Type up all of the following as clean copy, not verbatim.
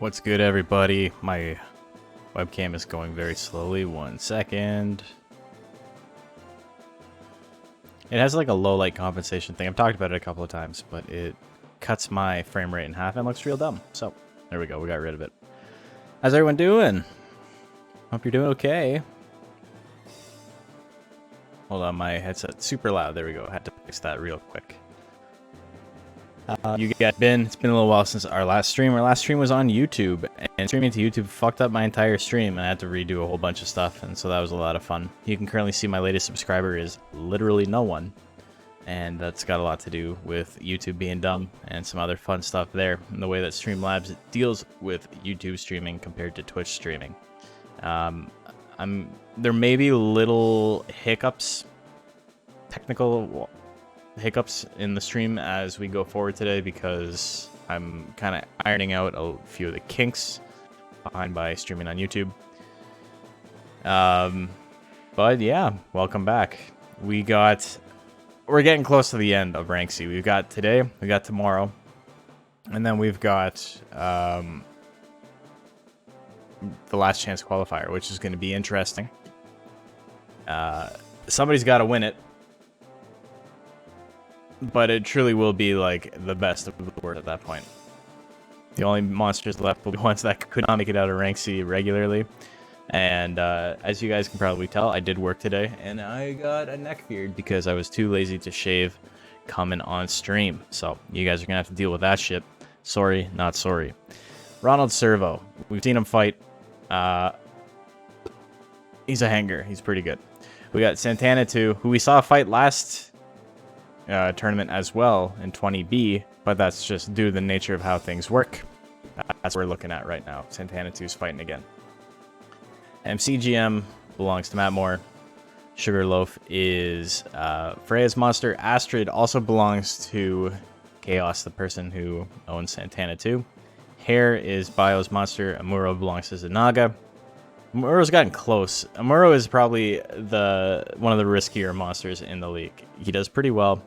What's good, everybody? My webcam is going very slowly. 1 second. It has like a low light compensation thing. I've talked about it a couple of times, but it cuts my frame rate in half and looks real dumb. So there we go. We got rid of it. How's everyone doing? Hope you're doing okay. Hold on, my headset's super loud. There we go. I had to fix that real quick. It's been a little while since our last stream. Our last stream was on YouTube, and streaming to YouTube fucked up my entire stream, and I had to redo a whole bunch of stuff, and so that was a lot of fun. You can currently see my latest subscriber is literally no one, and that's got a lot to do with YouTube being dumb and some other fun stuff there, and the way that Streamlabs deals with YouTube streaming compared to Twitch streaming. There may be little hiccups, technical hiccups in the stream as we go forward today, because I'm kind of ironing out a few of the kinks behind by streaming on YouTube. But yeah, welcome back. We're getting close to the end of Rank C. We've got today, we got tomorrow, and then we've got the last chance qualifier, which is going to be interesting. Somebody's got to win it. But it truly will be like the best of the world at that point. The only monsters left will be ones that could not make it out of Rank C regularly. And as you guys can probably tell, I did work today, and I got a neck beard because I was too lazy to shave coming on stream. So you guys are going to have to deal with that shit. Sorry, not sorry. Ronald Servo. We've seen him fight. He's a hanger. He's pretty good. We got Santana 2, who we saw fight last tournament as well in 20B, but that's just due to the nature of how things work. That's what we're looking at right now. Santana 2's fighting again. MCGM belongs to Matt Moore. Sugarloaf is Freya's monster. Astrid also belongs to Chaos, the person who owns Santana 2. Hair is Bio's monster. Amuro belongs to Zanaga. Amuro's gotten close. Amuro is probably one of the riskier monsters in the league. He does pretty well.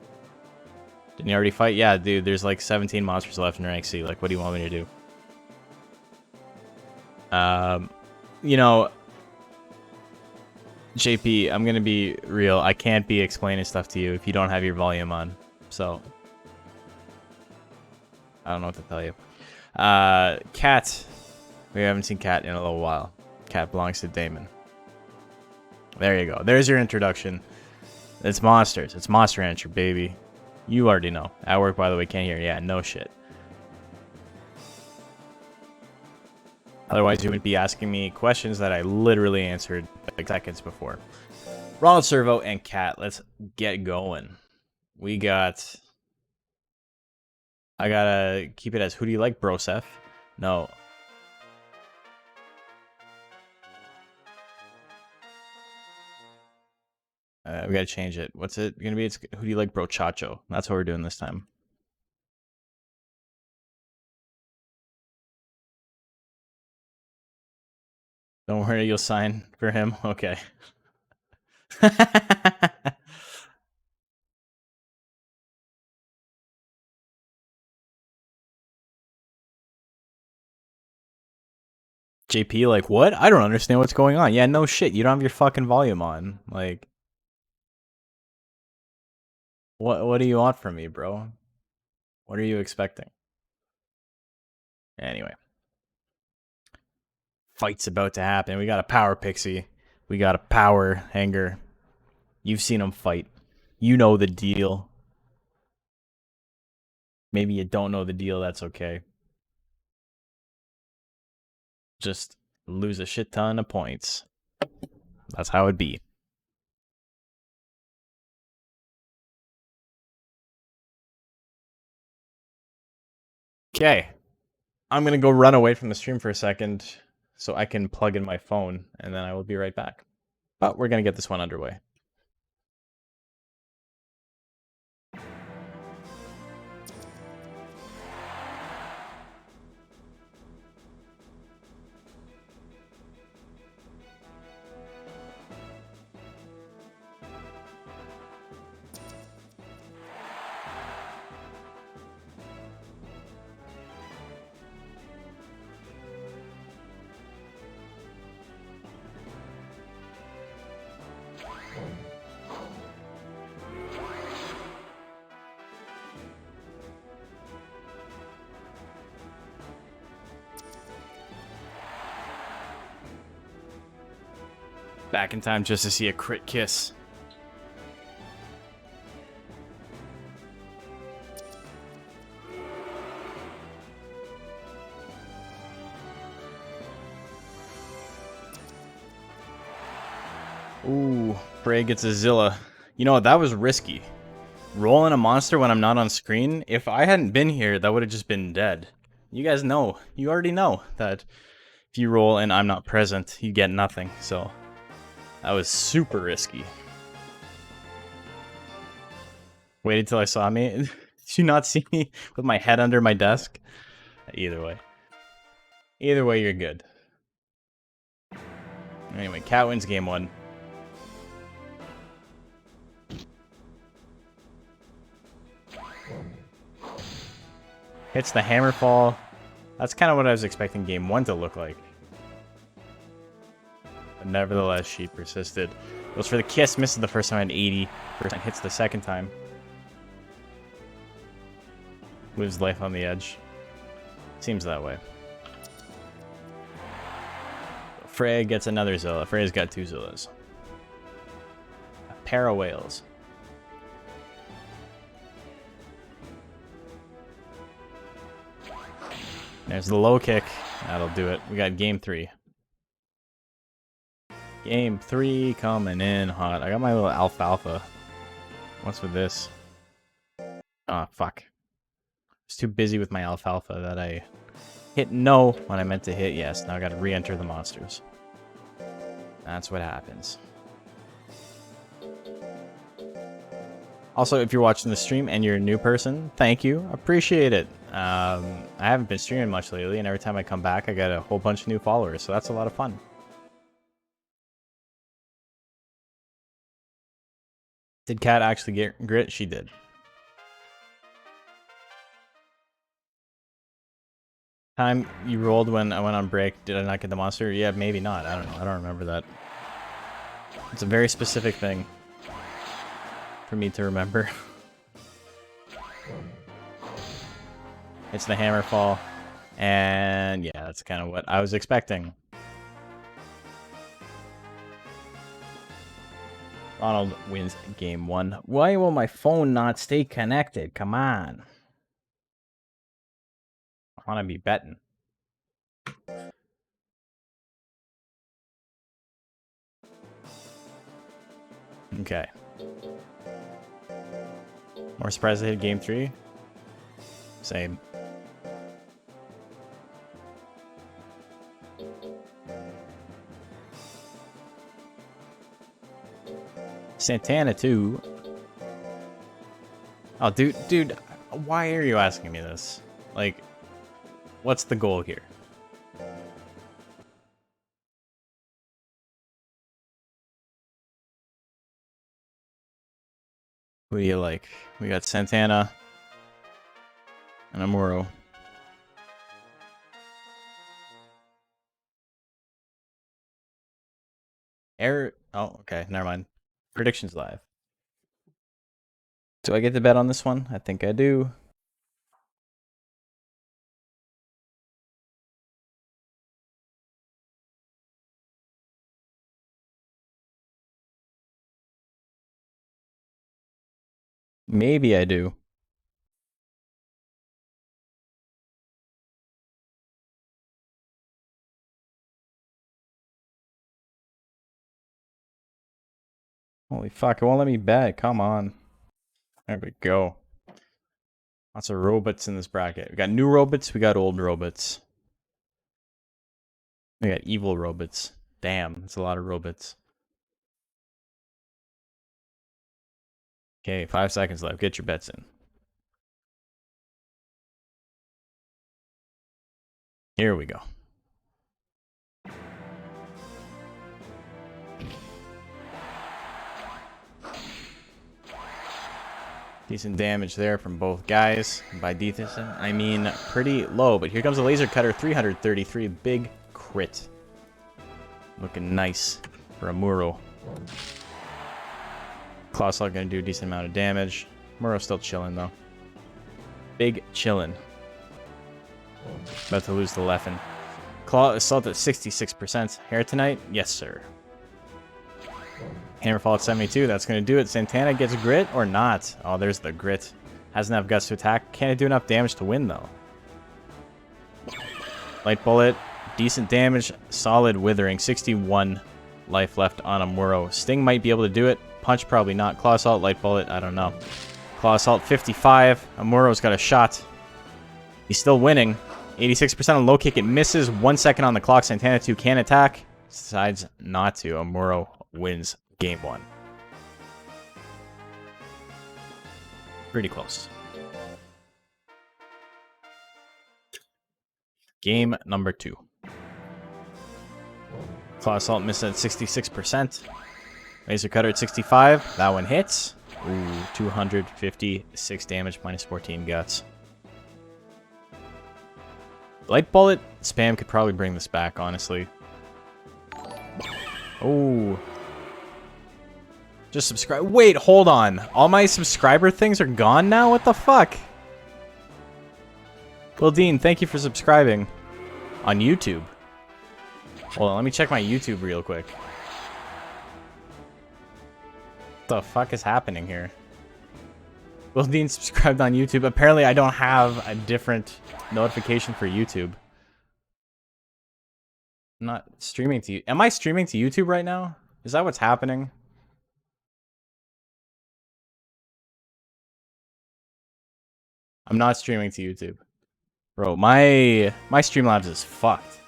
Didn't you already fight? Yeah, dude, there's like 17 monsters left in Rank C. Like, what do you want me to do? You know, JP, I'm gonna be real. I can't be explaining stuff to you if you don't have your volume on. So, I don't know what to tell you. Cat. We haven't seen Cat in a little while. Cat belongs to Damon. There you go. There's your introduction. It's monsters. It's Monster Rancher, baby. You already know. At work, by the way, can't hear. Yeah, no shit. Otherwise, you would be asking me questions that I literally answered like seconds before. Ronald Servo and Cat. Let's get going. We got... I gotta keep it as who do you like, Brosef? No. We gotta change it. What's it gonna be? It's who do you like, Brochacho? That's what we're doing this time. Don't worry, you'll sign for him. Okay. JP, like, what? I don't understand what's going on. Yeah, no shit. You don't have your fucking volume on. Like, what do you want from me, bro? What are you expecting? Anyway. Fight's about to happen. We got a power pixie. We got a power hanger. You've seen him fight. You know the deal. Maybe you don't know the deal. That's okay. Just lose a shit ton of points. That's how it be. Okay. I'm going to go run away from the stream for a second so I can plug in my phone, and then I will be right back. But we're going to get this one underway. Back in time just to see a crit kiss. Ooh, Bray gets a Zilla. You know, that was risky. Rolling a monster when I'm not on screen, if I hadn't been here, that would have just been dead. You guys know, you already know that if you roll and I'm not present, you get nothing, so that was super risky. Waited till I saw me. Did you not see me with my head under my desk? Either way. Either way, you're good. Anyway, Cat wins game 1. Hits the hammerfall. That's kind of what I was expecting game 1 to look like. But nevertheless, she persisted. Goes for the kiss, misses the first time at 80%, hits the second time. Moves life on the edge. Seems that way. Freya gets another Zilla. Freya's got 2 Zillas. A pair of whales. There's the low kick. That'll do it. We got game 3. Game 3 coming in hot. I got my little alfalfa. What's with this? Oh, fuck. I was too busy with my alfalfa that I hit no when I meant to hit yes. Now I gotta re-enter the monsters. That's what happens. Also, if you're watching the stream and you're a new person, thank you. Appreciate it. I haven't been streaming much lately, and every time I come back, I get a whole bunch of new followers, so that's a lot of fun. Did Kat actually get grit? She did. Time you rolled when I went on break, did I not get the monster? Yeah, maybe not. I don't know. I don't remember that. It's a very specific thing for me to remember. It's the hammerfall, and yeah, that's kind of what I was expecting. Ronald wins game 1. Why will my phone not stay connected? Come on. I want to be betting. Okay. More surprised I hit game 3? Same. Santana too. Oh, dude, why are you asking me this? Like, what's the goal here? Who do you like? We got Santana and Amuro. Error. Oh, okay, never mind. Predictions live. Do I get to bet on this one? I think I do. Maybe I do. Holy fuck, it won't let me bet. Come on. There we go. Lots of robots in this bracket. We got new robots, we got old robots. We got evil robots. Damn, that's a lot of robots. Okay, 5 seconds left. Get your bets in. Here we go. Decent damage there from both guys. By decent, I mean pretty low. But here comes a laser cutter, 333. Big crit. Looking nice for a Muro. Clawsaw gonna do a decent amount of damage. Muro's still chilling though. Big chillin'. About to lose the Leffen. Claw assault at 66%. Hair tonight? Yes, sir. Hammerfall at 72. That's going to do it. Santana gets grit or not? Oh, there's the grit. Hasn't enough guts to attack. Can't do enough damage to win, though. Light Bullet. Decent damage. Solid Withering. 61 life left on Amuro. Sting might be able to do it. Punch, probably not. Claw Assault, Light Bullet, I don't know. Claw Assault, 55. Amuro's got a shot. He's still winning. 86% on low kick. It misses. 1 second on the clock. Santana 2 can attack. Decides not to. Amuro wins game 1. Pretty close. Game number 2. Claw Assault missed at 66%. Laser Cutter at 65. That one hits. Ooh, 256 damage, minus 14 guts. Light Bullet spam could probably bring this back, honestly. Oh. Just subscribe. Wait, hold on. All my subscriber things are gone now? What the fuck? Well, Dean, thank you for subscribing on YouTube. Hold on, let me check my YouTube real quick. What the fuck is happening here? Will Dean subscribed on YouTube. Apparently, I don't have a different notification for YouTube. I'm not streaming to you. Am I streaming to YouTube right now? Is that what's happening? I'm not streaming to YouTube. Bro, my Streamlabs is fucked.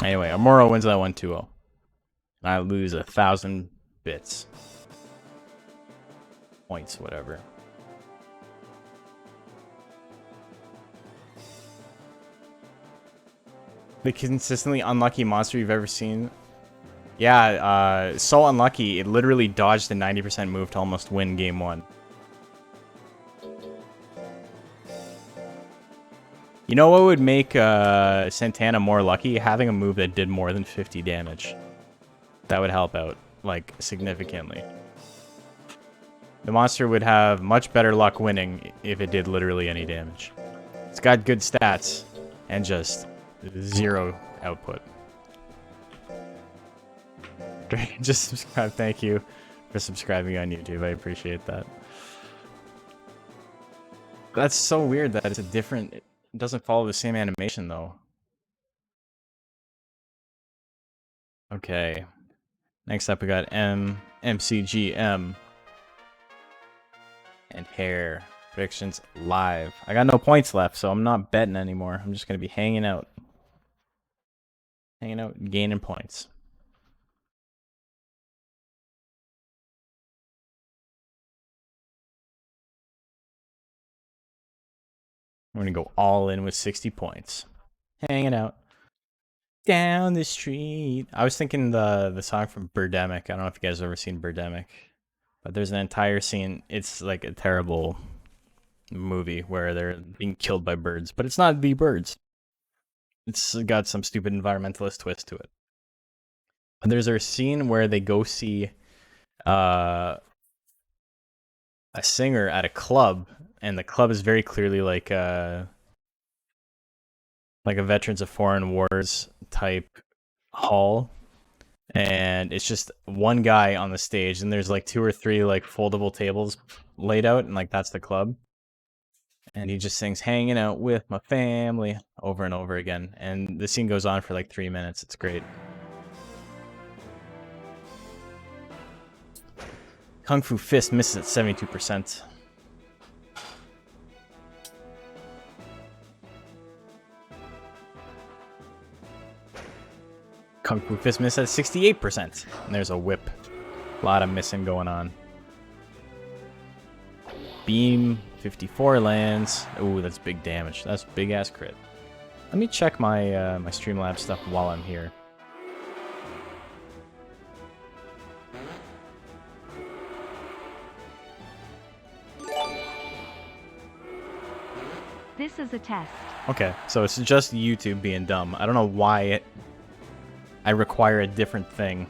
Anyway, Amuro wins that one 2-0. I lose 1,000 bits. Points, whatever. The consistently unlucky monster you've ever seen? Yeah, so unlucky, it literally dodged a 90% move to almost win game 1. You know what would make Santana more lucky? Having a move that did more than 50 damage. That would help out, like, significantly. The monster would have much better luck winning if it did literally any damage. It's got good stats and just 0 output. Just subscribe. Thank you for subscribing on YouTube. I appreciate that. That's so weird that it's a different... It doesn't follow the same animation, though. Okay. Next up, we got MCGM. And Hair. Predictions live. I got no points left, so I'm not betting anymore. I'm just going to be hanging out. Hanging out, gaining points. I'm going to go all in with 60 points. Hanging out. Down the street. I was thinking the song from Birdemic. I don't know if you guys have ever seen Birdemic. But there's an entire scene. It's like a terrible movie where they're being killed by birds. But it's not the birds. It's got some stupid environmentalist twist to it. And there's a scene where they go see a singer at a club. And the club is very clearly like a Veterans of Foreign Wars type hall. And it's just one guy on the stage, and there's like 2 or 3 like foldable tables laid out, and like that's the club. And he just sings "Hanging Out with My Family" over and over again, and the scene goes on for like 3 minutes. It's great. Kung Fu Fist misses at 72%. Kung Fu Fist missed at 68%. And there's a whip. A lot of missing going on. Beam, 54 lands. Ooh, that's big damage. That's big ass crit. Let me check my my Streamlabs stuff while I'm here. This is a test. Okay, so it's just YouTube being dumb. I don't know why I require a different thing.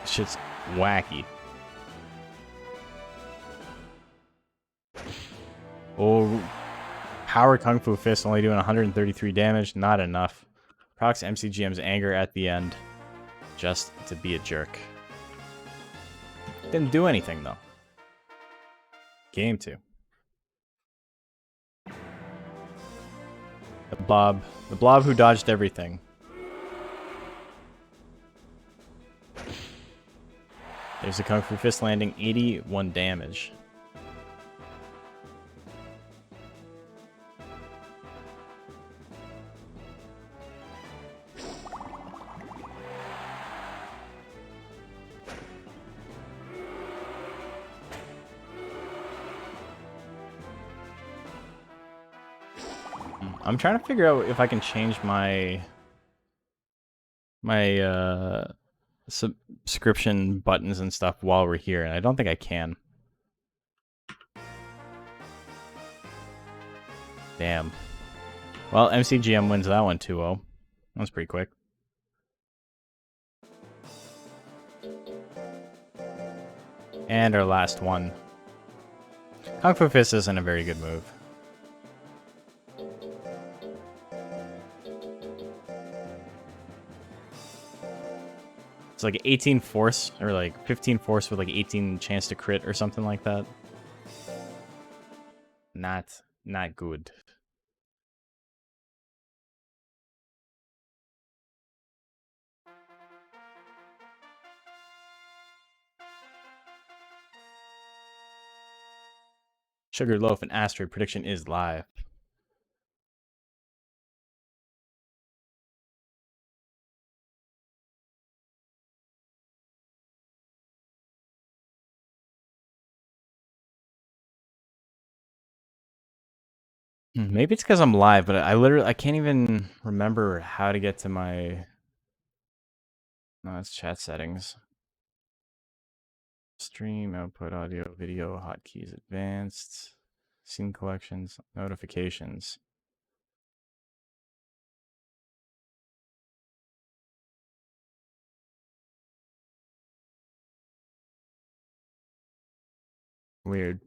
Shit's wacky. Oh, power Kung Fu Fist only doing 133 damage. Not enough. Procs MCGM's anger at the end. Just to be a jerk. Didn't do anything, though. Game 2. The blob. The blob who dodged everything. There's a Kung Fu Fist landing 81 damage. I'm trying to figure out if I can change my subscription buttons and stuff while we're here, and I don't think I can. Damn. Well, MCGM wins that one 2-0. That was pretty quick. And our last one. Kung Fu Fist isn't a very good move. It's like 18 force, or like 15 force with like 18 chance to crit or something like that. Not good. Sugarloaf and Asteroid prediction is live. Maybe it's because I'm live, but I can't even remember how to get to my... No, it's chat settings. Stream, output, audio, video, hotkeys, advanced, scene collections, notifications. Weird.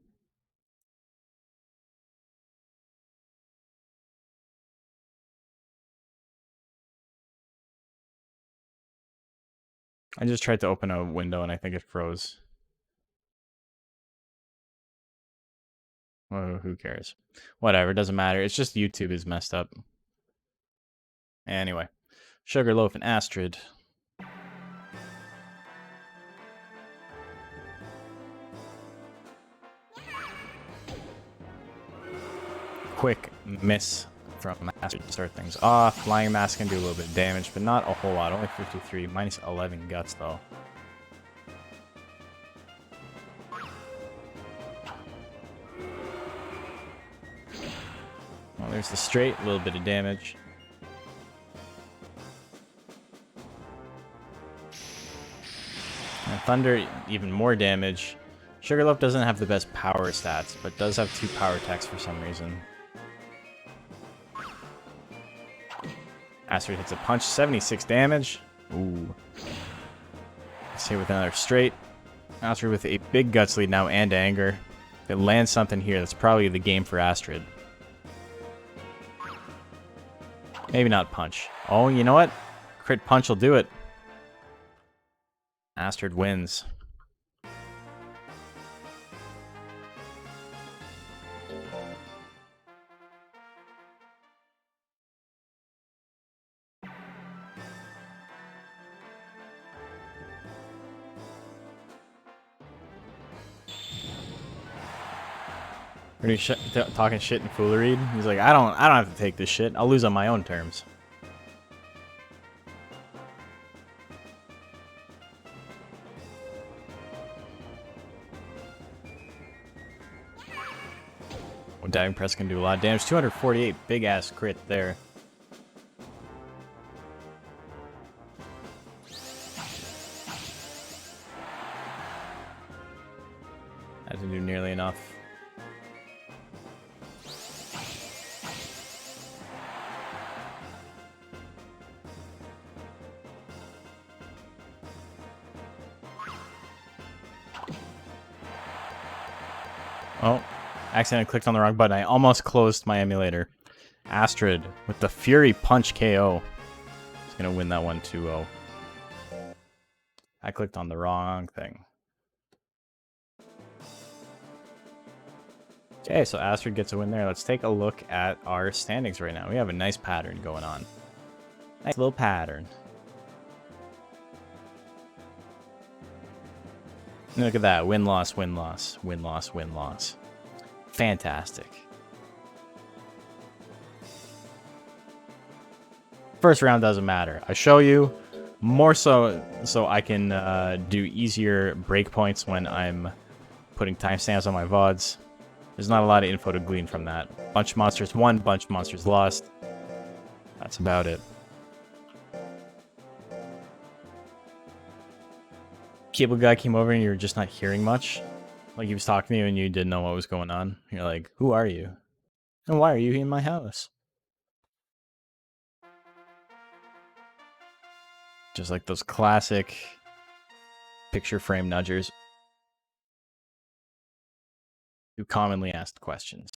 I just tried to open a window and I think it froze. Oh, who cares? Whatever, doesn't matter. It's just YouTube is messed up. Anyway, Sugarloaf and Astrid. Quick miss from Astrid to start things off. Flying Mask can do a little bit of damage, but not a whole lot. Only 53, minus 11 guts though. Well, there's the straight, a little bit of damage. And Thunder, even more damage. Sugarloaf doesn't have the best power stats, but does have 2 power attacks for some reason. Asteroid hits a punch, 76 damage. Ooh. Let's hit with another straight. Asteroid with a big guts lead now and anger. If it lands something here, that's probably the game for Asteroid. Maybe not punch. Oh, you know what? Crit punch will do it. Asteroid wins. Pretty talking shit and foolery. He's like, I don't have to take this shit. I'll lose on my own terms. Well, diving press can do a lot of damage. 248, big ass crit there. That didn't do nearly enough. Oh, Accidentally clicked on the wrong button. I almost closed my emulator. Astrid with the Fury Punch KO. He's going to win that one 2-0. I clicked on the wrong thing. Okay, so Astrid gets a win there. Let's take a look at our standings right now. We have a nice pattern going on. Nice little pattern. Look at that. Win-loss, win-loss, win-loss, win-loss. Fantastic. First round doesn't matter. I show you more so I can do easier breakpoints when I'm putting timestamps on my VODs. There's not a lot of info to glean from that. Bunch of monsters won, bunch of monsters lost. That's about it. Cable guy came over and you were just not hearing much. Like he was talking to you and you didn't know what was going on. You're like, who are you? And why are you in my house? Just like those classic picture frame nudgers who commonly asked questions.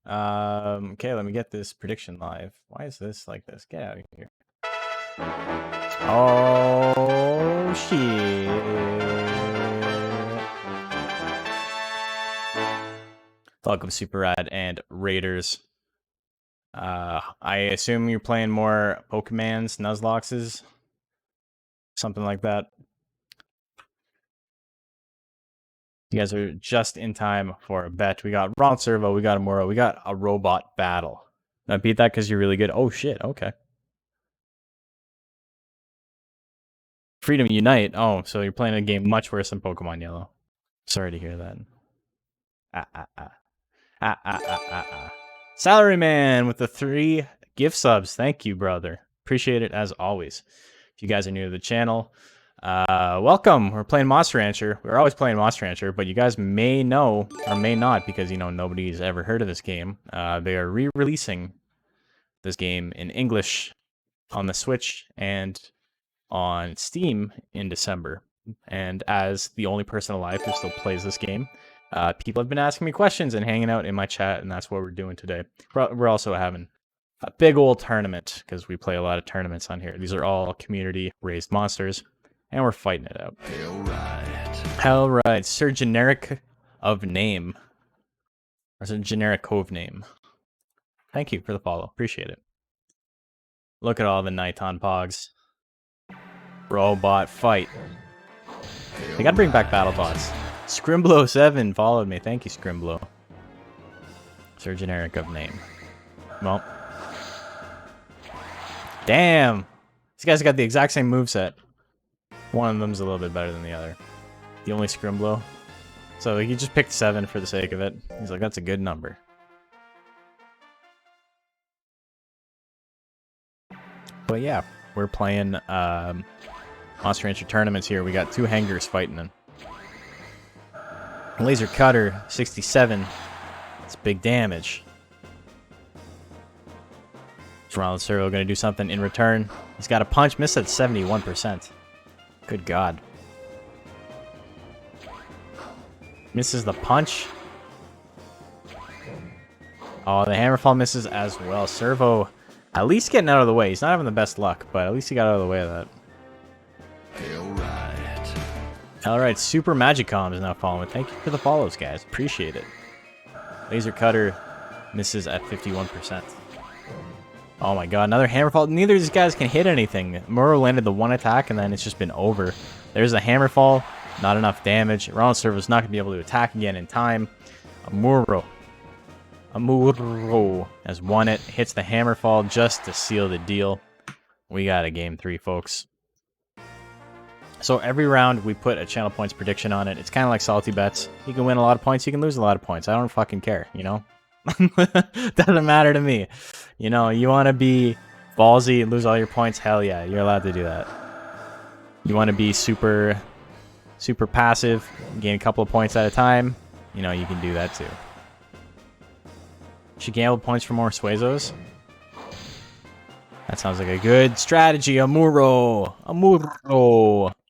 Okay, let me get this prediction live. Why is this like this? Get out of here. Oh, shit. Welcome, Super Rad and Raiders. I assume you're playing more Pokemans, Nuzloxes, something like that. You guys are just in time for a bet. We got Ron Servo, we got Amuro, we got a robot battle. I beat that because you're really good. Oh shit, okay. Freedom Unite. Oh, so you're playing a game much worse than Pokemon Yellow. Sorry to hear that. Salaryman with the 3 gift subs. Thank you, brother. Appreciate it as always. If you guys are new to the channel, welcome. We're playing Monster Rancher. We're always playing Monster Rancher, but you guys may know or may not because, you know, nobody's ever heard of this game. They are re-releasing this game in English on the Switch and on Steam in December. And as the only person alive who still plays this game, people have been asking me questions and hanging out in my chat, and that's what we're doing today. We're also having a big old tournament because we play a lot of tournaments on here. These are all community-raised monsters, and we're fighting it out. Hell right. Sir Generic of Name. Or Sir Generic Cove Name. Thank you for the follow. Appreciate it. Look at all the Nighton Pogs. Robot fight. They gotta bring back BattleBots. Scrimblow7 followed me. Thank you, Scrimblow. Sir Generic of Name. Well. Damn! These guys got the exact same moveset. One of them's a little bit better than the other. The only Scrimblow. So he just picked 7 for the sake of it. He's like, that's a good number. But yeah, we're playing Monster Rancher tournaments here. We got 2 hangers fighting them. Laser Cutter, 67. That's big damage. Is Ronald Servo going to do something in return? He's got a punch, missed at 71%. Good God. Misses the punch. Oh, the hammerfall misses as well. Servo at least getting out of the way. He's not having the best luck, but at least he got out of the way of that. Alright, Super Magicom is now following. Thank you for the follows, guys. Appreciate it. Laser Cutter misses at 51%. Oh my god, another hammerfall. Neither of these guys can hit anything. Muro landed the 1 attack, and then it's just been over. There's a hammerfall. Not enough damage. Ronald Servo's not going to be able to attack again in time. Amuro has won it. Hits the hammerfall just to seal the deal. We got a game 3, folks. So every round we put a channel points prediction on it. It's kind of like salty bets. You can win a lot of points, you can lose a lot of points. I don't fucking care, you know? Doesn't matter to me. You know, you want to be ballsy and lose all your points? Hell yeah, you're allowed to do that. You want to be super passive, gain a couple of points at a time? You know, you can do that too. Should gamble points for more Suezos? That sounds like a good strategy. Amuro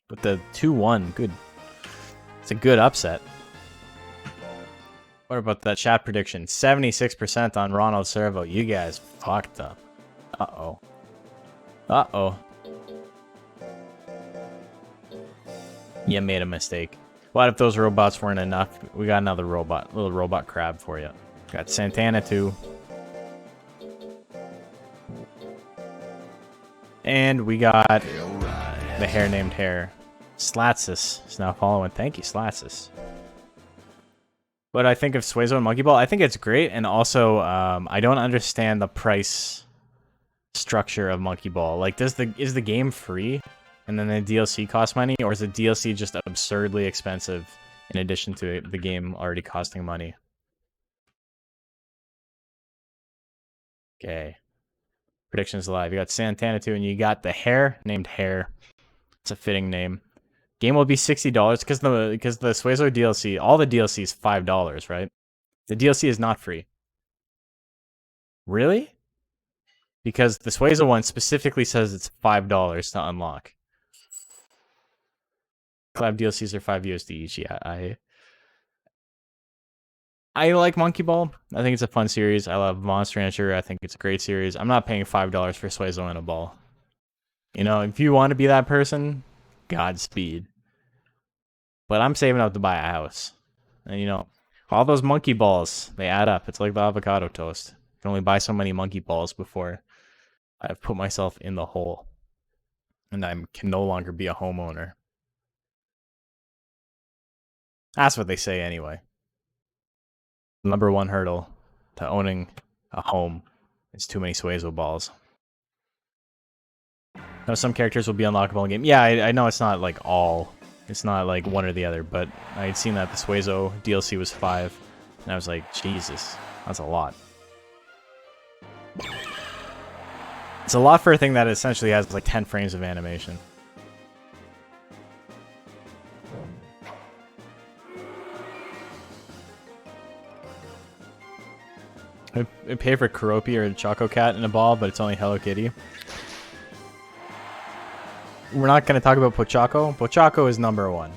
with the 2-1. Good. It's a good upset. What about that chat prediction? 76% on Ronald Servo. You guys fucked up. Uh-oh. Uh-oh. You made a mistake. What if those robots weren't enough? We got another robot, little robot crab for you. Got Santana too. And we got the hare named Hare. Slatsis is now following. Thank you, Slatsis. What I think of Suezo and Monkey Ball, I think it's great, and also I don't understand the price structure of Monkey Ball. Like, is the game free, and then the DLC costs money, or is the DLC just absurdly expensive in addition to the game already costing money? Okay. Predictions live. You got Santana 2, and you got the hare named Hare. It's a fitting name. Game will be $60 because the Suezo DLC, all the DLC is $5, right? The DLC is not free. Really? Because the Suezo one specifically says it's $5 to unlock. Collab DLCs are 5 USD each. Yeah, I like Monkey Ball. I think it's a fun series. I love Monster Rancher. I think it's a great series. I'm not paying $5 for Suezo and a ball. You know, if you want to be that person, Godspeed. But I'm saving up to buy a house. And you know, all those monkey balls, they add up. It's like the avocado toast. You can only buy so many monkey balls before I've put myself in the hole. And I can no longer be a homeowner. That's what they say anyway. Number one hurdle to owning a home is too many Suezo balls. Now, some characters will be unlockable in game. Yeah, I know it's not like all. It's not like one or the other, but I had seen that the Suezo DLC was 5, and I was like, Jesus, that's a lot. It's a lot for a thing that essentially has like 10 frames of animation. I pay for Keroppi or Choco Cat in a ball, but it's only Hello Kitty. We're not going to talk about Pochaco. Pochaco is number 1.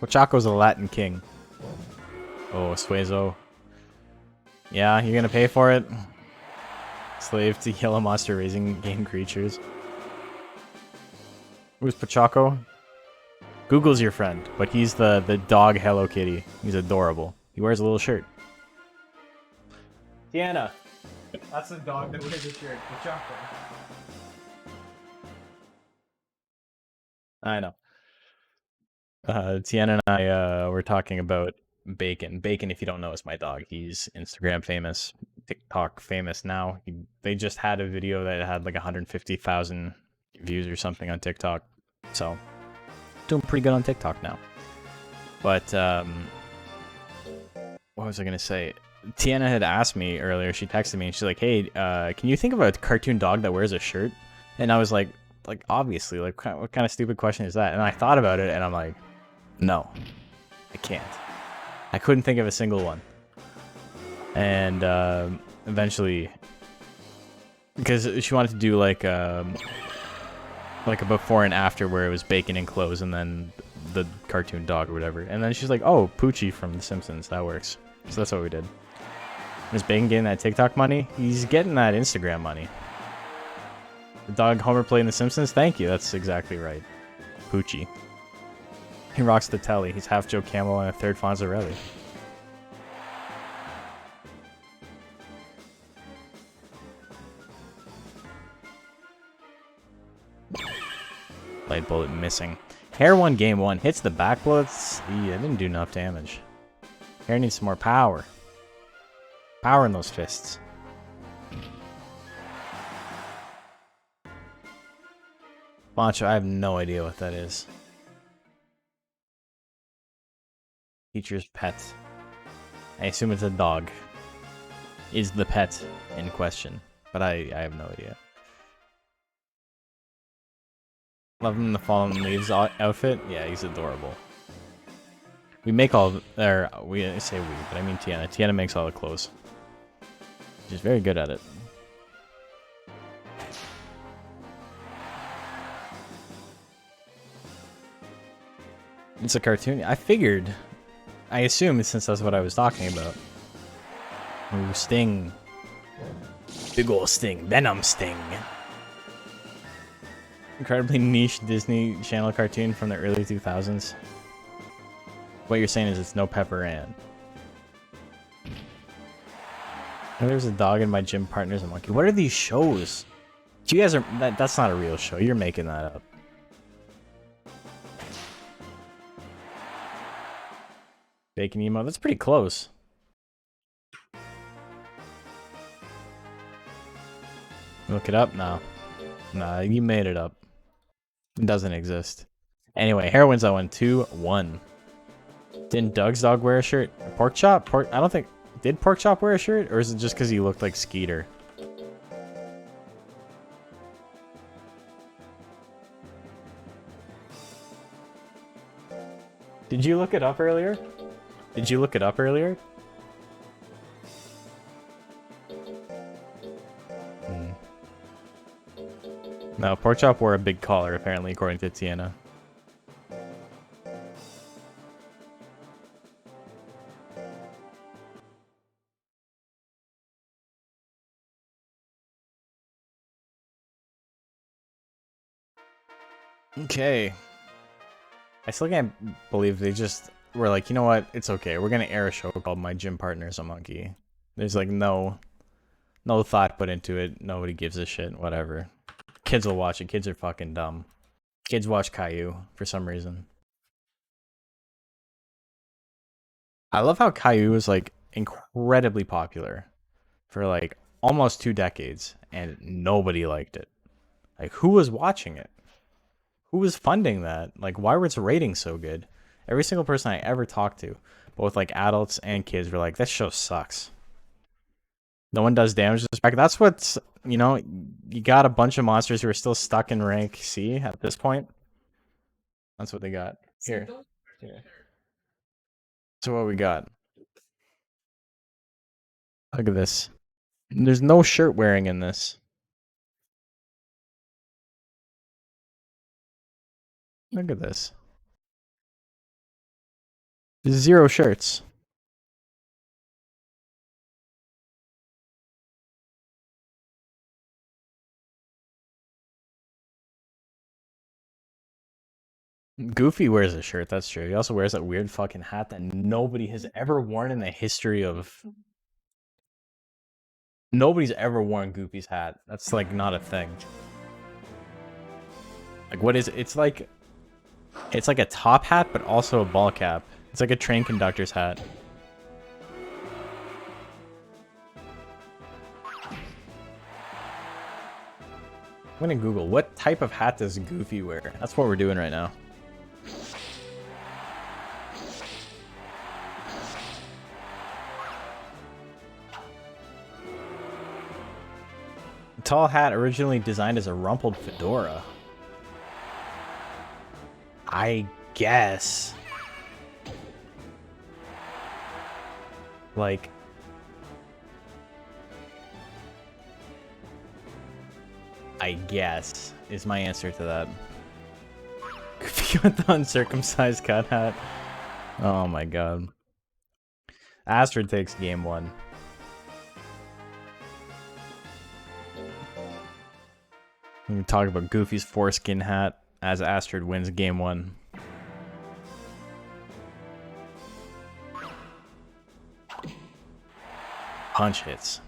Pochaco's a Latin king. Oh, Suezo. Yeah, you're going to pay for it? Slave to Yellow Monster raising game creatures. Who's Pochaco? Google's your friend, but he's the dog Hello Kitty. He's adorable. He wears a little shirt. Tiana. That's the dog that wears a shirt. Pochaco. I know. Tiana and I were talking about Bacon. Bacon, if you don't know, is my dog. He's Instagram famous, TikTok famous now. They just had a video that had like 150,000 views or something on TikTok. So, doing pretty good on TikTok now. But, what was I going to say? Tiana had asked me earlier, she texted me, and she's like, hey, can you think of a cartoon dog that wears a shirt? And I was like, obviously, like, what kind of stupid question is that? And I thought about it, and I'm like, no, I can't. I couldn't think of a single one. And eventually, because she wanted to do like a before and after where it was Bacon in clothes and then the cartoon dog or whatever. And then she's like, oh, Poochie from The Simpsons, that works. So that's what we did. Is Bacon getting that TikTok money? He's getting that Instagram money. The dog Homer played in The Simpsons? Thank you, that's exactly right. Poochie. He rocks the telly. He's half Joe Camel and a third Fonzarelli. Light bullet missing. Hare won game 1. Hits the back bullets. Yeah, didn't do enough damage. Hare needs some more power. Power in those fists. Boncho, I have no idea what that is. Teacher's pet. I assume it's a dog. Is the pet in question. But I have no idea. Love him in the Fallen Leaves outfit. Yeah, he's adorable. We make all, or we say we, but I mean Tiana. Tiana makes all the clothes. She's very good at it. It's a cartoon. I figured. I assumed since that's what I was talking about. Ooh, Sting. Big ol' Sting. Venom Sting. Incredibly niche Disney Channel cartoon from the early 2000s. What you're saying is it's no Pepper Ann. There's a dog and my gym partner's a monkey. What are these shows? You guys are... That's not a real show. You're making that up. Bacon emo. That's pretty close. Look it up? No. Nah, you made it up. It doesn't exist. Anyway, heroines that one. 2-1. Didn't Doug's dog wear a shirt? Pork Chop? I don't think... Did Pork Chop wear a shirt? Or is it just because he looked like Skeeter? Did you look it up earlier? Did you look it up earlier? No, Pork Chop wore a big collar, apparently, according to Tiana. Okay. I still can't believe they just were like, you know what? It's okay. We're gonna air a show called My Gym Partner's a Monkey. There's like no thought put into it. Nobody gives a shit. Whatever. Kids will watch it. Kids are fucking dumb. Kids watch Caillou for some reason. I love how Caillou was like incredibly popular for like almost 2 decades and nobody liked it. Like, who was watching it? Who was funding that? Like, why were its ratings so good? Every single person I ever talked to, both like adults and kids, were like, that show sucks. No one does damage to this pack. That's what's, you know, you got a bunch of monsters who are still stuck in rank C at this point. That's what they got. Here. So what we got? Look at this. There's no shirt wearing in this. Look at this. There's 0 shirts. Goofy wears a shirt, that's true. He also wears that weird fucking hat that nobody has ever worn in the history of... Nobody's ever worn Goofy's hat. That's like not a thing. Like, what is it? It's like a top hat, but also a ball cap. It's like a train conductor's hat. I'm gonna Google, what type of hat does Goofy wear? That's what we're doing right now. Tall hat originally designed as a rumpled fedora. I guess. Like, I guess is my answer to that. Goofy with the uncircumcised cut hat. Oh my god. Astrid takes game 1. We talk about Goofy's foreskin hat as Astrid wins game 1. Punch hits.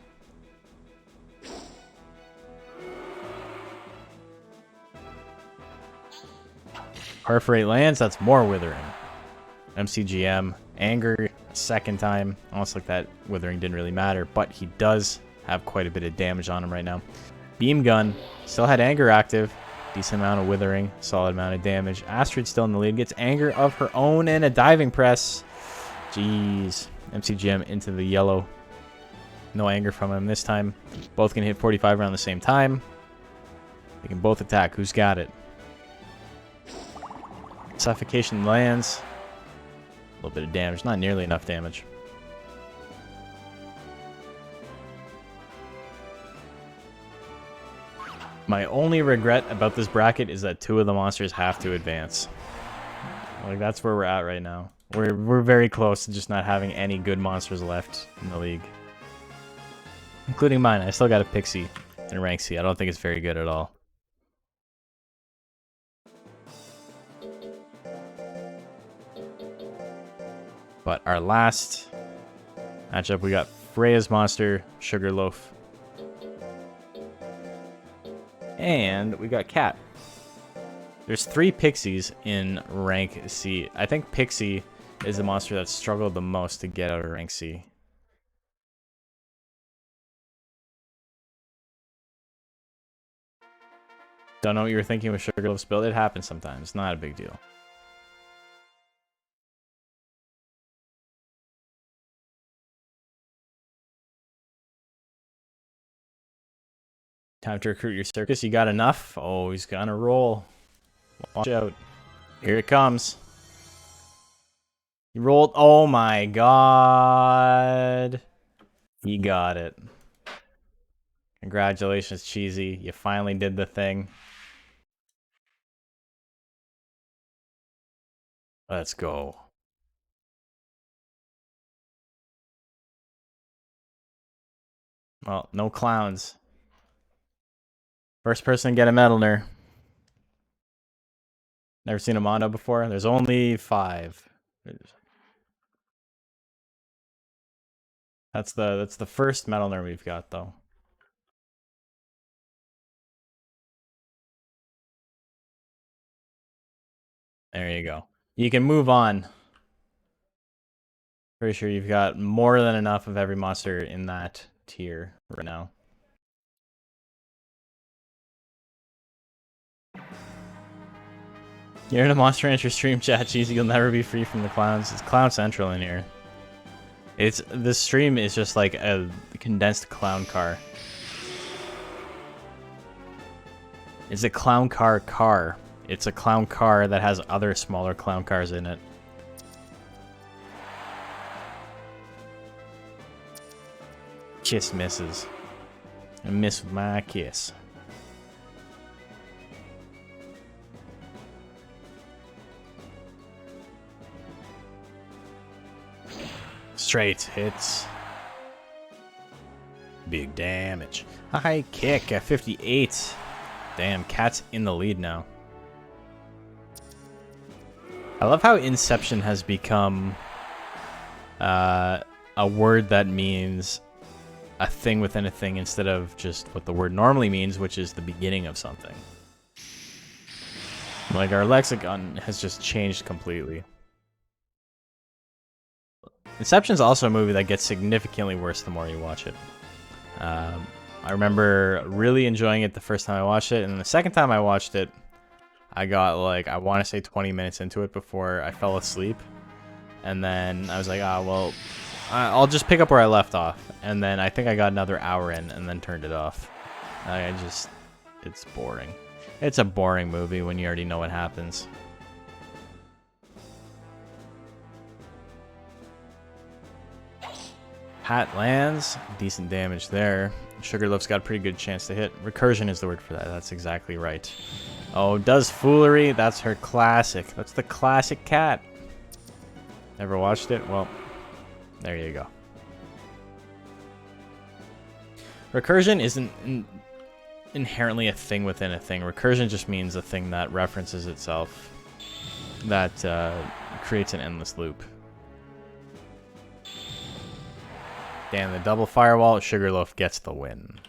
Perforate lands, that's more withering. MCGM, anger, second time. Almost like that withering didn't really matter, but he does have quite a bit of damage on him right now. Beam gun, still had anger active. Decent amount of withering, solid amount of damage. Astrid still in the lead, gets anger of her own and a diving press. Jeez. MCGM into the yellow. No anger from him this time. Both can hit 45 around the same time. They can both attack. Who's got it? Suffocation lands. A little bit of damage. Not nearly enough damage. My only regret about this bracket is that 2 of the monsters have to advance. Like, that's where we're at right now. We're very close to just not having any good monsters left in the league. Including mine. I still got a Pixie in rank C. I don't think it's very good at all. But our last matchup, we got Freya's monster, Sugarloaf. And we got Cat. There's 3 Pixies in rank C. I think Pixie is the monster that struggled the most to get out of rank C. Don't know what you were thinking with Sugarloaf's build. It happens sometimes. Not a big deal. Time to recruit your circus. You got enough? Oh, he's gonna roll. Watch out. Here it comes. He rolled. Oh my god. He got it. Congratulations, Cheesy. You finally did the thing. Let's go. Well, no clowns. First person to get a Metalner. Never seen a Mondo before? There's only 5. That's the first Metalner we've got, though. There you go. You can move on. Pretty sure you've got more than enough of every monster in that tier right now. You're in a Monster Rancher stream chat, Cheesy. You'll never be free from the clowns. It's Clown Central in here. This stream is just like a condensed clown car. It's a clown car. It's a clown car that has other smaller clown cars in it. Kiss misses. I miss my kiss. Straight hits. Big damage. A high kick at 58. Damn, Cat's in the lead now. I love how Inception has become a word that means a thing within a thing instead of just what the word normally means, which is the beginning of something. Like, our lexicon has just changed completely. Inception's also a movie that gets significantly worse the more you watch it. I remember really enjoying it the first time I watched it, and the second time I watched it, I got, like, I want to say 20 minutes into it before I fell asleep. And then I was like, ah, well, I'll just pick up where I left off. And then I think I got another hour in and then turned it off. It's boring. It's a boring movie when you already know what happens. Hat lands. Decent damage there. Sugarloaf's got a pretty good chance to hit. Recursion is the word for that. That's exactly right. Oh, does foolery. That's her classic. That's the classic Cat. Never watched it? Well, there you go. Recursion isn't inherently a thing within a thing. Recursion just means a thing that references itself. That creates an endless loop. Damn, the double firewall. Sugarloaf gets the win.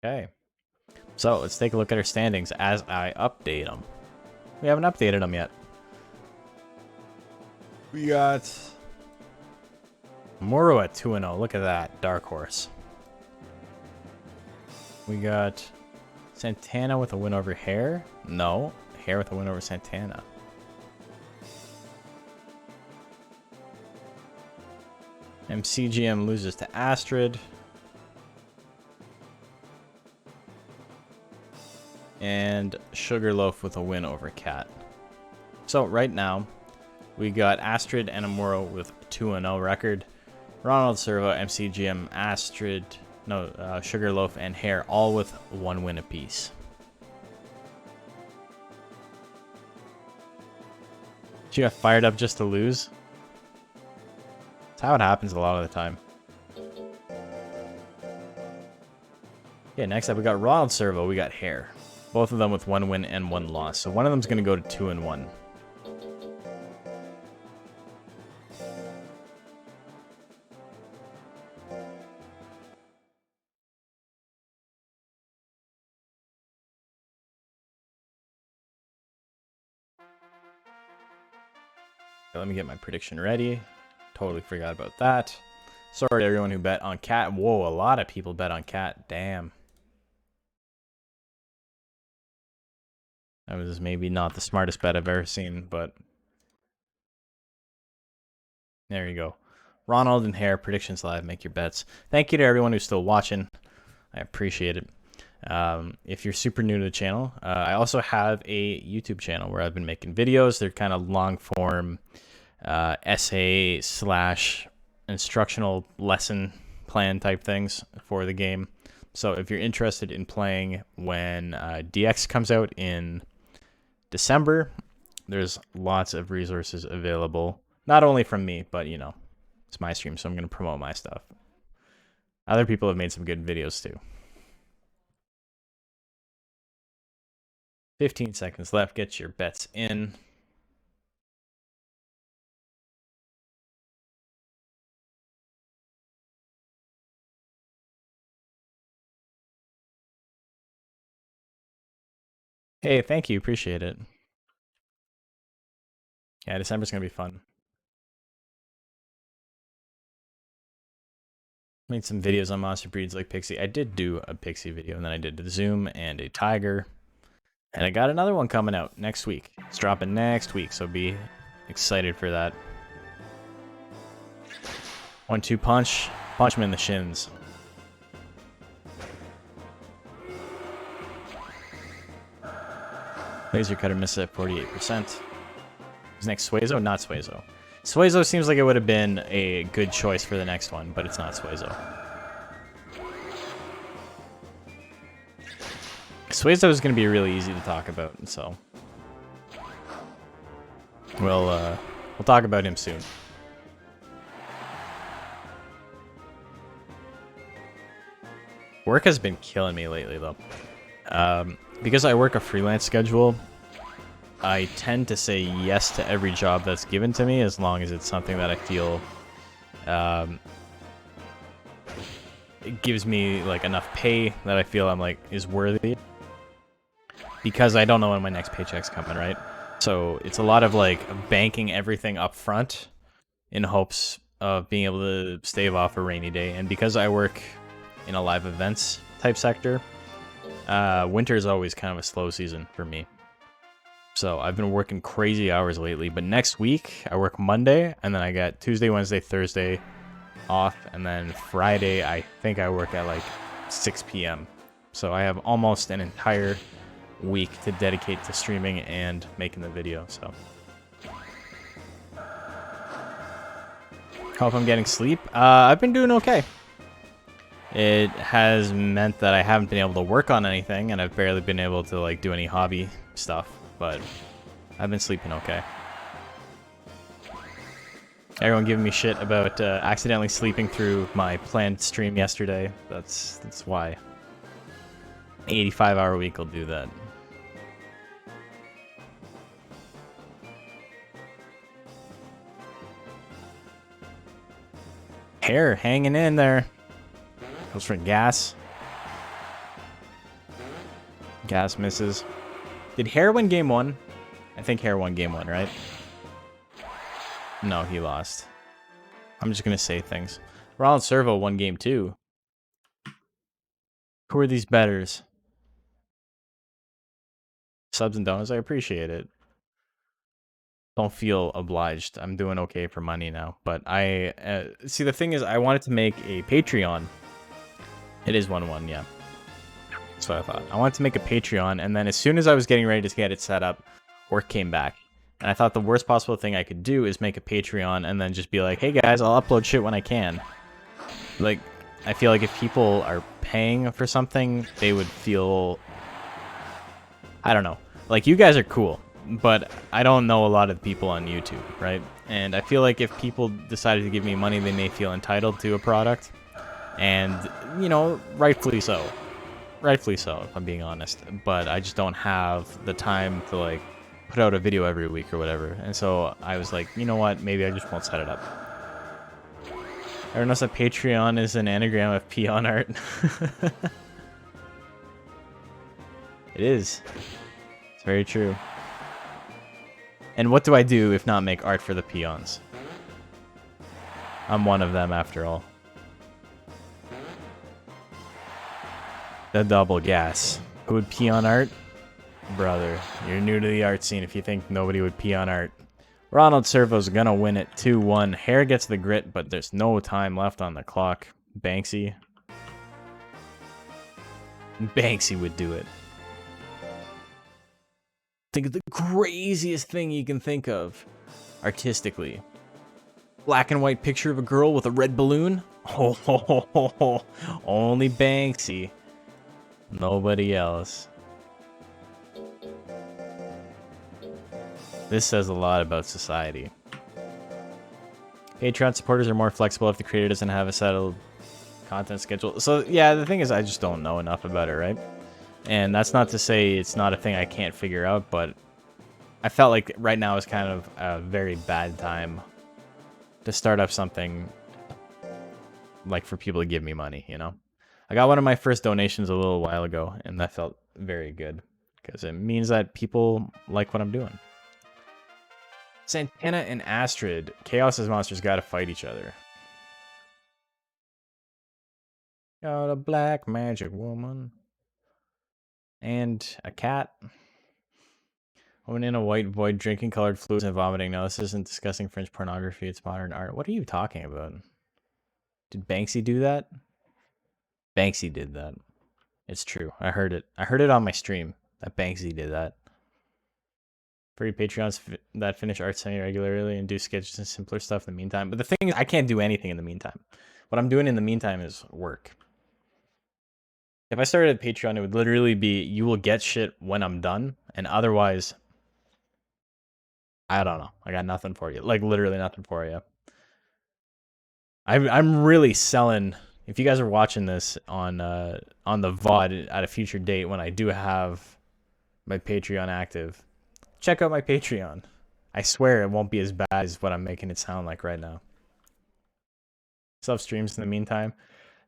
Okay. So, let's take a look at our standings as I update them. We haven't updated them yet. We got Moro at 2-0. Look at that. Dark Horse. We got Santana with a win over Hare? No. Hare with a win over Santana. MCGM loses to Astrid. And Sugarloaf with a win over Cat. So right now, we got Astrid and Amuro with 2-0 record. Ronald, Servo, MCGM, Astrid, Sugarloaf, and Hare, all with 1 win apiece. She got fired up just to lose. That's how it happens a lot of the time. Okay, next up we got Ronald, Servo, we got Hare. Both of them with 1 win and 1 loss. So one of them's going to go to 2-1. Let me get my prediction ready. Totally forgot about that. Sorry to everyone who bet on Cat. Whoa, a lot of people bet on Cat. Damn. That was maybe not the smartest bet I've ever seen, but there you go. Ronald and Hare, Predictions Live, make your bets. Thank you to everyone who's still watching. I appreciate it. If you're super new to the channel, I also have a YouTube channel where I've been making videos. They're kind of long form essay / instructional lesson plan type things for the game. So if you're interested in playing when DX comes out in December, there's lots of resources available. Not only from me, but you know, it's my stream, so I'm going to promote my stuff. Other people have made some good videos too. 15 seconds left. Get your bets in. Hey, thank you. Appreciate it. Yeah, December's going to be fun. Made some videos on monster breeds like Pixie. I did do a Pixie video, and then I did the Zoom and a Tiger. And I got another one coming out next week. It's dropping next week, so be excited for that. 1-2 punch. Punch him in the shins. Laser cutter misses at 48%. Who's next? Suezo? Not Suezo. Suezo seems like it would have been a good choice for the next one, but it's not Suezo. Suezo is going to be really easy to talk about, so we'll talk about him soon. Work has been killing me lately, though. Because I work a freelance schedule, I tend to say yes to every job that's given to me as long as it's something that I feel it gives me like enough pay that I feel I'm like is worthy. Because I don't know when my next paycheck's coming, right? So it's a lot of like banking everything up front in hopes of being able to stave off a rainy day. And because I work in a live events type sector, winter is always kind of a slow season for me. So I've been working crazy hours lately, but next week I work Monday, and then I got Tuesday, Wednesday, Thursday off, and then Friday I think I work at like 6 p.m. So I have almost an entire week to dedicate to streaming and making the video, so. Hope I'm getting sleep. I've been doing okay. It has meant that I haven't been able to work on anything, and I've barely been able to like do any hobby stuff, but I've been sleeping okay. Everyone giving me shit about accidentally sleeping through my planned stream yesterday. That's why. 85-hour week will do that. Hare hanging in there. Goes for gas. Gas misses. Did Hare win game 1? I think Hare won game 1, right? No, he lost. I'm just going to say things. Ronald Servo won game 2. Who are these bettors? Subs and donuts, I appreciate it. Don't feel obliged. I'm doing okay for money now. But I... see, the thing is, I wanted to make a Patreon. It is 1-1, yeah. That's what I thought. I wanted to make a Patreon, and then as soon as I was getting ready to get it set up, work came back. And I thought the worst possible thing I could do is make a Patreon and then just be like, hey guys, I'll upload shit when I can. Like, I feel like if people are paying for something, they would feel... I don't know. Like, you guys are cool, but I don't know a lot of people on YouTube, right? And I feel like if people decided to give me money, they may feel entitled to a product. And, you know, rightfully so. Rightfully so, if I'm being honest. But I just don't have the time to, like, put out a video every week or whatever. And so I was like, you know what? Maybe I just won't set it up. Everyone knows that Patreon is an anagram of peon art. It is. It's very true. And what do I do if not make art for the peons? I'm one of them after all. The double gas. Who would peon art? Brother, you're new to the art scene if you think nobody would peon art. Ronald Servo's gonna win it 2-1. Hare gets the grit, but there's no time left on the clock. Banksy. Banksy would do it. Think of the craziest thing you can think of artistically. Black and white picture of a girl with a red balloon? Oh, only Banksy. Nobody else. This says a lot about society. Patreon supporters are more flexible if the creator doesn't have a settled content schedule. So, yeah, the thing is I just don't know enough about it, right? And that's not to say it's not a thing I can't figure out, but I felt like right now is kind of a very bad time to start up something like for people to give me money, you know? I got one of my first donations a little while ago, and that felt very good because it means that people like what I'm doing. Santana and Astrid, Chaos's monsters gotta fight each other. Got a black magic woman. And a cat. Woman in a white void drinking colored fluids and vomiting. No, this isn't discussing French pornography, it's modern art. What are you talking about? Did Banksy do that? Banksy did that. It's true. I heard it. I heard it on my stream that Banksy did that. Free Patreons that finish art semi-regularly and do sketches and simpler stuff in the meantime. But the thing is, I can't do anything in the meantime. What I'm doing in the meantime is work. If I started a Patreon, it would literally be, you will get shit when I'm done. And otherwise, I don't know. I got nothing for you. Like, literally nothing for you. I'm really selling... If you guys are watching this on the VOD at a future date when I do have my Patreon active, check out my Patreon. I swear it won't be as bad as what I'm making it sound like right now. Sub streams in the meantime.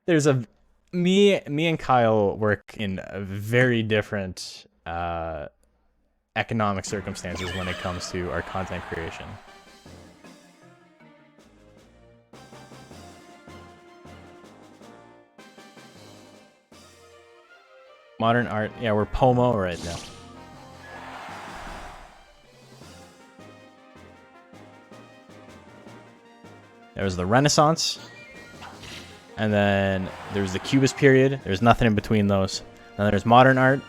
There's a... Me and Kyle work in a very different economic circumstances when it comes to our content creation. Modern art, yeah, we're Pomo right now. There was the Renaissance, and then there's the Cubist period. There's nothing in between those. Then there's modern art,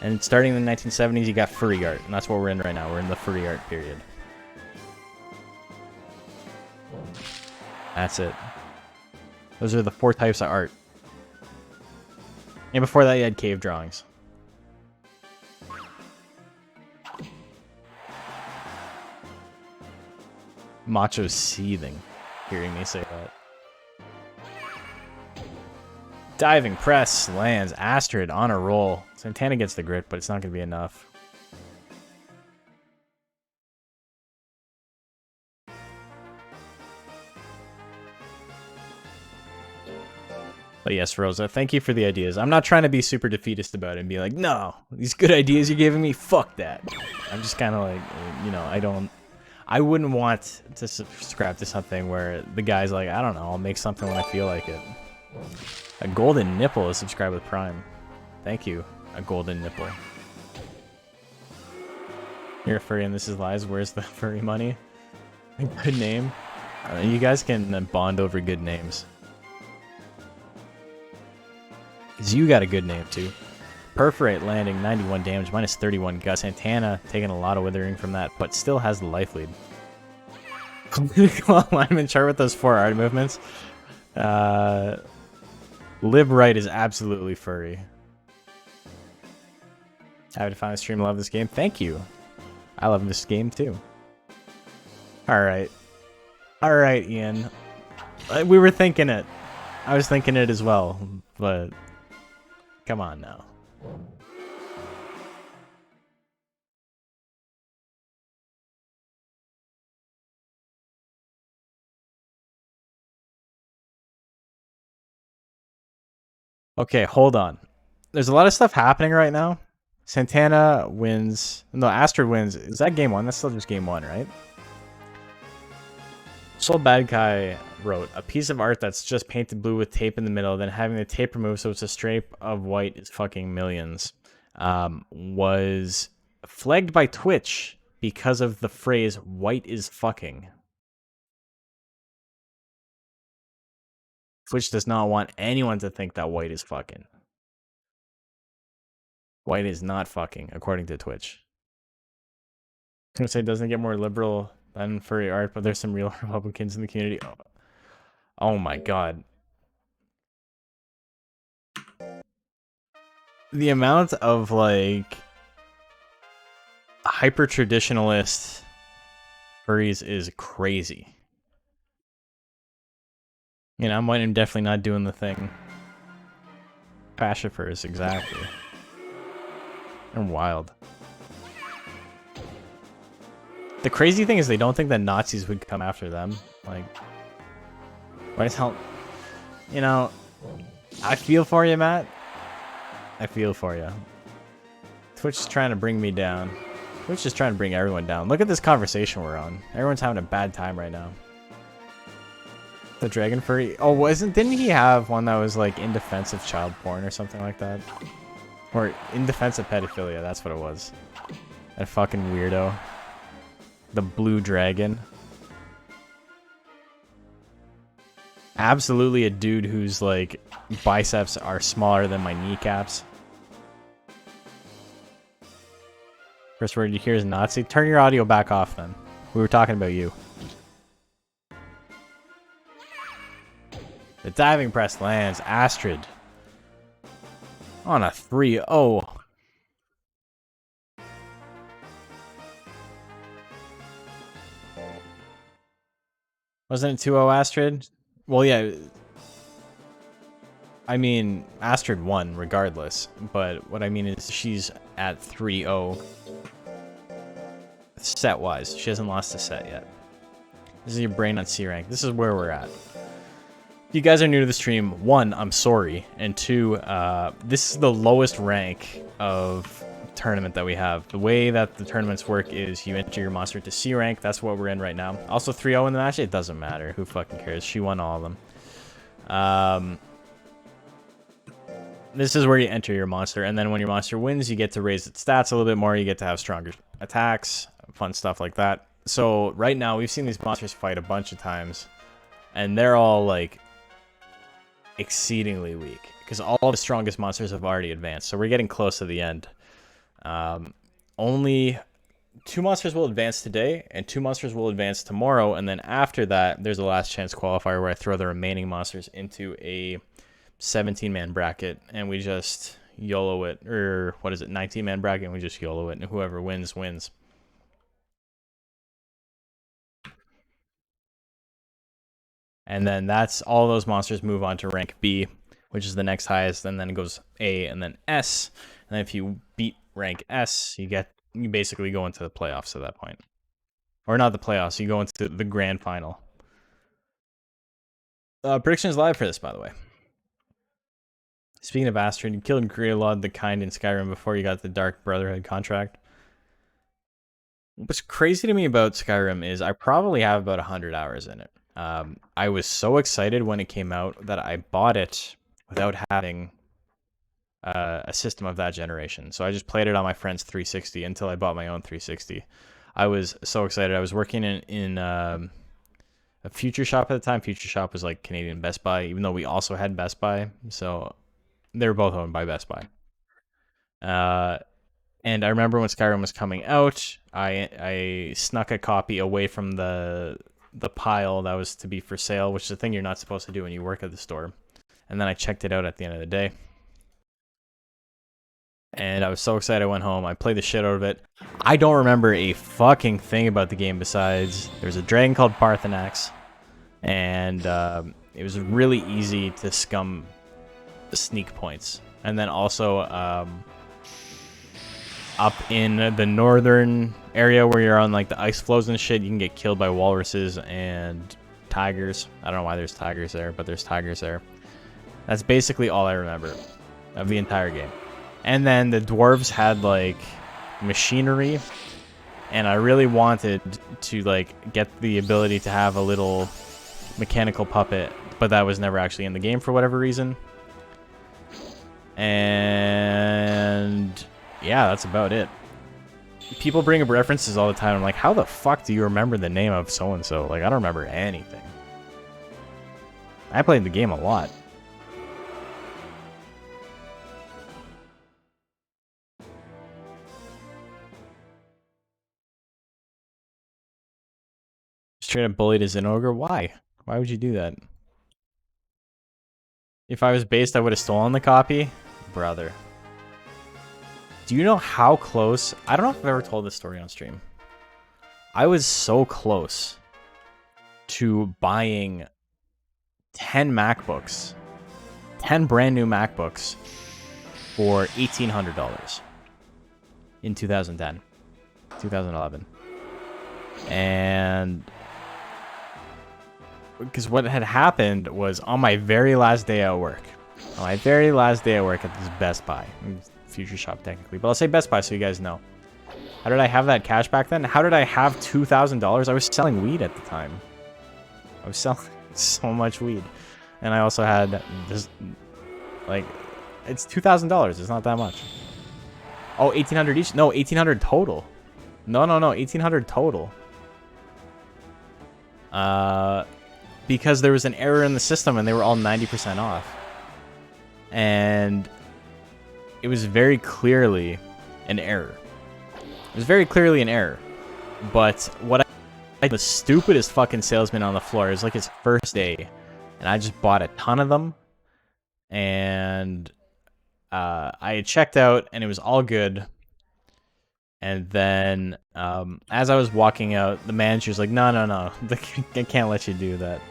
and starting in the 1970s, you got furry art, and that's what we're in right now. We're in the furry art period. That's it. Those are the 4 types of art. And before that, you had cave drawings. Macho's seething, hearing me say that. Diving press lands. Astrid on a roll. Santana gets the grit, but it's not going to be enough. But yes, Rosa, thank you for the ideas. I'm not trying to be super defeatist about it and be like, no, these good ideas you're giving me, fuck that. I'm just kind of like, you know, I wouldn't want to subscribe to something where the guy's like, I don't know, I'll make something when I feel like it. A golden nipple is subscribed with Prime. Thank you, a golden nipple. You're a furry and this is lies. Where's the furry money? Good name. You guys can bond over good names. Because you got a good name too. Perforate landing 91 damage, minus 31 gut. Santana taking a lot of withering from that, but still has the life lead. Political alignment chart with those 4 art movements. Lib right is absolutely furry. Happy to find the stream. Love this game. Thank you. I love this game too. Alright. Alright, Ian. We were thinking it. I was thinking it as well, but come on now. Okay, hold on. There's a lot of stuff happening right now. Santana wins. No, Astrid wins. Is that game 1? That's still just game 1, right? Soul Bad Guy wrote, a piece of art that's just painted blue with tape in the middle, then having the tape removed so it's a stripe of white is fucking millions. Was flagged by Twitch because of the phrase white is fucking. Twitch does not want anyone to think that white is fucking. White is not fucking, according to Twitch. I'm gonna say it doesn't get more liberal than furry art, but there's some real Republicans in the community. Oh my god. The amount of, like, hyper-traditionalist furries is crazy. You know, I'm definitely not doing the thing. Pacifers, exactly. They're wild. The crazy thing is they don't think that Nazis would come after them. Like, why the hell? You know, I feel for you, Matt. I feel for you. Twitch is trying to bring me down. Twitch is trying to bring everyone down. Look at this conversation we're on. Everyone's having a bad time right now. The Dragon Furry. Oh, didn't he have one that was like in defense of child porn or something like that? Or in defense of pedophilia, that's what it was. That fucking weirdo. The blue dragon. Absolutely a dude whose like biceps are smaller than my kneecaps. First word you hear is Nazi. Turn your audio back off then. We were talking about you. The diving press lands. Astrid. On a 3-0. Wasn't it 2-0 Astrid? Well, yeah. I mean, Astrid won regardless. But what I mean is she's at 3-0. Set-wise. She hasn't lost a set yet. This is your brain on C rank. This is where we're at. If you guys are new to the stream, 1, I'm sorry. And 2, this is the lowest rank of tournament that we have. The way that the tournaments work is you enter your monster to C rank. That's what we're in right now. Also 3-0 in the match. It doesn't matter. Who fucking cares? She won all of them. This is where you enter your monster. And then when your monster wins, you get to raise its stats a little bit more. You get to have stronger attacks. Fun stuff like that. So right now, we've seen these monsters fight a bunch of times. And they're all like exceedingly weak. Because all the strongest monsters have already advanced. So we're getting close to the end. Only 2 monsters will advance today, and 2 monsters will advance tomorrow, and then after that, there's a last chance qualifier where I throw the remaining monsters into a 17-man bracket, and we just YOLO it, or what is it, 19-man bracket, and we just YOLO it, and whoever wins, wins. And then that's all those monsters move on to rank B, which is the next highest, and then it goes A, and then S, and then if you beat rank S, you basically go into the playoffs at that point. Or not the playoffs, you go into the grand final. Predictions live for this, by the way. Speaking of Astrid, you killed Grelod the Kind in Skyrim before you got the Dark Brotherhood contract. What's crazy to me about Skyrim is I probably have about 100 hours in it. I was so excited when it came out that I bought it without having a system of that generation. So I just played it on my friend's 360 until I bought my own 360. I was so excited. I was working in a Future Shop at the time. Future Shop was like Canadian Best Buy, even though we also had Best Buy. So they were both owned by Best Buy. And I remember when Skyrim was coming out, I snuck a copy away from the pile that was to be for sale, which is a thing you're not supposed to do when you work at the store. And then I checked it out at the end of the day. And I was so excited I went home. I played the shit out of it. I don't remember a fucking thing about the game besides there's a dragon called Parthenax. And it was really easy to scum sneak points. And then also up in the northern area where you're on like the ice floes and shit, you can get killed by walruses and tigers. I don't know why there's tigers there, but there's tigers there. That's basically all I remember of the entire game. And then the dwarves had like machinery, and I really wanted to like get the ability to have a little mechanical puppet, but that was never actually in the game for whatever reason. And yeah, that's about it. People bring up references all the time. I'm like, how the fuck do you remember the name of so-and-so? Like, I don't remember anything. I played the game a lot. Straight up bullied as an ogre? Why? Why would you do that? If I was based, I would have stolen the copy? Brother. Do you know how close? I don't know if I've ever told this story on stream. I was so close to buying 10 MacBooks, 10 brand new MacBooks for $1,800 in 2010, 2011. And because what had happened was on my very last day at work, at this Best Buy, Future Shop technically, but I'll say Best Buy so you guys know. How did I have that cash back then? How did I have $2,000? I was selling weed at the time. I was selling so much weed. And I also had this, like, it's $2,000. It's not that much. Oh, 1,800 each? No, 1,800 total. No, 1,800 total. Because there was an error in the system and they were all 90% off. And it was very clearly an error. It was very clearly an error. But what I the stupidest fucking salesman on the floor. It was like his first day. And I just bought a ton of them. And I had checked out and it was all good. And then as I was walking out, the manager's like, no. I can't let you do that.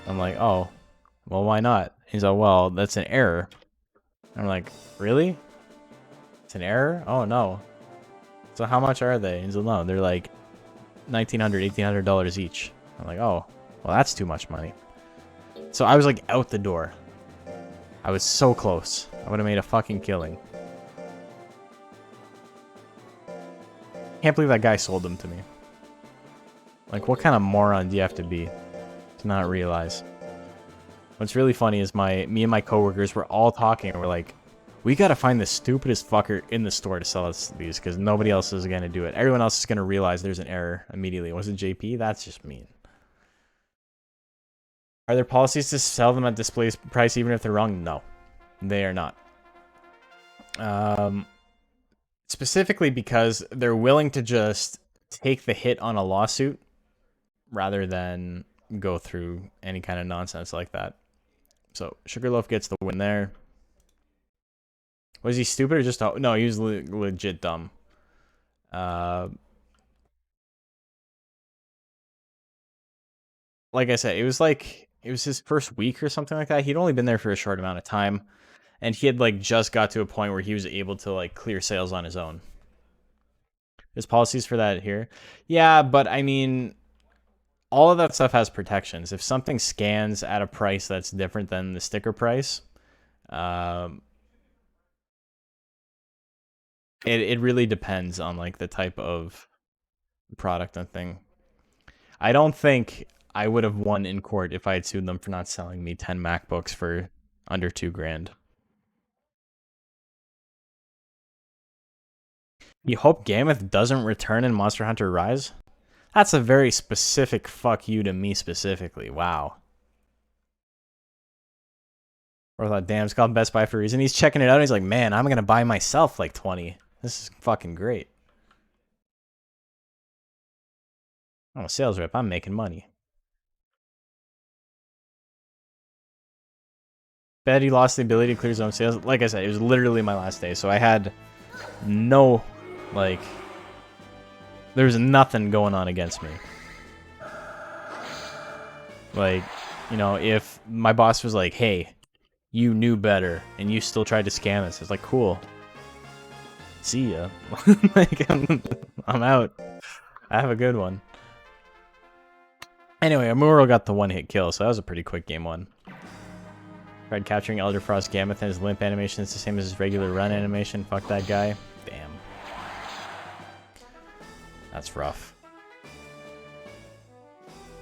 I'm like, oh, well, why not? He's like, well, that's an error. I'm like, really? It's an error? Oh, no. So how much are they? He's like, no, they're like $1,900, $1,800 each. I'm like, oh, well, that's too much money. So I was like out the door. I was so close. I would have made a fucking killing. Can't believe that guy sold them to me. Like, what kind of moron do you have to be to not realize? What's really funny is me and my coworkers were all talking and we're like, we gotta find the stupidest fucker in the store to sell us these because nobody else is gonna do it. Everyone else is gonna realize there's an error immediately. Was it JP? That's just mean. Are there policies to sell them at display price even if they're wrong? No, they are not. Specifically because they're willing to just take the hit on a lawsuit rather than go through any kind of nonsense like that. So Sugarloaf gets the win there. Was he stupid or just... No, he was legit dumb. Like I said, it was his first week or something like that. He'd only been there for a short amount of time. And he had like just got to a point where he was able to like clear sales on his own. There's policies for that here. Yeah, but I mean, all of that stuff has protections. If something scans at a price that's different than the sticker price, it really depends on like the type of product and thing. I don't think I would have won in court if I had sued them for not selling me 10 MacBooks for under $2,000. You hope Gameth doesn't return in Monster Hunter Rise? That's a very specific fuck you to me specifically. Wow. Or thought, damn, it's called Best Buy for a reason. He's checking it out and he's like, man, I'm gonna buy myself like 20. This is fucking great. I'm a sales rep. I'm making money. Bet he lost the ability to clear his own sales. Like I said, it was literally my last day, so I had no, like, there was nothing going on against me. Like, you know, if my boss was like, hey, you knew better and you still tried to scam us, it's like, cool. See ya. Like, I'm out. I have a good one. Anyway, Amuro got the one-hit kill, so that was a pretty quick game one. Tried capturing Elder Frost Gammoth and his limp animation is the same as his regular run animation. Fuck that guy. Damn. That's rough.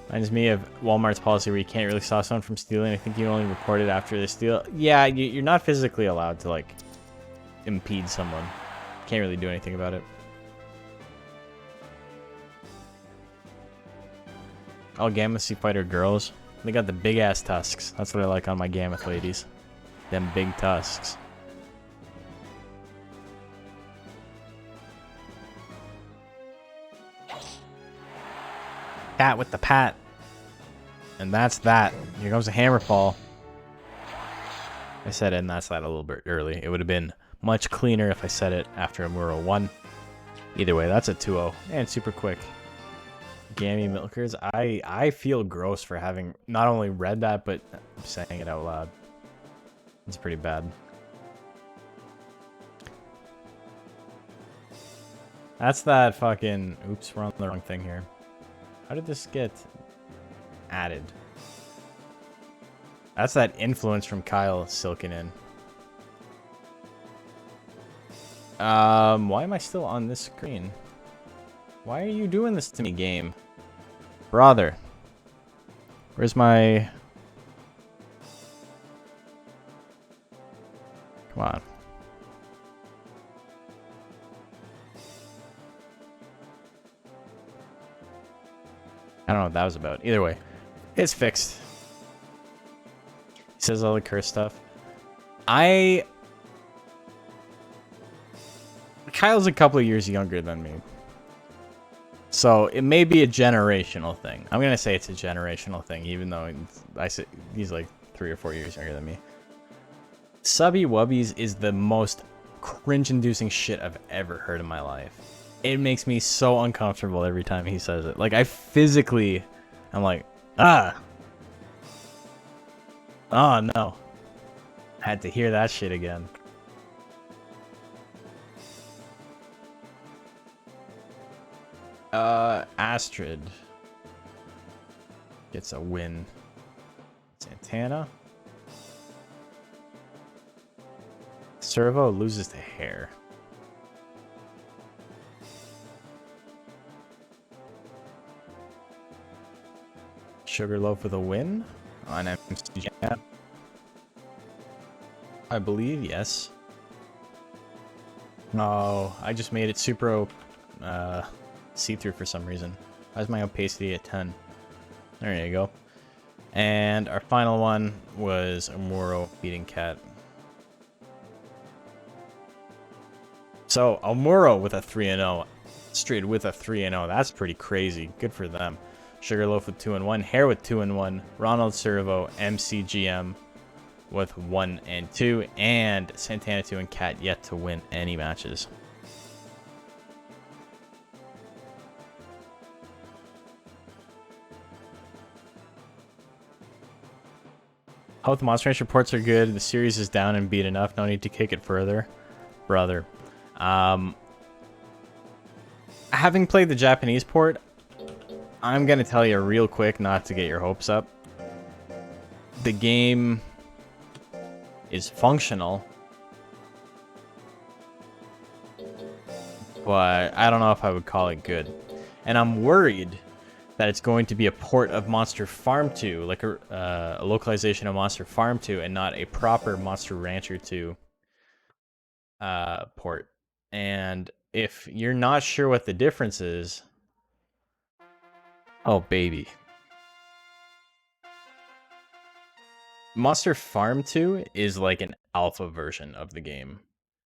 Reminds me of Walmart's policy where you can't really stop someone from stealing. I think you only report it after they steal. Yeah, you're not physically allowed to, like, impede someone. Can't really do anything about it. All Gammoth Sea Fighter girls. They got the big ass tusks. That's what I like on my Gammoth ladies. Them big tusks. Pat with the pat. And that's that. Here comes a hammerfall. I said it, and that's that a little bit early. It would have been much cleaner if I said it after Amuro 1. Either way, that's a 2-0. And super quick. Gammy Milkers. I feel gross for having not only read that, but saying it out loud. It's pretty bad. That's that fucking... Oops, we're on the wrong thing here. How did this get added? That's that influence from Kyle silking in. Why am I still on this screen? Why are you doing this to me, game? Brother. Where's my... Come on. I don't know what that was about. Either way, it's fixed. He says all the curse stuff. Kyle's a couple of years younger than me. So it may be a generational thing. I'm going to say it's a generational thing, even though he's like 3 or 4 years younger than me. Subby Wubbies is the most cringe-inducing shit I've ever heard in my life. It makes me so uncomfortable every time he says it. Like, I'm like, ah. Oh, no. Had to hear that shit again. Astrid gets a win. Santana. Servo loses to Hair. Sugarloaf with a win on MC Jam. I believe, yes. Oh, I just made it super see-through for some reason. Why is my opacity at 10? There you go. And our final one was Amuro beating Cat. So, Amuro with a 3-0. Street with a 3-0. That's pretty crazy. Good for them. Sugarloaf with 2-1. Hair with 2-1. Ronald Servo, MCGM with 1 and 2. And Santana 2 and Cat yet to win any matches. Hope the Monster Ranch reports are good. The series is down and beat enough. No need to kick it further. Brother. Having played the Japanese port, I'm going to tell you real quick, not to get your hopes up. The game is functional, but I don't know if I would call it good. And I'm worried that it's going to be a port of Monster Farm 2, like a localization of Monster Farm 2, and not a proper Monster Rancher 2 port. And if you're not sure what the difference is, oh baby. Monster Farm 2 is like an alpha version of the game.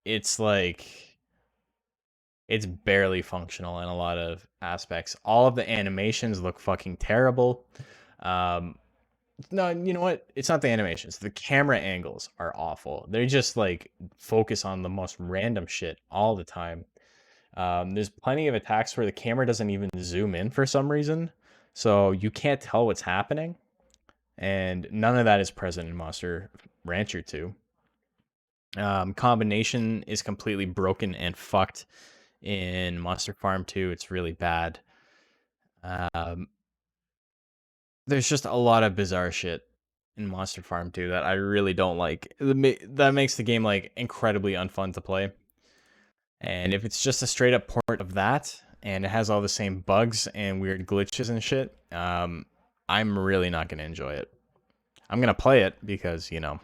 It's like it's barely functional in a lot of aspects. All of the animations look fucking terrible. Um, no, you know what? It's not the animations. The camera angles are awful. They just like focus on the most random shit all the time. There's plenty of attacks where the camera doesn't even zoom in for some reason, so you can't tell what's happening. And none of that is present in Monster Rancher 2. Combination is completely broken and fucked in Monster Farm 2. It's really bad. There's just a lot of bizarre shit in Monster Farm 2 that I really don't like. That makes the game like incredibly unfun to play. And if it's just a straight up port of that and it has all the same bugs and weird glitches and shit, I'm really not going to enjoy it. I'm going to play it because, you know,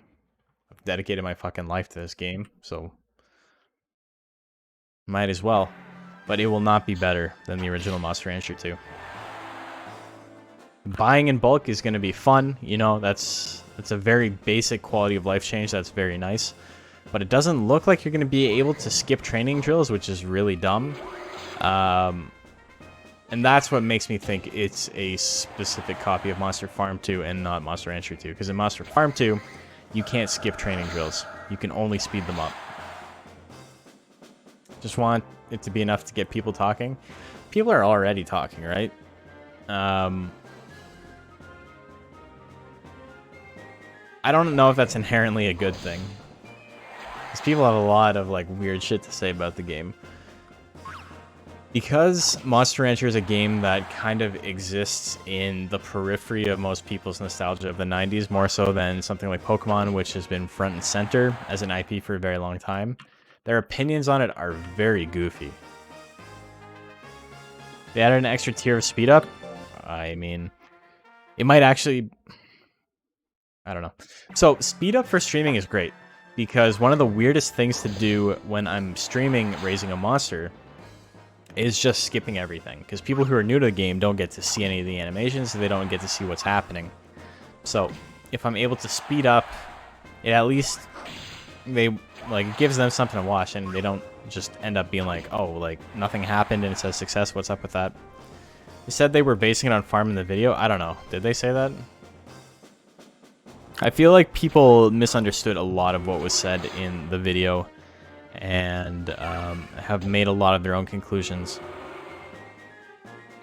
I've dedicated my fucking life to this game, so might as well. But it will not be better than the original Monster Rancher 2. Buying in bulk is going to be fun, you know, that's a very basic quality of life change that's very nice. But it doesn't look like you're going to be able to skip training drills, which is really dumb. And that's what makes me think it's a specific copy of Monster Farm 2 and not Monster Rancher 2. Because in Monster Farm 2, you can't skip training drills. You can only speed them up. Just want it to be enough to get people talking. People are already talking, right? I don't know if that's inherently a good thing. Because people have a lot of like weird shit to say about the game. Because Monster Rancher is a game that kind of exists in the periphery of most people's nostalgia of the 90s, more so than something like Pokemon, which has been front and center as an IP for a very long time, their opinions on it are very goofy. They added an extra tier of speed up. I mean, it might actually... I don't know. So, speed up for streaming is great, because one of the weirdest things to do when I'm streaming raising a monster is just skipping everything, because people who are new to the game don't get to see any of the animations, so they don't get to see what's happening. So, if I'm able to speed up, it at least it gives them something to watch, and they don't just end up being like, oh, like, nothing happened and it says success, what's up with that? They said they were basing it on farming the video. I don't know. Did they say that? I feel like people misunderstood a lot of what was said in the video and have made a lot of their own conclusions.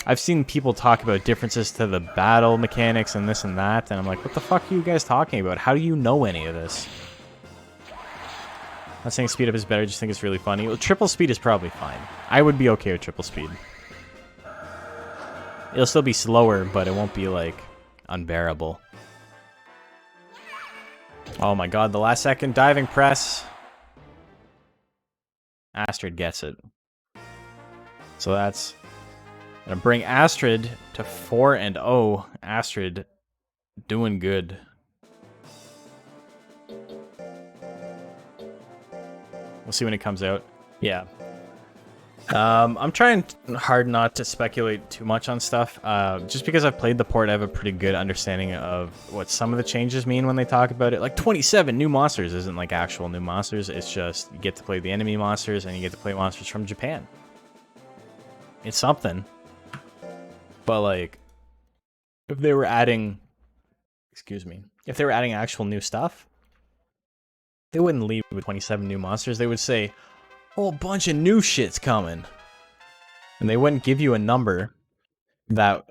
I've seen people talk about differences to the battle mechanics and this and that, and I'm like, what the fuck are you guys talking about? How do you know any of this? I'm not saying speed up is better, I just think it's really funny. Well, triple speed is probably fine. I would be okay with triple speed. It'll still be slower, but it won't be, like, unbearable. Oh my god, the last second diving press. Astrid gets it. So that's gonna bring Astrid to 4-0. Astrid doing good. We'll see when it comes out. Yeah. I'm trying hard not to speculate too much on stuff. Just because I've played the port, I have a pretty good understanding of what some of the changes mean when they talk about it. Like 27 new monsters isn't like actual new monsters. It's just you get to play the enemy monsters and you get to play monsters from Japan. It's something. But like, if they were adding, if they were adding actual new stuff, they wouldn't leave with 27 new monsters. They would say, whole bunch of new shit's coming. And they wouldn't give you a number that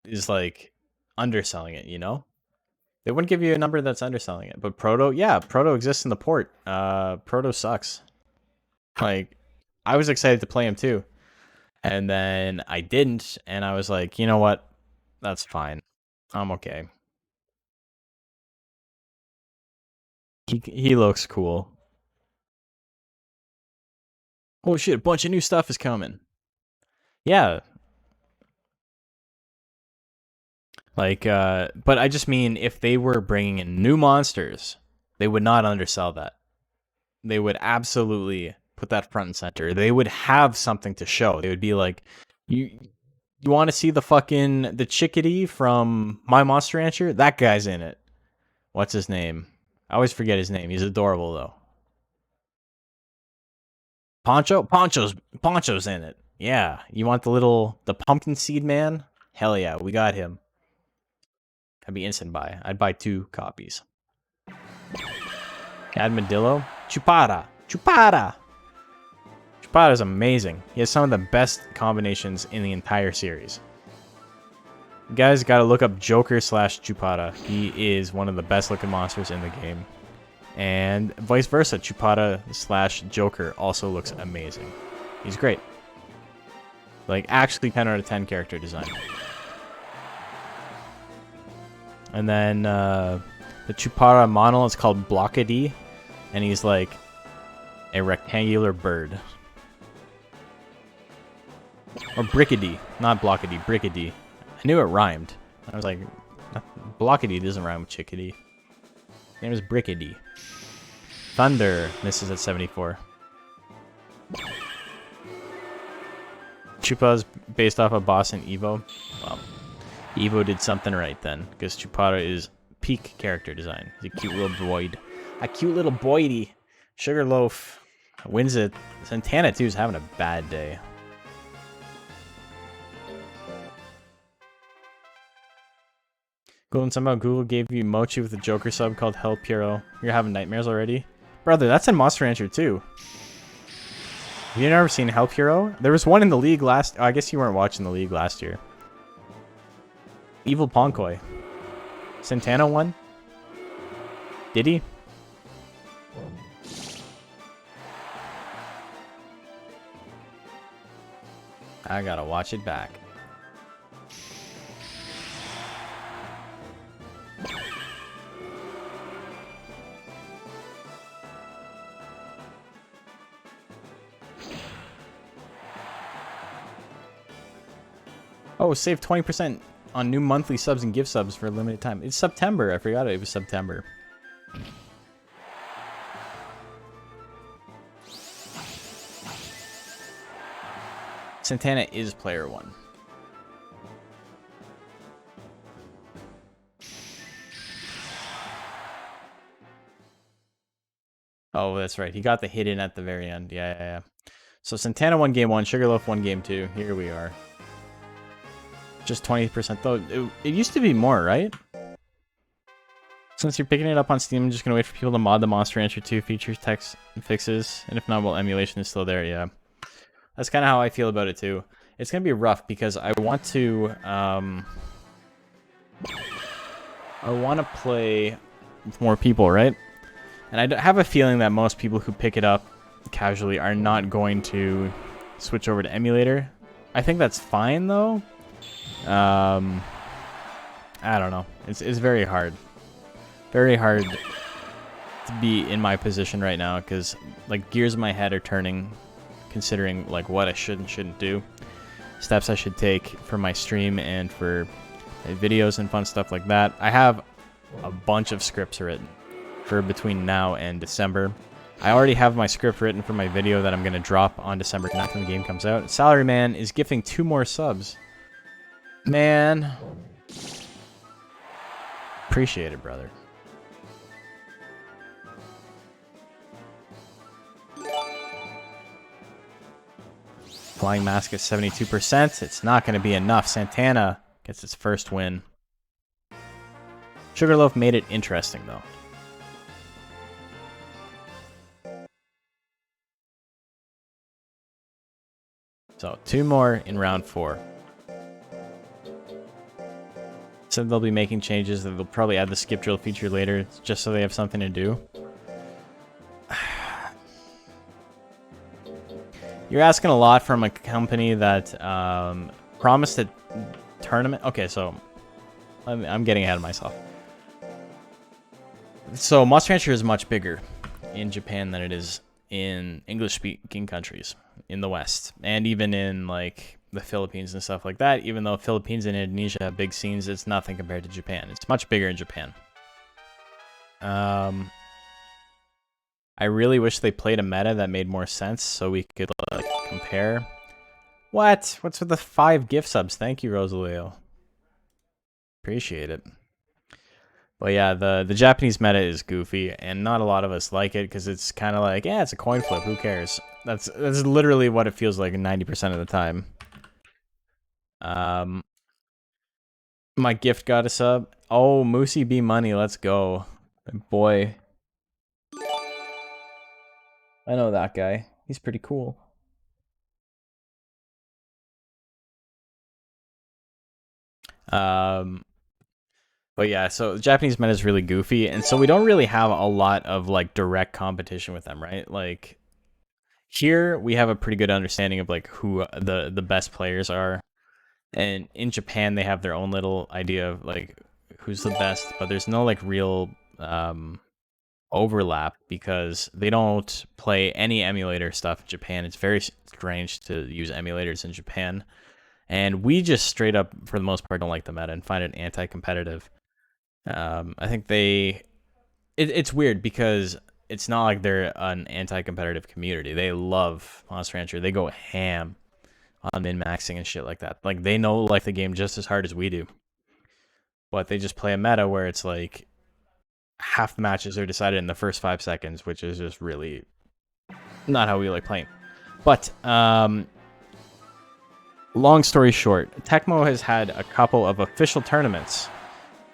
is like underselling it, you know? They wouldn't give you a number that's underselling it. But Proto, yeah, Proto exists in the port. Proto sucks. Like, I was excited to play him too. And then I didn't, and I was like, you know what? That's fine. I'm okay. He looks cool. Oh shit, a bunch of new stuff is coming. Yeah. Like, but I just mean if they were bringing in new monsters, they would not undersell that. They would absolutely put that front and center. They would have something to show. They would be like, you want to see the chickadee from My Monster Rancher? That guy's in it. What's his name? I always forget his name. He's adorable though. Poncho? Poncho's in it. Yeah. You want the pumpkin seed man? Hell yeah, we got him. I'd be instant buy. I'd buy 2 copies. Cadmadillo? Chupada! Chupada's amazing. He has some of the best combinations in the entire series. You guys gotta look up Joker / Chupada. He is one of the best looking monsters in the game. And vice versa, Chupada / Joker also looks amazing. He's great. Like, actually 10 out of 10 character design. And then the Chupada model is called Blockady, and he's like a rectangular bird. Or Brickady, not Blockady, Brickady. I knew it rhymed. I was like, Blockady doesn't rhyme with chickadee. His name is Brickady. Thunder misses at 74. Chupada's based off of boss in Evo. Well, Evo did something right then, because Chupada is peak character design. He's a cute little boyd. A cute little boydy. Sugarloaf wins it. Santana, too, is having a bad day. Golden, somehow Google gave you Mochi with a Joker sub called Hell Puro. You're having nightmares already? Brother, that's in Monster Rancher too. Have you never seen Hell Puro? There was one in the league last... Oh, I guess you weren't watching the league last year. Evil Ponkoi. Santana won? Did he? I gotta watch it back. Oh, save 20% on new monthly subs and gift subs for a limited time. It's September. I forgot it was September. Santana is player 1. Oh, that's right. He got the hit in at the very end. Yeah. So Santana won game 1. Sugarloaf won game 2. Here we are. Just 20% though. It used to be more, right? Since you're picking it up on Steam, I'm just gonna wait for people to mod the Monster Rancher 2 features, text fixes, and if not, well, emulation is still there. Yeah, that's kind of how I feel about it too. It's gonna be rough because I want to play with more people, right? And I have a feeling that most people who pick it up casually are not going to switch over to emulator. I think that's fine though. I don't know. It's very hard. Very hard to be in my position right now because like gears in my head are turning, considering like what I should and shouldn't do, steps I should take for my stream and for videos and fun stuff like that. I have a bunch of scripts written for between now and December. I already have my script written for my video that I'm going to drop on December 9th when the game comes out. Salaryman is gifting 2 more subs. Man. Appreciate it, brother. Flying Mask at 72%. It's not going to be enough. Santana gets its first win. Sugarloaf made it interesting, though. So, 2 more in round 4. Said they'll be making changes. They'll probably add the skip drill feature later, just so they have something to do. You're asking a lot from a company that promised a tournament. Okay, so I'm getting ahead of myself. So Monster Rancher is much bigger in Japan than it is in English-speaking countries in the West, and even in like the Philippines and stuff like that. Even though Philippines and Indonesia have big scenes, it's nothing compared to Japan. It's much bigger in Japan. I really wish they played a meta that made more sense so we could like compare. What's with the 5 gift subs? Thank you, Rosaleo. Appreciate it. But yeah, the Japanese meta is goofy, and not a lot of us like it because it's kind of like, yeah, it's a coin flip. Who cares? That's literally what it feels like 90% of the time. My gift got a sub. Oh, Moosey B Money, let's go. Boy. I know that guy. He's pretty cool. But yeah, so Japanese meta is really goofy, and so we don't really have a lot of like direct competition with them, right? Like here we have a pretty good understanding of like who the best players are. And in Japan they have their own little idea of like who's the best, but there's no like real overlap because they don't play any emulator stuff in Japan. It's very strange to use emulators in Japan. And we just straight up, for the most part, don't like the meta and find it anti-competitive. I think it's weird because it's not like they're an anti-competitive community. They love Monster Rancher. They go ham on min-maxing and shit like that. Like, they know like the game just as hard as we do. But they just play a meta where it's like half the matches are decided in the first 5 seconds, which is just really not how we like playing. But long story short, Tecmo has had a couple of official tournaments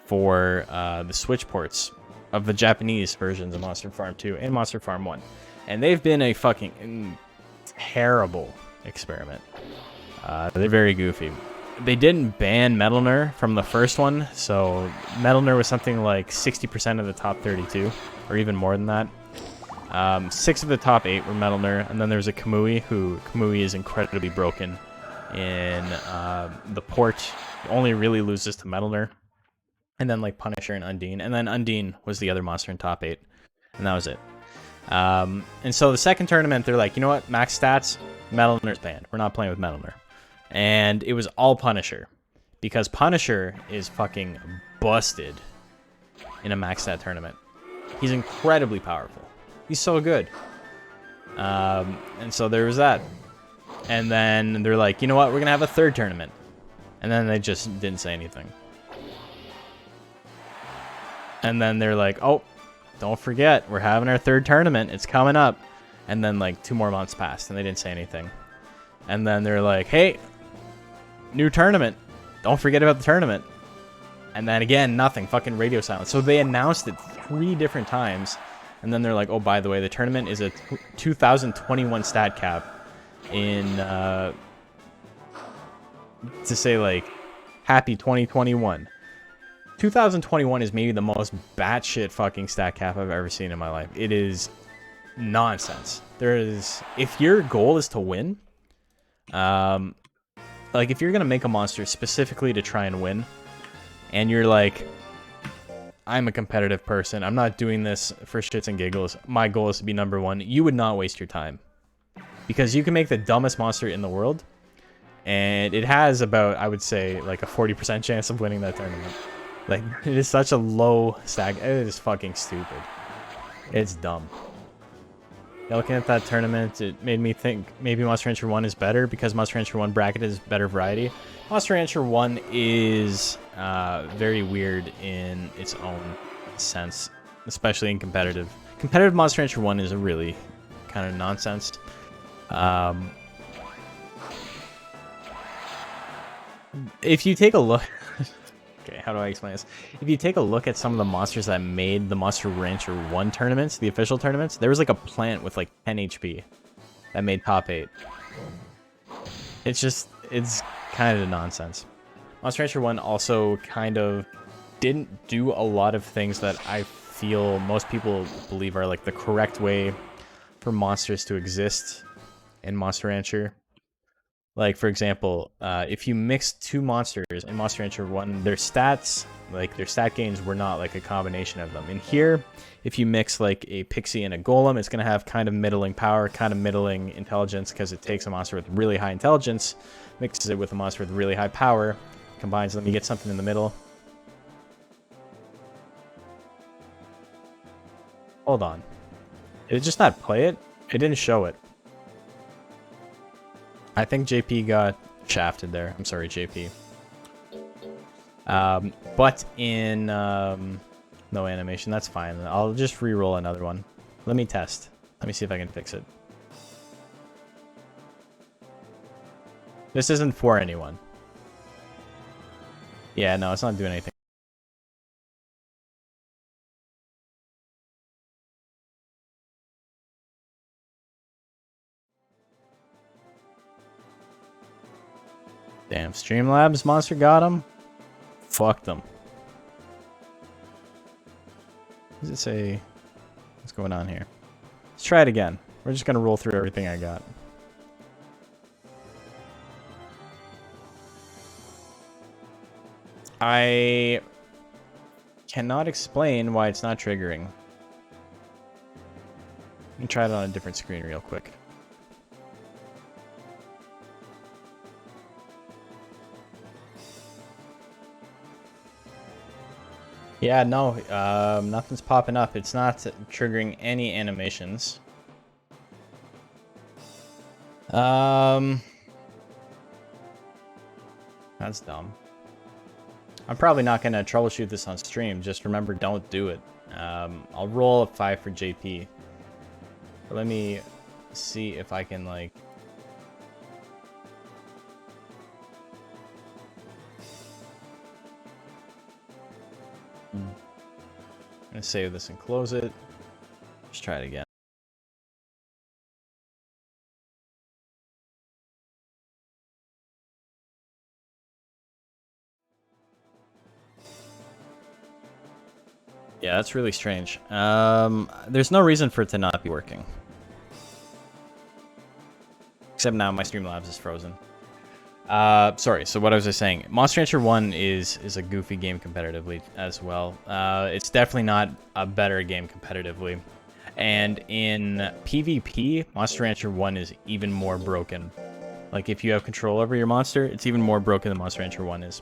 for the Switch ports of the Japanese versions of Monster Farm 2 and Monster Farm 1. And they've been a fucking terrible experiment. They're very goofy. They didn't ban Metal Nur from the first one, so Metal Nur was something like 60% of the top 32, or even more than that. 6 of the top 8 were Metal Nur, and then there's a Kamui, who Kamui is incredibly broken in the port. Only really loses to Metal Nur. And then like Punisher and Undine. And then Undine was the other monster in top 8. And that was it. And so the second tournament, they're like, you know what? Max stats, Metal Nur's banned. We're not playing with Metal Nur. And it was all Punisher. Because Punisher is fucking busted in a max stat tournament. He's incredibly powerful. He's so good. And so there was that. And then they're like, you know what? We're going to have a third tournament. And then they just didn't say anything. And then they're like, oh, don't forget, we're having our third tournament. It's coming up. And then like 2 more months passed and they didn't say anything. And then they're like, hey, new tournament. Don't forget about the tournament. And then again, nothing. Fucking radio silence. So they announced it 3 different times. And then they're like, oh, by the way, the tournament is a 2021 stat cap in, to say like, happy 2021. 2021 is maybe the most batshit fucking stat cap I've ever seen in my life. It is nonsense. There is, if your goal is to win, like if you're gonna make a monster specifically to try and win, and you're like, I'm a competitive person, I'm not doing this for shits and giggles, my goal is to be #1, you would not waste your time. Because you can make the dumbest monster in the world, and it has about, I would say, like a 40% chance of winning that tournament. Like, it is such a low stack. It is fucking stupid. It's dumb. Yeah, looking at that tournament, it made me think maybe Monster Rancher 1 is better because Monster Rancher 1 bracket is better variety. Monster Rancher 1 is very weird in its own sense, especially in competitive. Competitive Monster Rancher 1 is a really kind of nonsense. If you take a look... Okay, how do I explain this? If you take a look at some of the monsters that made the Monster Rancher 1 tournaments, the official tournaments, there was like a plant with like 10 HP that made top 8. It's kind of nonsense. Monster Rancher 1 also kind of didn't do a lot of things that I feel most people believe are like the correct way for monsters to exist in Monster Rancher. Like, for example, if you mix 2 monsters in Monster Rancher 1, their stats, like their stat gains were not like a combination of them. In here, if you mix like a Pixie and a Golem, it's going to have kind of middling power, kind of middling intelligence, because it takes a monster with really high intelligence, mixes it with a monster with really high power, combines them, you get something in the middle. Hold on. Did it just not play it? It didn't show it. I think JP got shafted there. I'm sorry, JP. But in No animation. That's fine. I'll just re-roll another one. Let me test. Let me see if I can fix it. This isn't for anyone. Yeah, no, it's not doing anything. Damn, Streamlabs monster got him? Fucked them. What does it say? What's going on here? Let's try it again. We're just gonna roll through everything I got. I cannot explain why it's not triggering. Let me try it on a different screen real quick. Yeah, no, nothing's popping up. It's not triggering any animations. That's dumb. I'm probably not going to troubleshoot this on stream. Just remember, don't do it. I'll roll a 5 for JP. Let me see if I can, like... I'm going to save this and close it. Let's try it again. Yeah, that's really strange. There's no reason for it to not be working. Except now my Streamlabs is frozen. Sorry, so what I was just saying. Monster Rancher 1 is a goofy game competitively as well. It's definitely not a better game competitively. And in PvP, Monster Rancher 1 is even more broken. Like, if you have control over your monster, it's even more broken than Monster Rancher 1 is.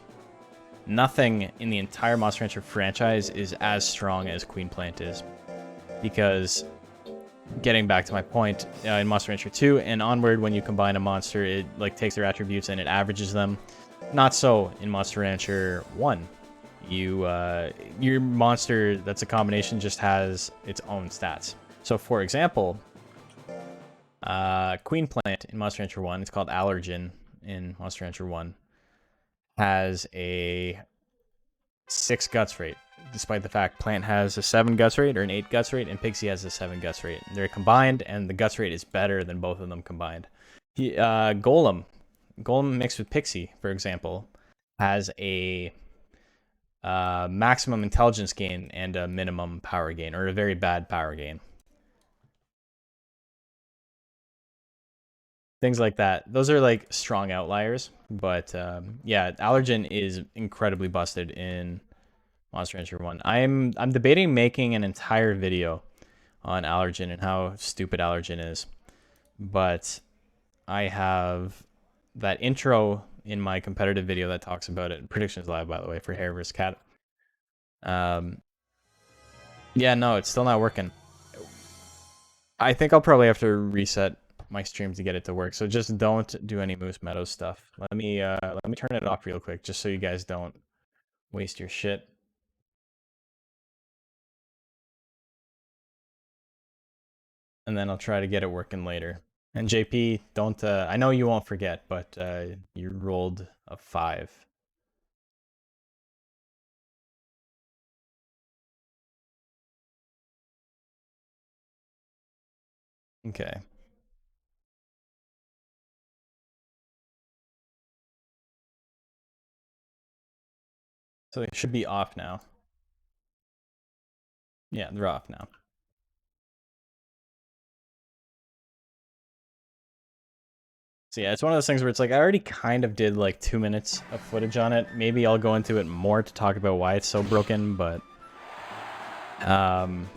Nothing in the entire Monster Rancher franchise is as strong as Queen Plant is. Because, getting back to my point, in Monster Rancher 2 and onward, when you combine a monster, it like takes their attributes and it averages them. Not so in Monster Rancher 1. Your monster that's a combination just has its own stats. So, for example, Queen Plant in Monster Rancher 1, it's called Allergen in Monster Rancher 1, has a 6 guts rate, despite the fact Plant has a 7 guts rate or an 8 guts rate, and Pixie has a 7 guts rate. They're combined, and the guts rate is better than both of them combined. Golem mixed with Pixie, for example, has a maximum intelligence gain and a minimum power gain, or a very bad power gain. Things like that. Those are like strong outliers, but yeah, Allergen is incredibly busted in Monster Rancher 1. I'm debating making an entire video on Allergen and how stupid Allergen is, but I have that intro in my competitive video that talks about it. Predictions Live, by the way, for Hare vs. Cat. Yeah, no, it's still not working. I think I'll probably have to reset my stream to get it to work. So just don't do any Moose Meadows stuff. Let me turn it off real quick, just so you guys don't waste your shit. And then I'll try to get it working later. And JP, don't, I know you won't forget, but you rolled a 5. Okay. So it should be off now. Yeah, they're off now. So yeah, it's one of those things where it's like, I already kind of did like 2 minutes of footage on it. Maybe I'll go into it more to talk about why it's so broken, but when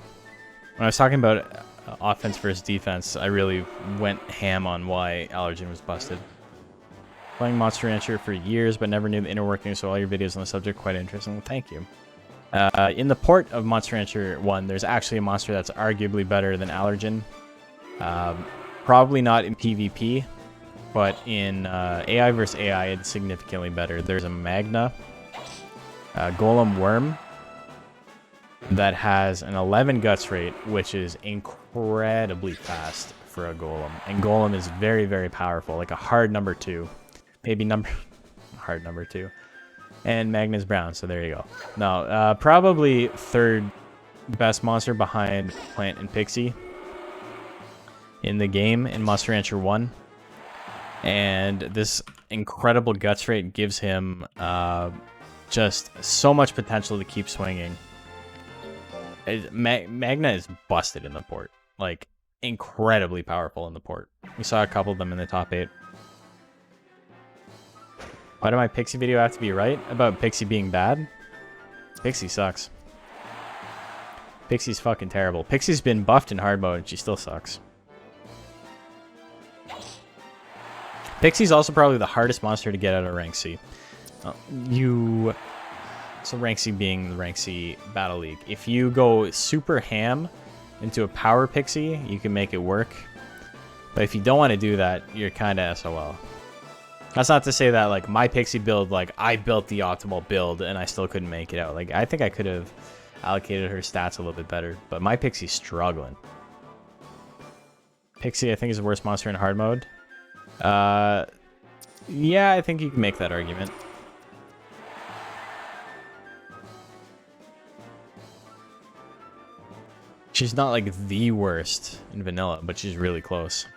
I was talking about offense versus defense, I really went ham on why Allergen was busted. Playing Monster Rancher for years, but never knew the inner workings, so all your videos on the subject quite interesting. Well, thank you. In the port of Monster Rancher 1, there's actually a monster that's arguably better than Allergen. Probably not in PvP, but in AI versus AI, it's significantly better. There's a Magna, Golem Worm, that has an 11 guts rate, which is incredibly fast for a golem. And golem is very, very powerful, like a hard number 2. Maybe hard number 2. And Magnus Brown, so there you go. No, probably third best monster behind Plant and Pixie in the game in Monster Rancher 1. And this incredible guts rate gives him just so much potential to keep swinging. Magna is busted in the port. Like, incredibly powerful in the port. We saw a couple of them in the top 8. Why did my Pixie video have to be right about Pixie being bad? Pixie sucks. Pixie's fucking terrible. Pixie's been buffed in hard mode and she still sucks. Pixie's also probably the hardest monster to get out of rank C. So rank C being the rank C Battle League. If you go super ham into a power Pixie, you can make it work. But if you don't want to do that, you're kind of SOL. That's not to say that, like, my Pixie build, like, I built the optimal build and I still couldn't make it out. Like, I think I could have allocated her stats a little bit better, but my Pixie's struggling. Pixie, I think, is the worst monster in hard mode. Yeah, I think you can make that argument. She's not, like, the worst in vanilla, but she's really close.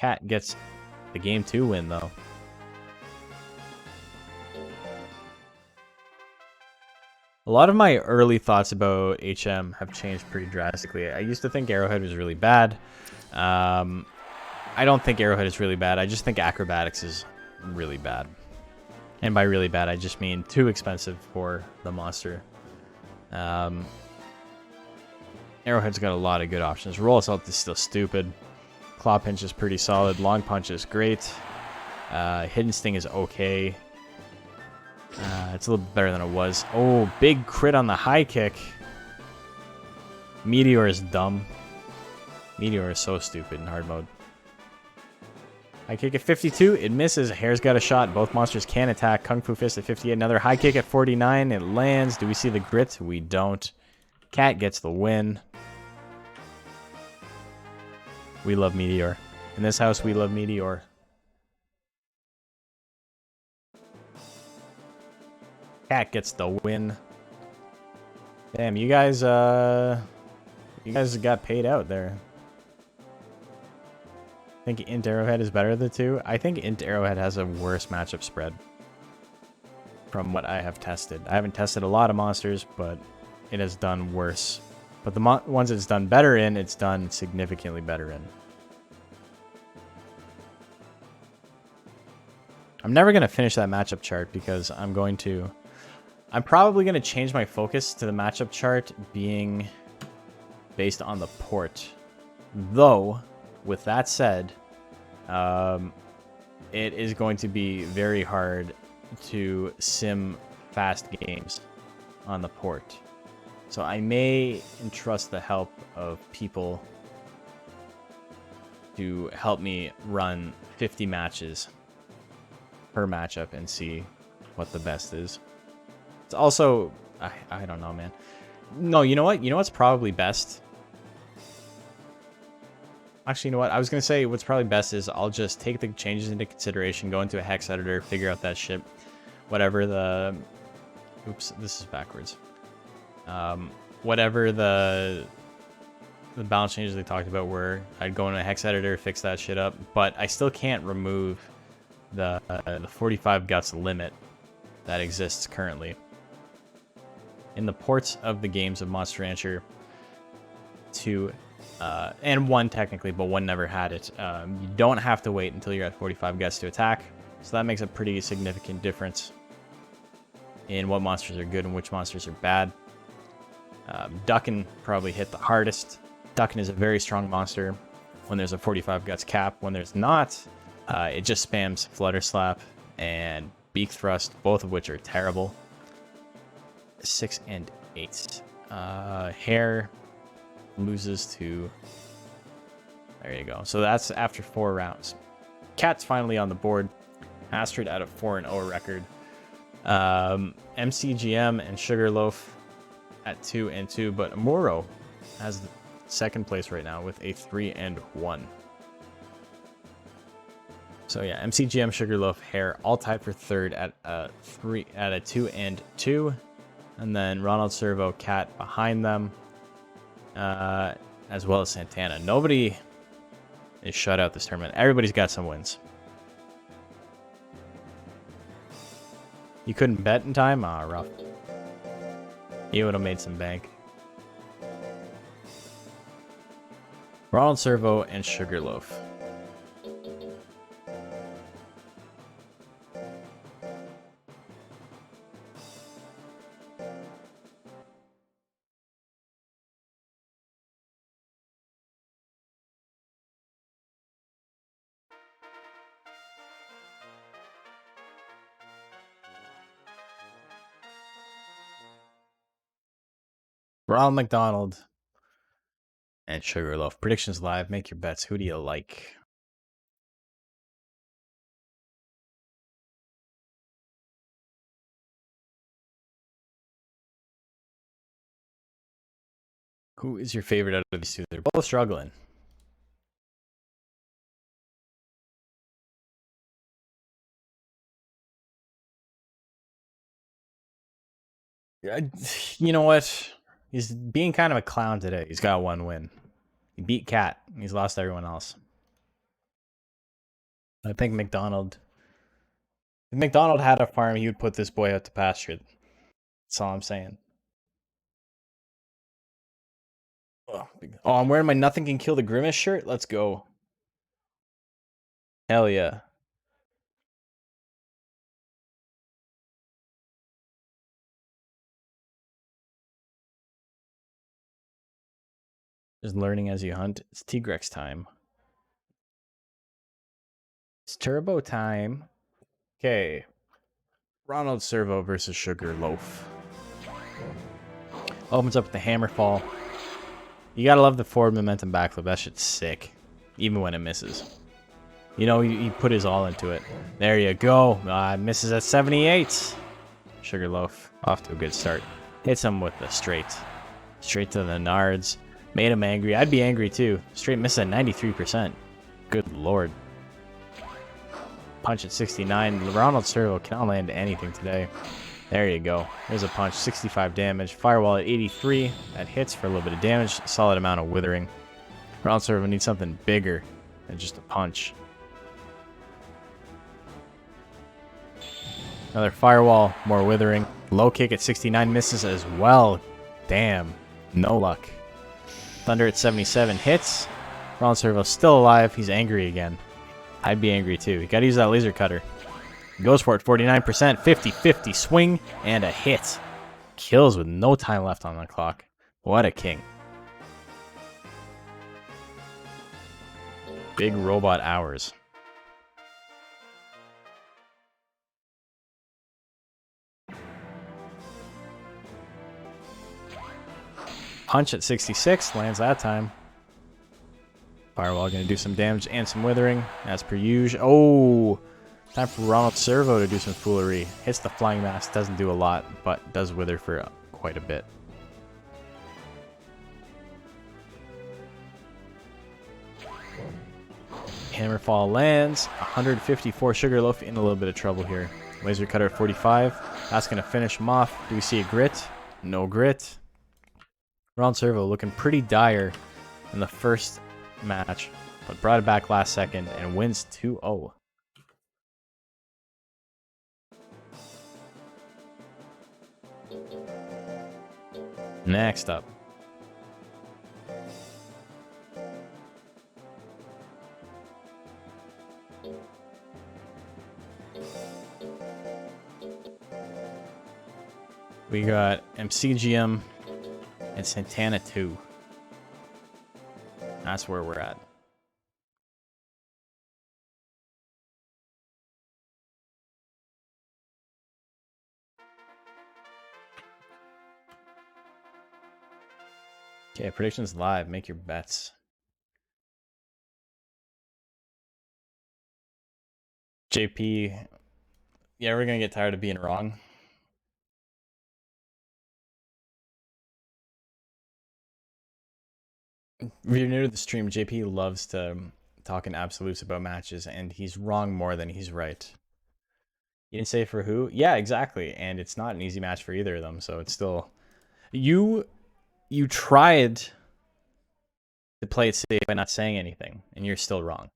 Cat gets the game 2 win, though. A lot of my early thoughts about HM have changed pretty drastically. I used to think Arrowhead was really bad. I don't think Arrowhead is really bad. I just think Acrobatics is really bad. And by really bad, I just mean too expensive for the monster. Arrowhead's got a lot of good options. Roll Assault is still stupid. Claw Pinch is pretty solid. Long Punch is great. Hidden Sting is okay. It's a little better than it was. Oh, big crit on the high kick. Meteor is dumb. Meteor is so stupid in hard mode. High kick at 52. It misses. Hair's got a shot. Both monsters can attack. Kung Fu Fist at 58. Another high kick at 49. It lands. Do we see the grit? We don't. Cat gets the win. We love Meteor. In this house, we love Meteor. Cat gets the win. Damn, you guys got paid out there. I think Int Arrowhead is better of the two. I think Int Arrowhead has a worse matchup spread from what I have tested. I haven't tested a lot of monsters, but it has done worse. But the ones it's done better in, it's done significantly better in. I'm never going to finish that matchup chart because I'm probably going to change my focus to the matchup chart being based on the port. Though, with that said, it is going to be very hard to sim fast games on the port. So I may entrust the help of people to help me run 50 matches per matchup and see what the best is. It's also, I don't know, man. No, you know what? You know what's probably best? Actually, you know what? I was going to say what's probably best is I'll just take the changes into consideration, go into a hex editor, figure out that shit. Whatever the... Oops, this is backwards. Whatever the balance changes they talked about were, I'd go into a hex editor, fix that shit up, but I still can't remove the 45 guts limit that exists currently. In the ports of the games of Monster Rancher 2 and 1 technically, but 1 never had it, you don't have to wait until you're at 45 guts to attack, so that makes a pretty significant difference in what monsters are good and which monsters are bad. Duckin probably hit the hardest. Duckin is a very strong monster when there's a 45 guts cap. When there's not, it just spams Flutter Slap and Beak Thrust, both of which are terrible. 6 and 8. Hair loses to... There you go. So that's after 4 rounds. Cat's finally on the board. Astrid out of 4-0 record. MCGM and Sugarloaf at 2 and 2, but Amuro has second place right now with a 3 and 1. So yeah, MCGM, Sugarloaf, Hair all tied for third at a 2 and 2, and then Ronald Servo, Cat behind them, as well as Santana. Nobody is shut out this tournament. Everybody's got some wins. You couldn't bet in time? Ah, rough. You would have made some bank. Ronald Servo and Sugarloaf. Ronald McDonald and Sugarloaf. Predictions live. Make your bets. Who do you like? Who is your favorite out of these two? They're both struggling. You know what? He's being kind of a clown today. He's got one win. He beat Cat. He's lost everyone else. I think McDonald. If McDonald had a farm, he would put this boy out to pasture. That's all I'm saying. Oh, I'm wearing my Nothing Can Kill the Grimace shirt. Let's go. Hell yeah. Just learning as you hunt. It's Tigrex time. It's turbo time. Okay. Ronald Servo versus Sugarloaf. Opens up with the Hammerfall. You gotta love the forward momentum backflip. That shit's sick. Even when it misses. You know, he put his all into it. There you go. Misses at 78. Sugarloaf off to a good start. Hits him with the straight. Straight to the nards. Made him angry. I'd be angry too. Straight miss at 93%. Good lord. Punch at 69. Ronald Servo cannot land anything today. There you go. There's a punch. 65 damage. Firewall at 83. That hits for a little bit of damage. Solid amount of withering. Ronald Servo needs something bigger than just a punch. Another firewall. More withering. Low kick at 69. Misses as well. Damn. No luck. Thunder at 77 hits. Ronald Servo still alive. He's angry again. I'd be angry too. You gotta use that laser cutter. Goes for it. 49%. 50-50 swing and a hit. Kills with no time left on the clock. What a king. Big robot hours. Punch at 66, lands that time. Firewall gonna do some damage and some withering, as per usual. Oh, time for Ronald Servo to do some foolery. Hits the flying mass, doesn't do a lot, but does wither for quite a bit. Hammerfall lands. 154. Sugarloaf in a little bit of trouble here. Laser cutter at 45. That's gonna finish him off. Do we see a grit? No grit. Ron Servo looking pretty dire in the first match, but brought it back last second and wins 2-0. Next up. We got MCGM and Santana 2. That's where we're at. Okay, predictions live. Make your bets. JP, yeah, we're gonna get tired of being wrong. If you're new to the stream, JP loves to talk in absolutes about matches, and he's wrong more than he's right. You didn't say for who? Yeah, exactly. And it's not an easy match for either of them, so it's still... You tried to play it safe by not saying anything, and you're still wrong.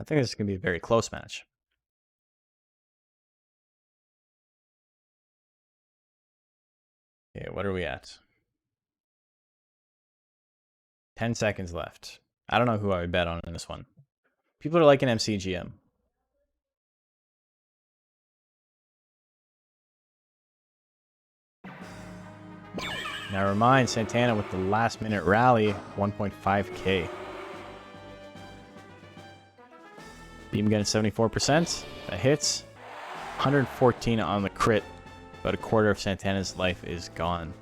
I think this is going to be a very close match. Okay, what are we at? 10 seconds left. I don't know who I would bet on in this one. People are liking MCGM. Now remind Santana with the last minute rally, 1.5k. Beam gun at 74%. That hits. 114 on the crit. About a quarter of Santana's life is gone.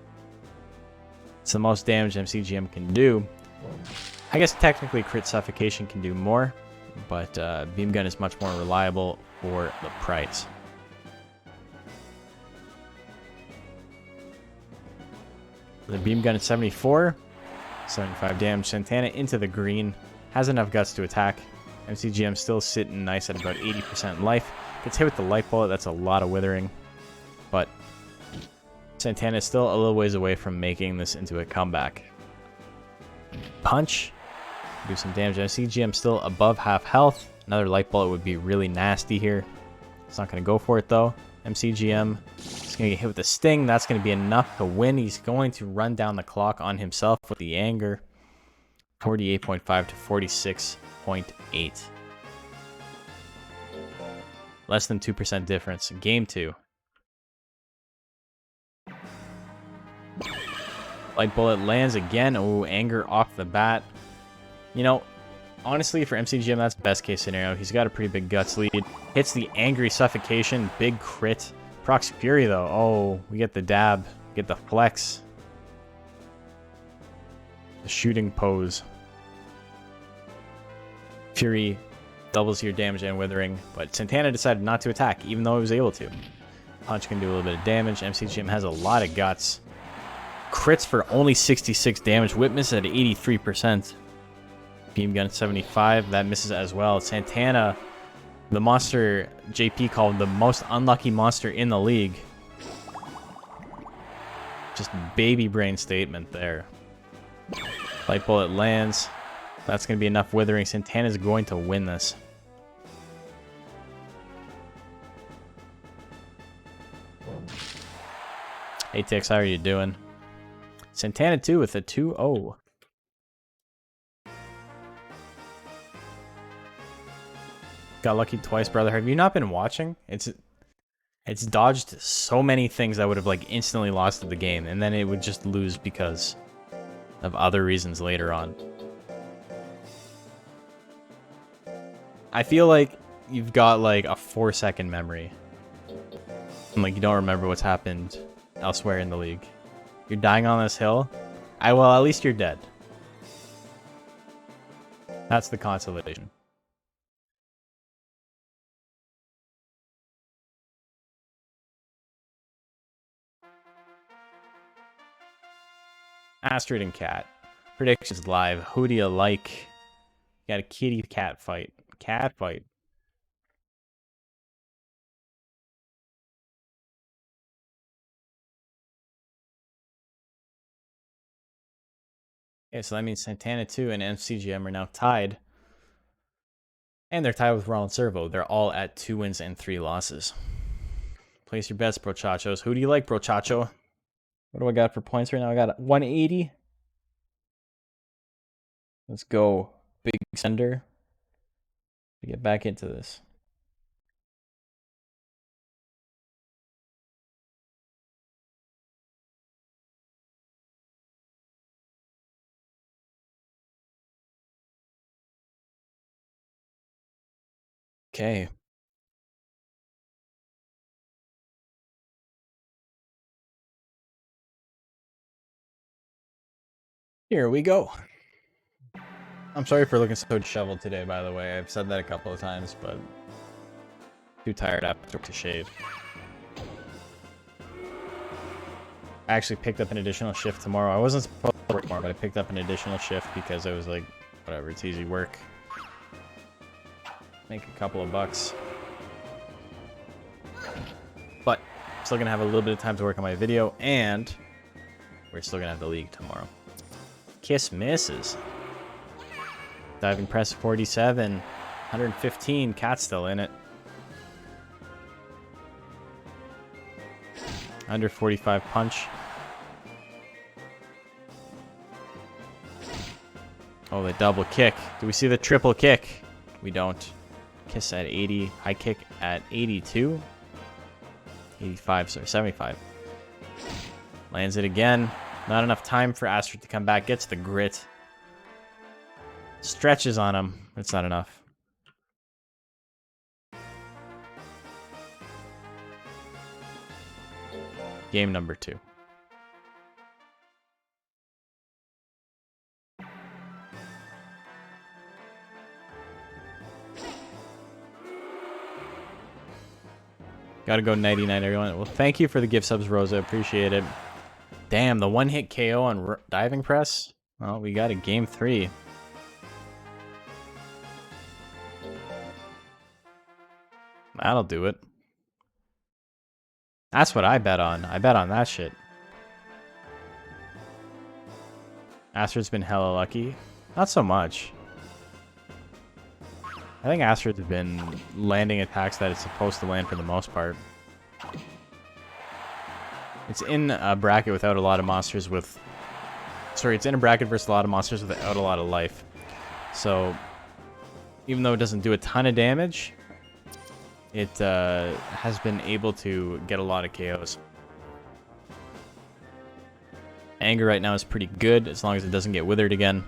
It's the most damage MCGM can do. I guess technically crit suffocation can do more, but beam gun is much more reliable for the price. The beam gun at 74, 75 damage. Santana into the green, has enough guts to attack. MCGM still sitting nice at about 80% life. Gets hit with the light bullet, that's a lot of withering. But Santana is still a little ways away from making this into a comeback. Punch, do some damage. MCGM still above half health. Another light bullet would be really nasty here. It's not going to go for it though. MCGM is going to get hit with a sting. That's going to be enough to win. He's going to run down the clock on himself with the anger. 48.5 to 46.8. Less than 2% difference. Game 2. Light bullet lands again. Oh, anger off the bat. You know, honestly, for MCGM, that's best case scenario. He's got a pretty big guts lead. Hits the angry suffocation. Big crit. Procs Fury, though. Oh, we get the dab. Get the flex. The shooting pose. Fury doubles your damage and withering, but Santana decided not to attack, even though he was able to. Punch can do a little bit of damage. MCGM has a lot of guts. Crits for only 66 damage. Whip misses at 83%. Beam gun at 75. That misses as well. Santana, the monster JP called the most unlucky monster in the league. Just baby brain statement there. Light bullet lands. That's going to be enough withering. Santana's going to win this. Hey Tix, how are you doing? Santana 2 with a 2-0. Got lucky twice, brother. Have you not been watching? It's dodged so many things that would have like instantly lost the game, and then it would just lose because of other reasons later on. I feel like you've got like a 4-second memory. And like you don't remember what's happened elsewhere in the league. You're dying on this hill? Well, at least you're dead. That's the consolation. Astrid and Cat. Predictions live. Who do you like? Got a kitty cat fight. Cat fight. Okay, so that means Santana 2 and MCGM are now tied. And they're tied with Raw and Servo. They're all at 2 wins and 3 losses. Place your bets, brochachos. Who do you like, brochacho? What do I got for points right now? I got 180. Let's go. Big sender. To get back into this. Okay. Here we go. I'm sorry for looking so disheveled today, by the way. I've said that a couple of times, but too tired after to shave. I actually picked up an additional shift tomorrow. I wasn't supposed to work tomorrow, but I picked up an additional shift because I was like, whatever, it's easy work. Make a couple of bucks. But I'm still gonna have a little bit of time to work on my video, and we're still gonna have the league tomorrow. Kiss misses. Diving press 47. 115. Cat's still in it. Under 45 punch. Oh, the double kick. Do we see the triple kick? We don't. Kiss at 80. High kick at 82. 85, sorry, 75. Lands it again. Not enough time for Astrid to come back. Gets the grit. Stretches on him. It's not enough. Game number 2. Gotta go 99, everyone. Well, thank you for the gift subs, Rosa. Appreciate it. Damn, the one-hit KO on diving press? Well, we got a game 3. That'll do it. That's what I bet on. I bet on that shit. Astrid's been hella lucky. Not so much. I think Astrid's been landing attacks that it's supposed to land for the most part. It's in a bracket without a lot of monsters with... Sorry, it's in a bracket versus a lot of monsters without a lot of life. So, even though it doesn't do a ton of damage, it has been able to get a lot of KOs. Anger right now is pretty good, as long as it doesn't get withered again.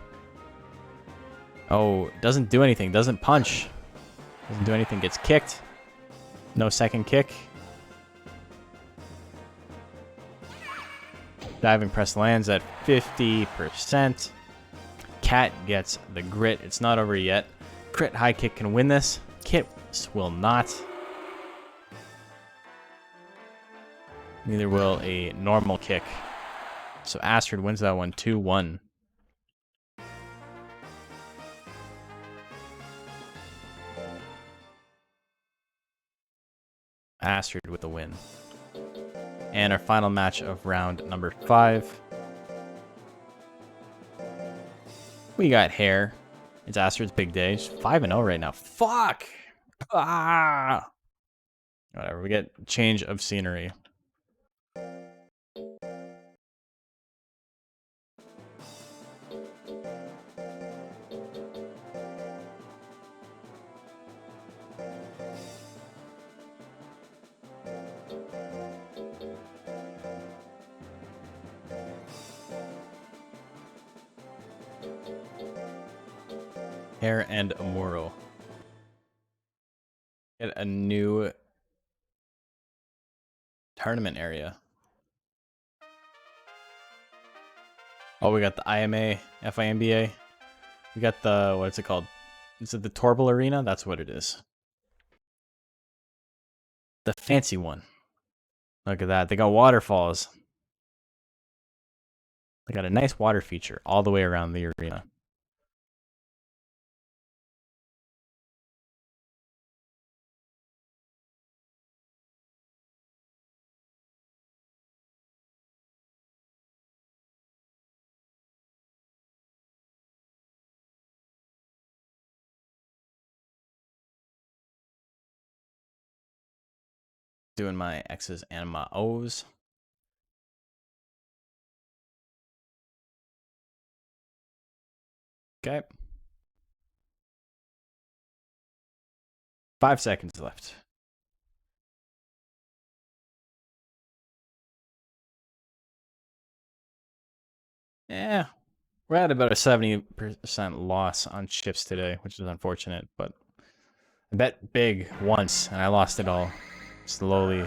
Oh, doesn't do anything. Doesn't punch. Doesn't do anything. Gets kicked. No second kick. Diving press lands at 50%. Cat gets the grit. It's not over yet. Crit high kick can win this. Kiss will not. Neither will a normal kick. So Astrid wins that one 2-1. Astrid with the win. And our final match of round number 5. We got Hare. It's Astrid's big day. She's 5-0 right now. Fuck! Ah! Whatever, we get change of scenery. Hare and Amuro. Get a new tournament area. Oh, we got the IMA, FIMBA. We got the, what's it called? Is it the Torbil Arena? That's what it is. The fancy one. Look at that. They got waterfalls. They got a nice water feature all the way around the arena. Doing my X's and my O's. Okay. 5 seconds left. Yeah, we're at about a 70% loss on chips today, which is unfortunate, but I bet big once and I lost it all. Slowly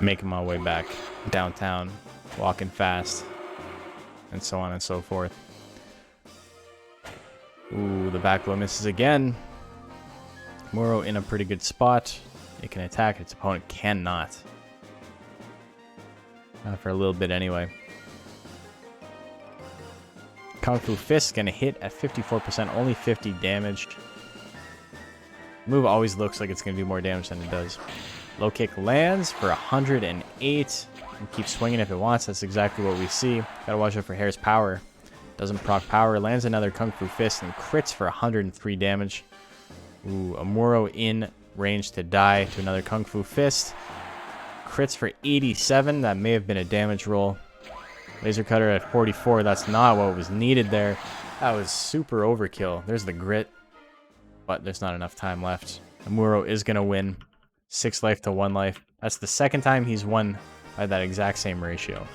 making my way back downtown, walking fast, and so on and so forth. Ooh, the back blow misses again. Muro in a pretty good spot. It can attack, its opponent cannot. For a little bit anyway. Kung Fu Fist gonna hit at 54%, only 50 damage. Move always looks like it's gonna do more damage than it does. Low kick lands for 108. And keep swinging if it wants. That's exactly what we see. Gotta watch out for Hair's power. Doesn't proc power. Lands another Kung Fu Fist and crits for 103 damage. Ooh, Amuro in range to die to another Kung Fu Fist. Crits for 87. That may have been a damage roll. Laser Cutter at 44. That's not what was needed there. That was super overkill. There's the grit. But there's not enough time left. Amuro is going to win. 6 life to 1 life. That's the second time he's won by that exact same ratio.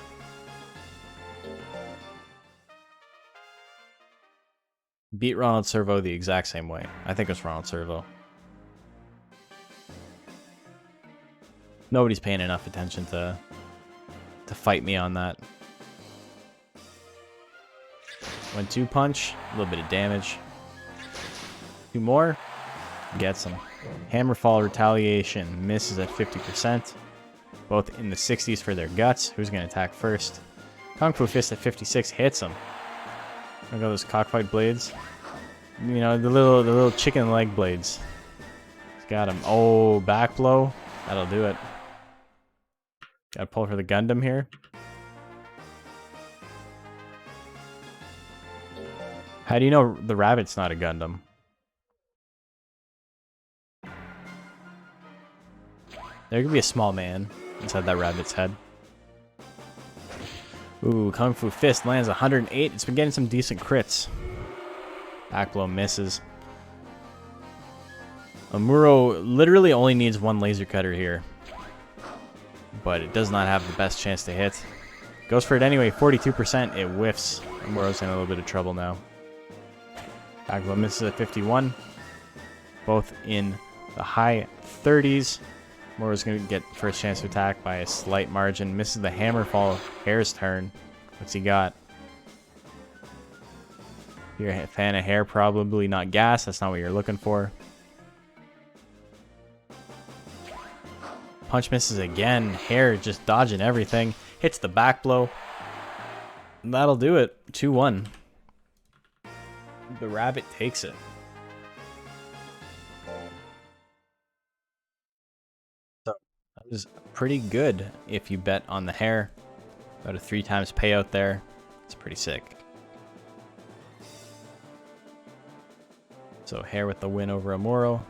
Beat Ronald Servo the exact same way. I think it's Ronald Servo. Nobody's paying enough attention to fight me on that. 1-2 punch, a little bit of damage. 2 more, gets him. Hammerfall Retaliation misses at 50%. Both in the 60s for their guts. Who's going to attack first? Kung Fu Fist at 56 hits him. Look at those cockfight blades. You know, the little chicken leg blades. He's got him. Oh, back blow. That'll do it. Gotta pull for the Gundam here. How do you know the rabbit's not a Gundam? There could be a small man inside that rabbit's head. Ooh, Kung Fu Fist lands 108. It's been getting some decent crits. Back blow misses. Amuro literally only needs 1 laser cutter here. But it does not have the best chance to hit. Goes for it anyway, 42%. It whiffs. Amuro's in a little bit of trouble now. Back blow misses at 51. Both in the high 30s. Amuro's going to get first chance to attack by a slight margin. Misses the Hammerfall. Hair's turn. What's he got? You're a fan of Hair, probably not gas. That's not what you're looking for. Punch misses again. Hair just dodging everything. Hits the back blow. That'll do it. 2-1. The rabbit takes it. So that was pretty good if you bet on the Hair. About a 3 times payout there. It's pretty sick. So Hair with the win over Amuro.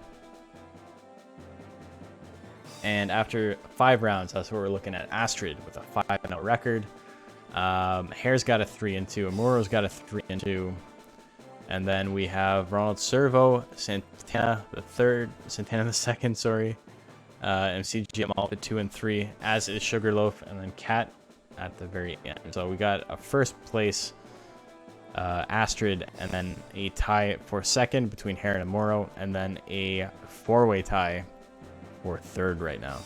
And after 5 rounds, that's what we're looking at. Astrid with a 5-0 record. Hair's got a 3-2. Amuro's got a 3-2. And then we have Ronald Servo, Santana the third, Santana the second, sorry. MCGM all at 2-3, as is Sugarloaf, and then Cat at the very end. So we got a first place Astrid, and then a tie for second between Hair and Amuro, and then a 4-way tie for third right now.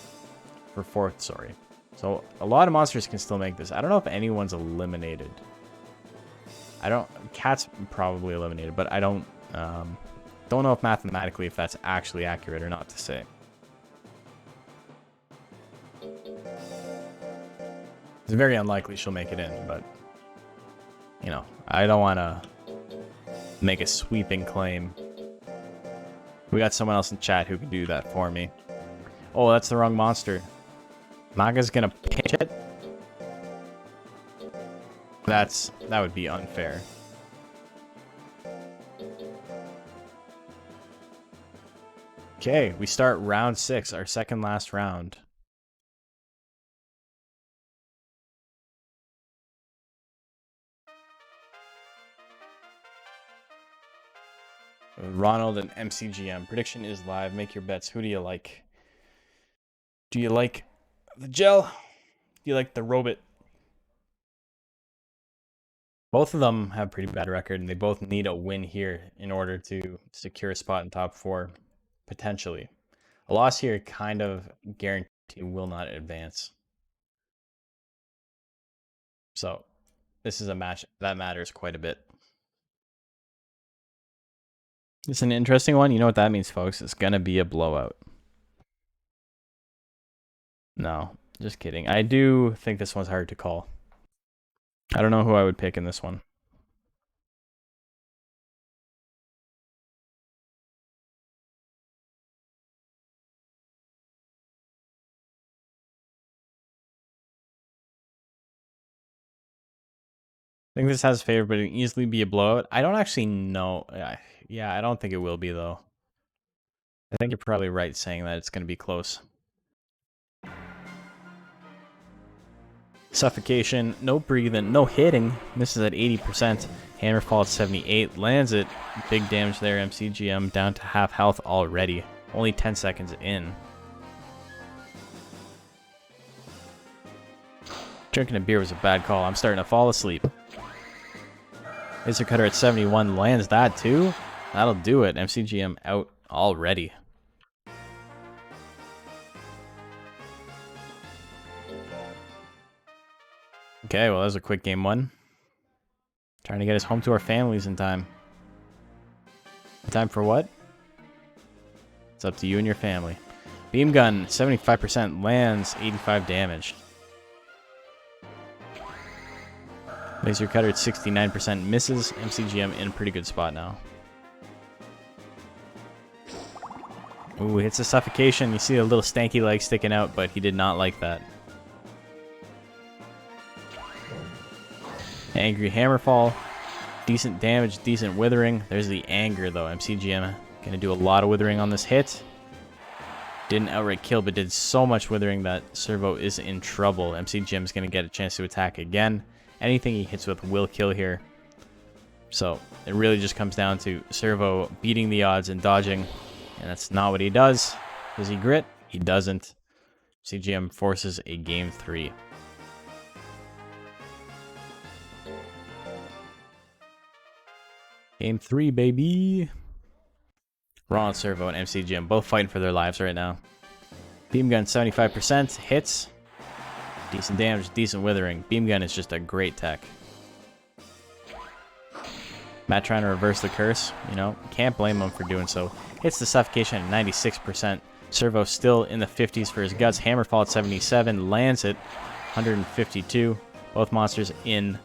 For fourth, sorry. So a lot of monsters can still make this. I don't know if anyone's eliminated. Cat's probably eliminated, but I don't know if mathematically if that's actually accurate or not to say. It's very unlikely she'll make it in, but you know, I don't want to make a sweeping claim. We got someone else in chat who can do that for me. Oh, that's the wrong monster. Maga's gonna pinch it. That would be unfair. Okay, we start round 6, our second last round. Ronald and MCGM. Prediction is live. Make your bets. Who do you like? Do you like the gel? Do you like the robot? Both of them have a pretty bad record, and they both need a win here in order to secure a spot in top 4, potentially. A loss here kind of guarantee will not advance. So this is a match that matters quite a bit. It's an interesting one. You know what that means, folks? It's going to be a blowout. No, Just kidding. I do think this one's hard to call. I don't know who I would pick in this one. I think this has favor, but it can easily be a blowout. I don't actually know. Yeah, I don't think it will be, though. I think you're probably right saying that it's going to be close. Suffocation, no breathing, no hitting. Misses at 80%. Hammerfall at 78. Lands it. Big damage there. MCGM down to half health already. Only 10 seconds in. Drinking a beer was a bad call. I'm starting to fall asleep. Laser Cutter at 71. Lands that too. That'll do it. MCGM out already. Okay, well, that was a quick game one. Trying to get us home to our families in time. Time for what? It's up to you and your family. Beam Gun, 75% lands, 85 damage. Laser Cutter at 69% misses. MCGM in a pretty good spot now. Ooh, hits a suffocation. You see a little stanky leg sticking out, but he did not like that. Angry Hammerfall. Decent damage, decent withering. There's the anger, though. MCGM going to do a lot of withering on this hit. Didn't outright kill, but did so much withering that Servo is in trouble. MCGM is going to get a chance to attack again. Anything he hits with will kill here. So it really just comes down to Servo beating the odds and dodging. And that's not what he does. Does he grit? He doesn't. MCGM forces a game 3. Game 3, baby. Raw and Servo and MCGM both fighting for their lives right now. Beam Gun 75%. Hits. Decent damage, decent withering. Beam Gun is just a great tech. Matt trying to reverse the curse. You know, can't blame him for doing so. Hits the suffocation at 96%. Servo still in the 50s for his guts. Hammerfall at 77. Lands it. 152. Both monsters in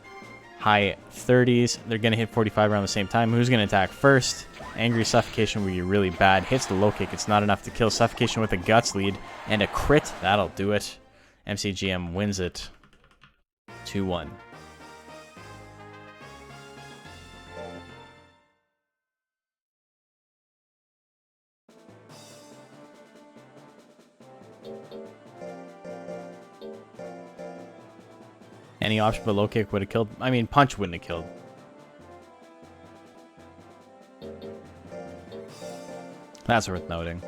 high 30s. They're going to hit 45 around the same time. Who's going to attack first? Angry Suffocation will be really bad. Hits the low kick. It's not enough to kill. Suffocation with a guts lead. And a crit. That'll do it. MCGM wins it 2-1. Any option but low kick would have killed. I mean, punch wouldn't have killed. That's worth noting.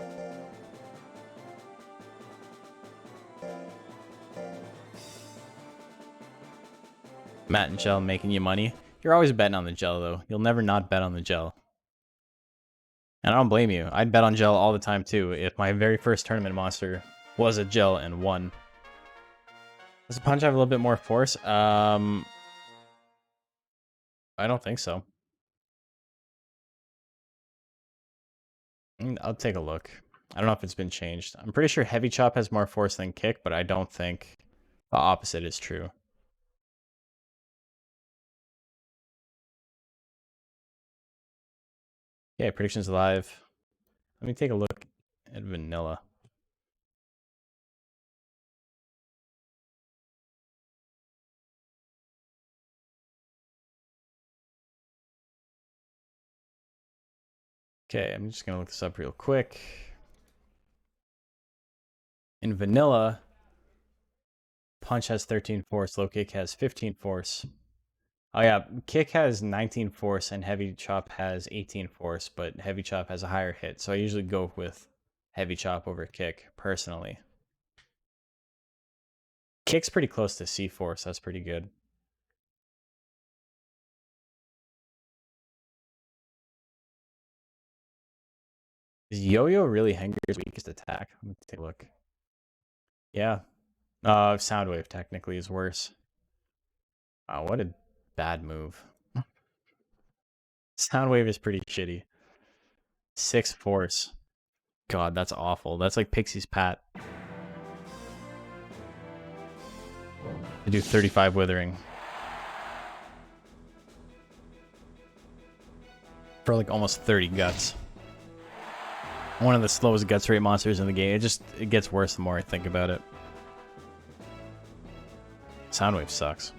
Matt and Gel making you money. You're always betting on the Gel, though. You'll never not bet on the Gel. And I don't blame you. I'd bet on Gel all the time, too, if my very first tournament monster was a Gel and won. Does the punch have a little bit more force? I don't think so. I'll take a look. I don't know if it's been changed. I'm pretty sure Heavy Chop has more force than Kick, but I don't think the opposite is true. Yeah, predictions live. Let me take a look at Vanilla. Okay, I'm just going to look this up real quick. In Vanilla, Punch has 13 force, Low Kick has 15 force. Oh yeah, Kick has 19 force and Heavy Chop has 18 force, but Heavy Chop has a higher hit, so I usually go with Heavy Chop over Kick, personally. Kick's pretty close to C force, that's pretty good. Is Yo-Yo really Henger's weakest attack? Let me take a look. Yeah. Soundwave technically is worse. Wow, what a bad move. Soundwave is pretty shitty. 6 force. God, that's awful. That's like Pixie's Pat. I do 35 withering. For like almost 30 guts. One of the slowest guts rate monsters in the game. It gets worse the more I think about it. Soundwave sucks.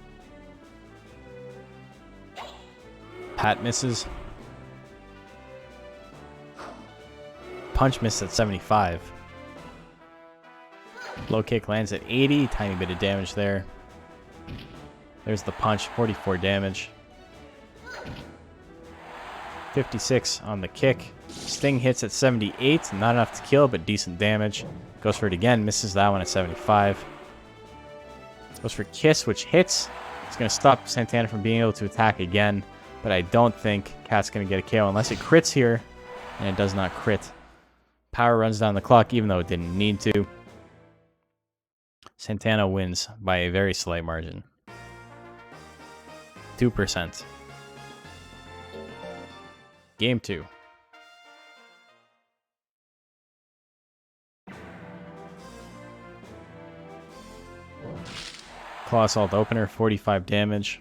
Pat misses. Punch missed at 75. Low kick lands at 80. Tiny bit of damage there. There's the punch. 44 damage. 56 on the kick. Sting hits at 78. Not enough to kill, but decent damage. Goes for it again. Misses that one at 75. Goes for Kiss, which hits. It's going to stop Santana from being able to attack again. But I don't think Cat's going to get a KO unless it crits here. And it does not crit. Power runs down the clock even though it didn't need to. Santana wins by a very slight margin. 2%. Game 2. Claw Assault opener, 45 damage.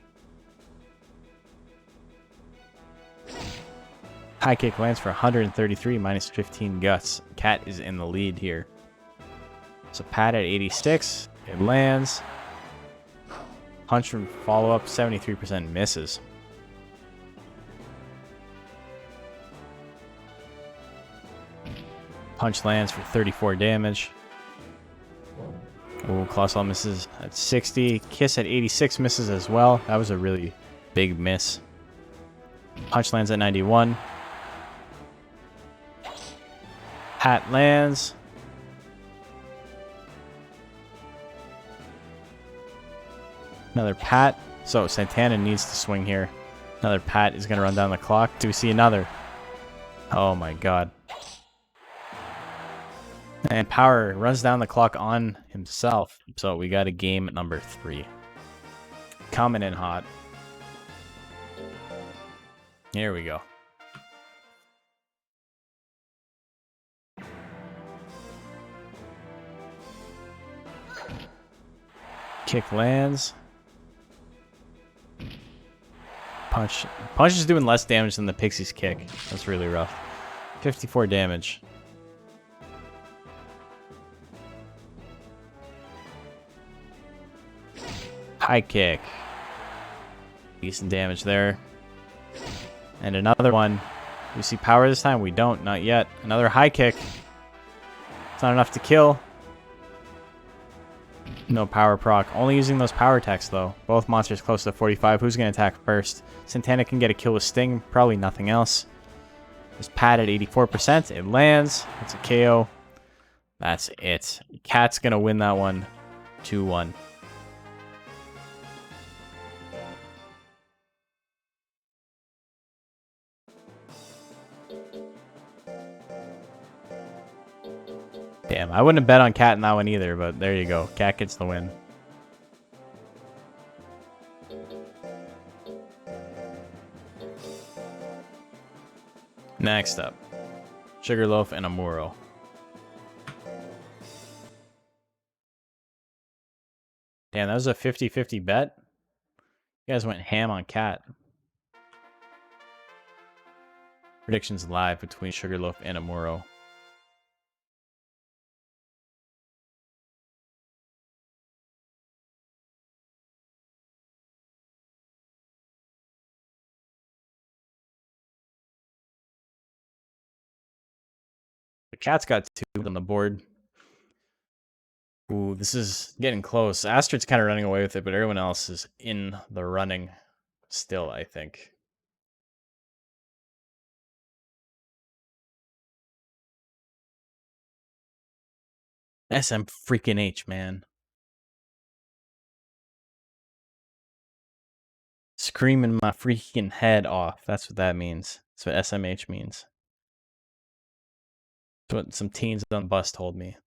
High kick lands for 133, minus 15 guts. Cat is in the lead here. So Pat at 86, it lands. Punch from follow-up, 73% misses. Punch lands for 34 damage. Oh, Claw Assault misses at 60. Kiss at 86 misses as well. That was a really big miss. Punch lands at 91. Pat lands. Another Pat. So Santana needs to swing here. Another Pat is going to run down the clock. Do we see another? Oh my god. And Power runs down the clock on himself. So we got a game number 3. Coming in hot. Here we go. Kick lands. Punch. Punch is doing less damage than the Pixie's kick. That's really rough. 54 damage. High kick. Decent damage there. And another one. We see Power this time? We don't. Not yet. Another high kick. It's not enough to kill. No power proc. Only using those power attacks, though. Both monsters close to 45. Who's going to attack first? Santana can get a kill with Sting. Probably nothing else. There's Pat at 84%. It lands. It's a KO. That's it. Cat's going to win that one 2-1. Damn, I wouldn't have bet on Cat in that one either, but there you go. Cat gets the win. Next up, Sugarloaf and Amuro. Damn, that was a 50-50 bet. You guys went ham on Cat. Predictions live between Sugarloaf and Amuro. The Cat's got 2 on the board. Ooh, this is getting close. Astrid's kind of running away with it, but everyone else is in the running still, I think. SM freaking H, man. Screaming my freaking head off. That's what that means. That's what SMH means. That's what some teens on the bus told me.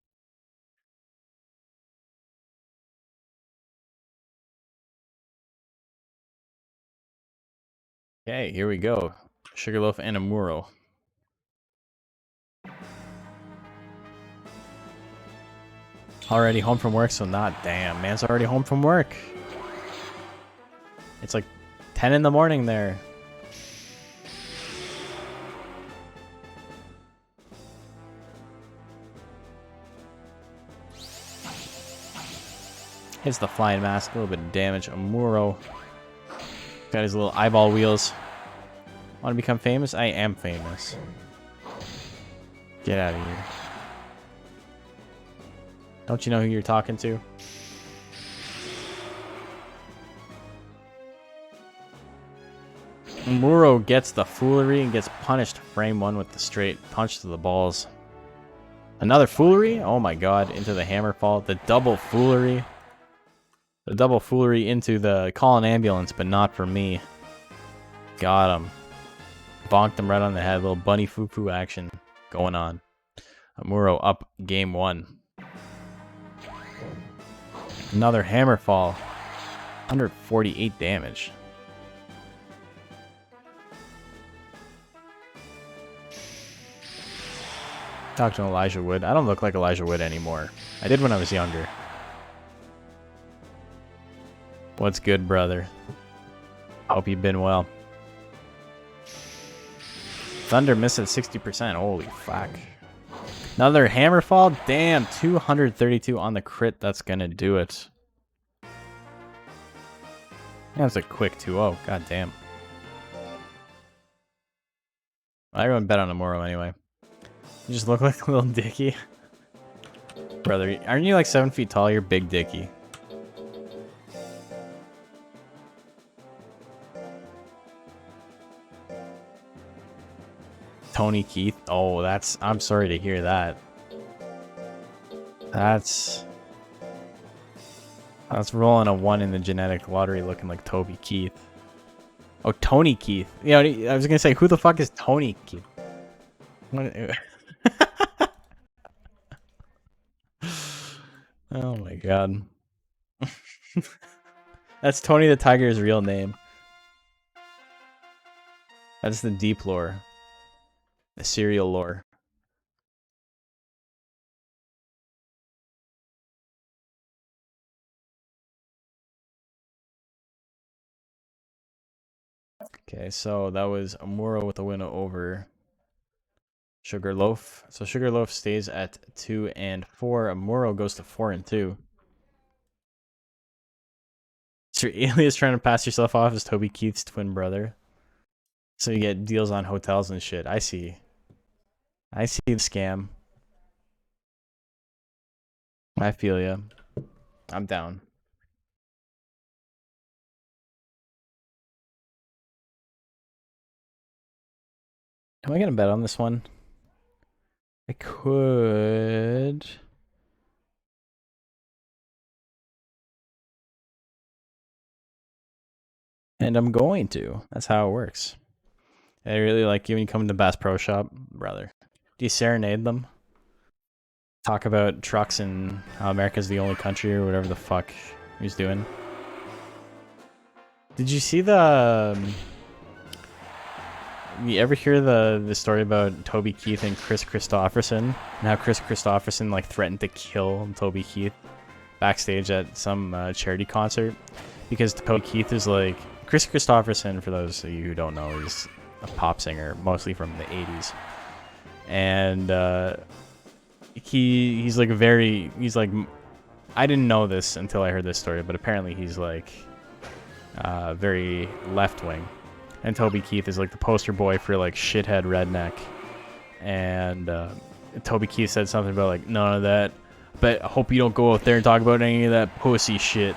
Okay, here we go. Sugarloaf and Amuro. Already home from work, so not damn. Man's already home from work. It's like 10 in the morning there. Hits the flying mask, a little bit of damage. Amuro got his little eyeball wheels. Want to become famous? I am famous. Get out of here. Don't you know who you're talking to? Amuro gets the foolery and gets punished frame 1 with the straight punch to the balls. Another foolery? Oh my god, into the hammer fall. The double foolery. The double foolery into the call an ambulance, but not for me. Got him. Bonked him right on the head. Little bunny foo-foo action going on. Amuro up game 1. Another hammer fall. 148 damage. Talk to Elijah Wood. I don't look like Elijah Wood anymore. I did when I was younger. What's good, brother? Hope you've been well. Thunder missed at 60%. Holy fuck. Another hammer fall? Damn, 232 on the crit. That's gonna do it. That's a quick 2-0. God damn. Everyone bet on Amuro anyway. You just look like a little Dicky. Brother, aren't you like 7 feet tall? You're big Dicky. Tony Keith. Oh, I'm sorry to hear that. That's rolling a 1 in the genetic lottery looking like Toby Keith. Oh, Tony Keith. Yeah, I was gonna say, who the fuck is Tony Keith? Oh my god. That's Tony the Tiger's real name. That's the deep lore. The serial lore. Okay, so that was Amuro with the win over Sugarloaf. So Sugarloaf stays at 2 and 4. Amuro goes to 4 and 2. So your alias trying to pass yourself off as Toby Keith's twin brother. So you get deals on hotels and shit. I see. I see the scam. I feel ya. I'm down. Am I gonna bet on this one? I could. And I'm going to. That's how it works. I really like you when you come to Bass Pro Shop, brother. Do you serenade them? Talk about trucks and how America's the only country or whatever the fuck he's doing. Did you see the... You ever hear the story about Toby Keith and Chris Christopherson? And how Chris Christopherson like threatened to kill Toby Keith backstage at some charity concert? Because Toby Keith is like... Chris Christopherson, for those of you who don't know, is a pop singer, mostly from the 80s. And he's like I didn't know this until I heard this story, but apparently he's like very left-wing. And Toby Keith is like the poster boy for like shithead redneck. And Toby Keith said something about like, none of that, but I hope you don't go out there and talk about any of that pussy shit,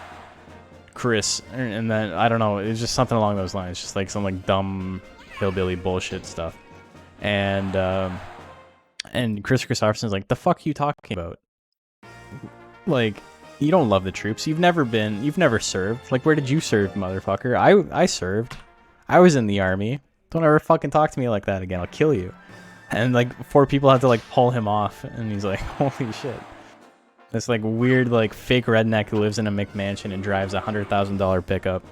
Chris. And then I don't know, it's just something along those lines, just like some like dumb hillbilly bullshit stuff. And Chris Christopherson's like, the fuck are you talking about? Like, you don't love the troops. You've never served. Like, where did you serve, motherfucker? I served. I was in the army. Don't ever fucking talk to me like that again. I'll kill you. And like 4 people had to like pull him off, and he's like, holy shit. This like weird like fake redneck who lives in a McMansion and drives a $100,000 pickup,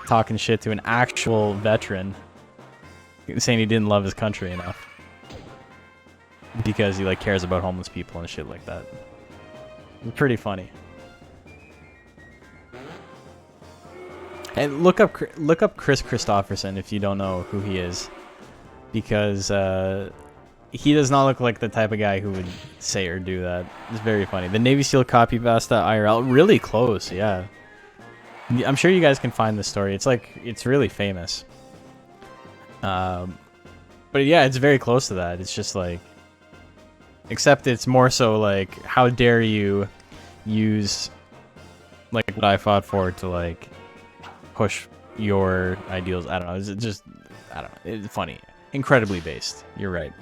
talking shit to an actual veteran, saying he didn't love his country enough because he like cares about homeless people and shit like that. It's pretty funny. And look up Chris Christopherson if you don't know who he is, because he does not look like the type of guy who would say or do that. It's very funny. The Navy SEAL copy pasta IRL, really close, yeah. I'm sure you guys can find the story. It's really famous. But yeah, it's very close to that. It's just like, except it's more so like, how dare you use like what I fought for to like push your ideals. I don't know. It's just, I don't know. It's funny. Incredibly based. You're right.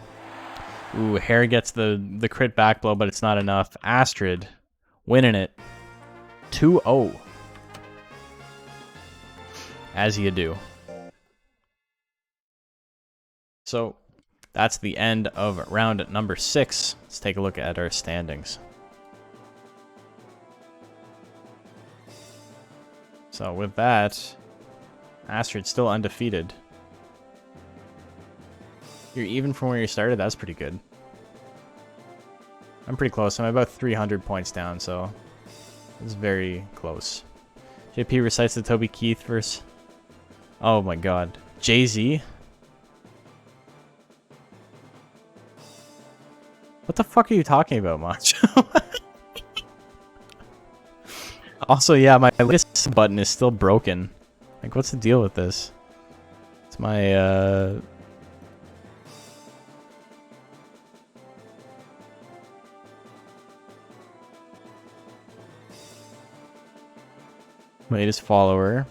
Ooh, Hare gets the crit back blow, but it's not enough. Astrid winning it 2-0. As you do. So that's the end of round number 6. Let's take a look at our standings. So with that, Astrid's still undefeated. You're even from where you started. That's pretty good. I'm pretty close. I'm about 300 points down, so it's very close. JP recites the Toby Keith verse. Oh my god. Jay-Z? What the fuck are you talking about, Mach? Also, yeah, my list button is still broken. Like, what's the deal with this? It's my, latest follower.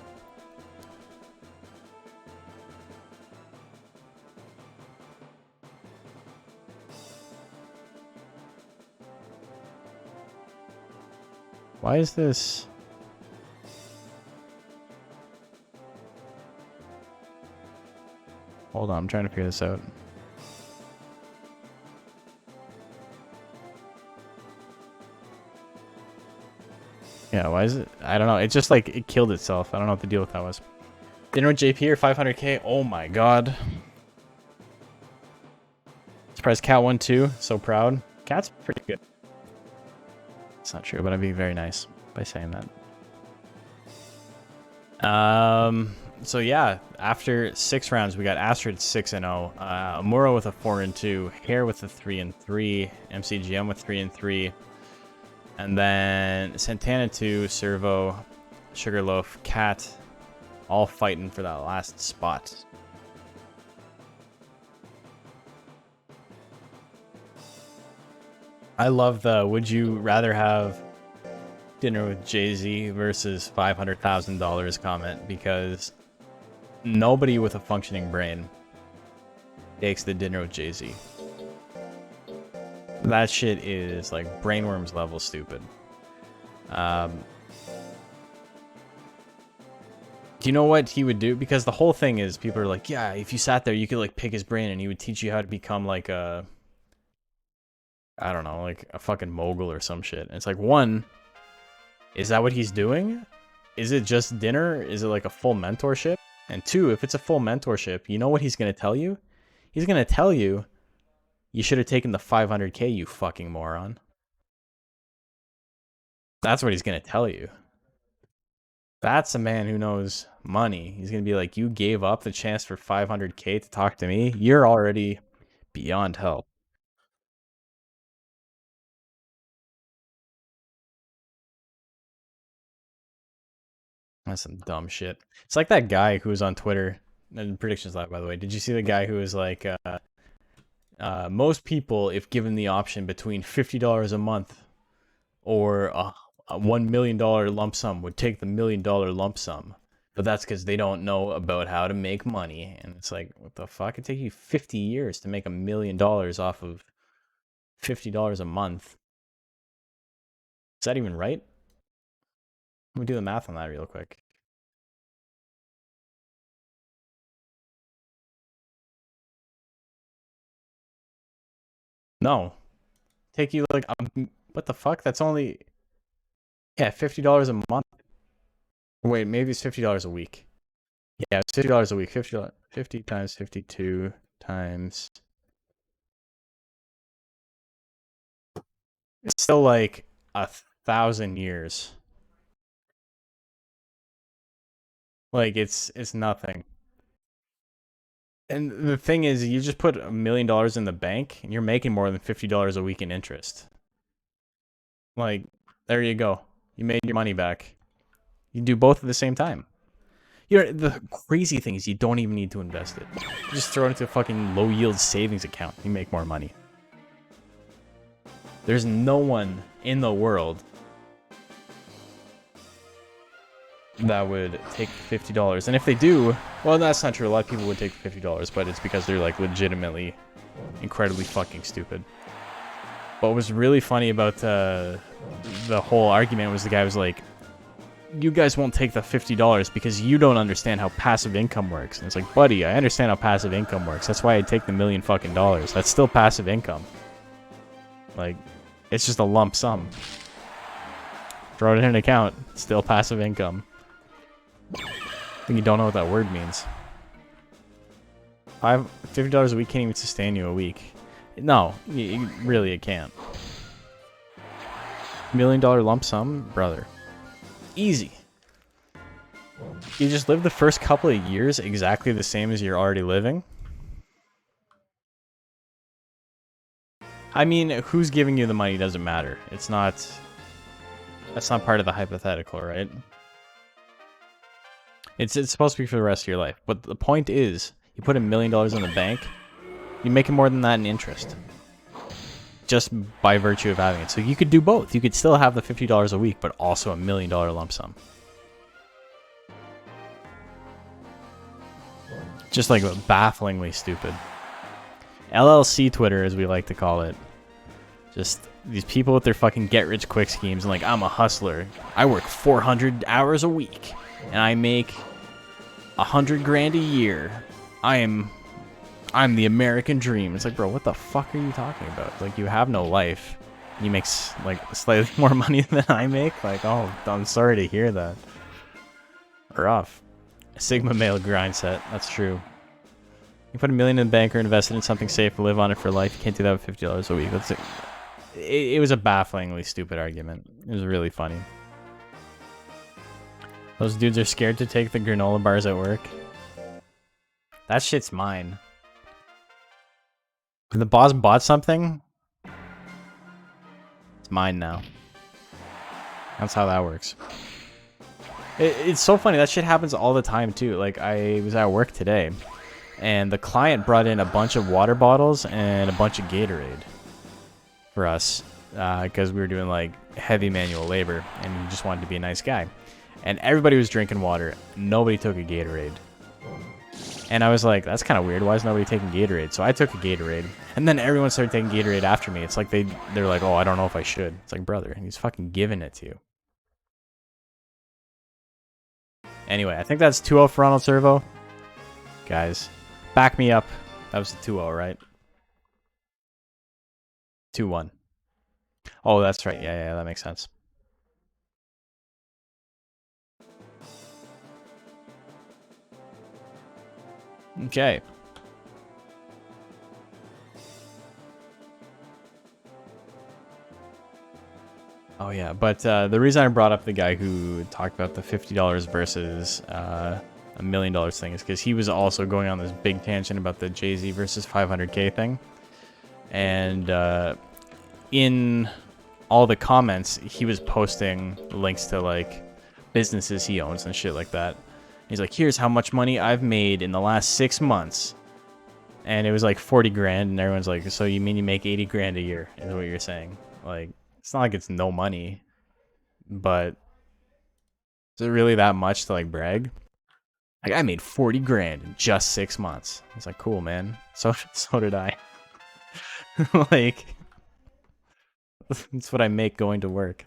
Why is this? Hold on, I'm trying to figure this out. Yeah, why is it? I don't know. It just like, it killed itself. I don't know what the deal with that was. Dinner with JP or 500k? Oh my god. Surprised Cat won too. So proud. Cat's pretty good. It's not true, but I'm being very nice by saying that. So yeah, after 6 rounds, we got Astrid 6-0, Amuro with a 4-2, Hare with a 3-3, MCGM with 3-3, and then Santana 2, Servo, Sugarloaf, Cat, all fighting for that last spot. I love the would you rather have dinner with Jay-Z versus $500,000 comment, because nobody with a functioning brain takes the dinner with Jay-Z. That shit is like brainworms level stupid. Do you know what he would do? Because the whole thing is, people are like, yeah, if you sat there, you could like pick his brain and he would teach you how to become like a, I don't know, like a fucking mogul or some shit. And it's like, one, is that what he's doing? Is it just dinner? Is it like a full mentorship? And two, if it's a full mentorship, you know what he's going to tell you? He's going to tell you, you should have taken the 500k, you fucking moron. That's what he's going to tell you. That's a man who knows money. He's going to be like, you gave up the chance for 500k to talk to me? You're already beyond help. That's some dumb shit. It's like that guy who was on Twitter, and Predictions Live, by the way. Did you see the guy who was like, most people, if given the option between $50 a month or a $1 million lump sum, would take the $1 million lump sum? But that's because they don't know about how to make money. And it's like, what the fuck? It'd take you 50 years to make $1 million off of $50 a month. Is that even right? Let me do the math on that real quick. No. Take you like, what the fuck? That's only, yeah, $50 a month. Wait, maybe it's $50 a week. Yeah, it's $50 a week. 50 times 52 times. It's still like 1,000 years. Like it's nothing. And the thing is, you just put $1 million in the bank, and you're making more than $50 a week in interest. Like, there you go. You made your money back. You do both at the same time. You know, the crazy thing is you don't even need to invest it. You just throw it into a fucking low yield savings account. You make more money. There's no one in the world that would take $50. And if they do, well, that's not true. A lot of people would take $50, but it's because they're like legitimately incredibly fucking stupid. What was really funny about the whole argument was the guy was like, you guys won't take the $50 because you don't understand how passive income works. And it's like, buddy, I understand how passive income works. That's why I take the $1 million. That's still passive income. Like, it's just a lump sum. Throw it in an account. Still passive income. I think you don't know what that word means. $50 a week can't even sustain you a week. No, really it can't. $1 million lump sum, brother. Easy. You just live the first couple of years exactly the same as you're already living. I mean, who's giving you the money doesn't matter. It's not... That's not part of the hypothetical, right? It's supposed to be for the rest of your life. But the point is, you put $1 million in the bank, you make more than that in interest. Just by virtue of having it. So you could do both. You could still have the $50 a week, but also $1 million lump sum. Just like bafflingly stupid. LLC Twitter, as we like to call it. Just these people with their fucking get-rich-quick schemes and like, I'm a hustler. I work 400 hours a week, and I make 100 grand a year. I'm the American dream. It's like, bro, what the fuck are you talking about? Like, you have no life. You make like slightly more money than I make. Like, oh, I'm sorry to hear that. Rough. Sigma male grind set. That's true. You put $1 million in the bank or invest it in something safe and live on it for life. You can't do that with $50 a week. That's it. It was a bafflingly stupid argument. It was really funny. Those dudes are scared to take the granola bars at work. That shit's mine. If the boss bought something, it's mine now. That's how that works. It's so funny. That shit happens all the time, too. Like, I was at work today, and the client brought in a bunch of water bottles and a bunch of Gatorade for us because we were doing, like, heavy manual labor, and he just wanted to be a nice guy. And everybody was drinking water. Nobody took a Gatorade. And I was like, that's kind of weird. Why is nobody taking Gatorade? So I took a Gatorade. And then everyone started taking Gatorade after me. It's like they're like, oh, I don't know if I should. It's like, brother, he's fucking giving it to you. Anyway, I think that's 2-0 for Ronald Servo. Guys, back me up. That was a 2-0, right? 2-1. Oh, that's right. Yeah, that makes sense. Okay. Oh yeah, but the reason I brought up the guy who talked about the $50 versus $1 million thing is because he was also going on this big tangent about the Jay-Z versus 500K thing. And in all the comments, he was posting links to like businesses he owns and shit like that. He's like, here's how much money I've made in the last 6 months. And it was like 40 grand, and everyone's like, so you mean you make 80 grand a year, is what you're saying. Like, it's not like it's no money, but is it really that much to like brag? Like, I made 40 grand in just 6 months. It's like, cool, man. So did I. Like, that's what I make going to work.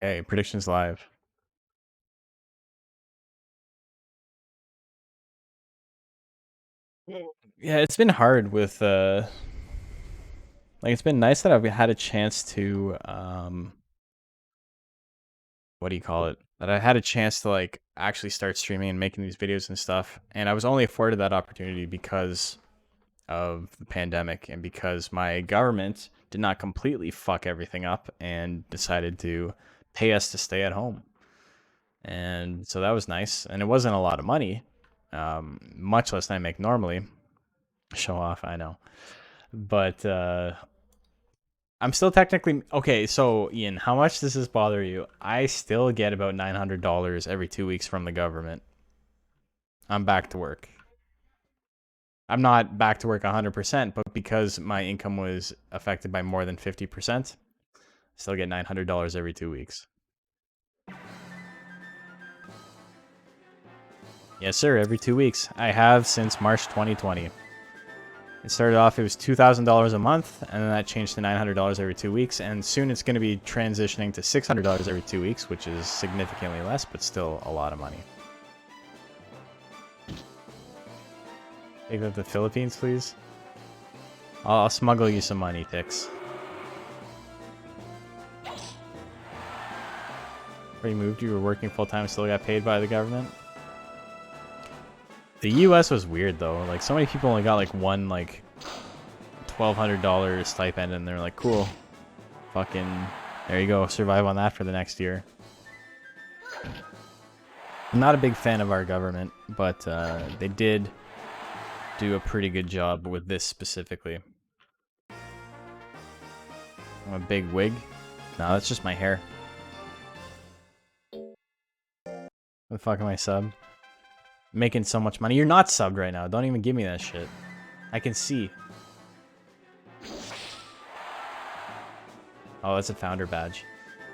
Hey, predictions live. Yeah, it's been hard with like, it's been nice that I've had a chance to what do you call it? That I had a chance to like actually start streaming and making these videos and stuff. And I was only afforded that opportunity because of the pandemic, and because my government did not completely fuck everything up and decided to pay us to stay at home. And so that was nice, and it wasn't a lot of money, much less than I make normally. Show off, I know. But I'm still technically okay. So Ian, how much does this bother you? I still get about $900 every 2 weeks from the government. I'm back to work. I'm not back to work 100%, but because my income was affected by more than 50%, I still get $900 every 2 weeks. Yes, sir, every 2 weeks. I have since March 2020. It started off, it was $2,000 a month, and then that changed to $900 every 2 weeks, and soon it's going to be transitioning to $600 every 2 weeks, which is significantly less, but still a lot of money. Take that to the Philippines, please. I'll smuggle you some money, Tix. Where you moved, you were working full-time, still got paid by the government? The US was weird, though. Like, so many people only got, like, one, like, $1,200 stipend, and they're like, cool. Fucking, there you go. Survive on that for the next year. I'm not a big fan of our government, but they did do a pretty good job with this specifically. I'm a big wig. No, that's just my hair. What the fuck am I sub? Making so much money. You're not subbed right now. Don't even give me that shit. I can see. Oh, that's a founder badge.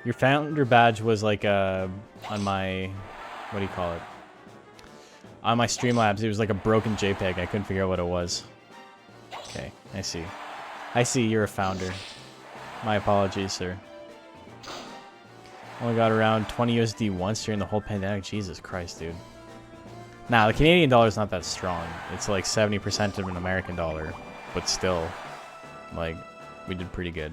Your founder badge was like on my, what do you call it? On my Streamlabs, it was like a broken JPEG. I couldn't figure out what it was. Okay, I see. I see, you're a founder. My apologies, sir. Only got around 20 USD once during the whole pandemic. Jesus Christ, dude. Nah, the Canadian dollar is not that strong. It's like 70% of an American dollar. But still, like, we did pretty good.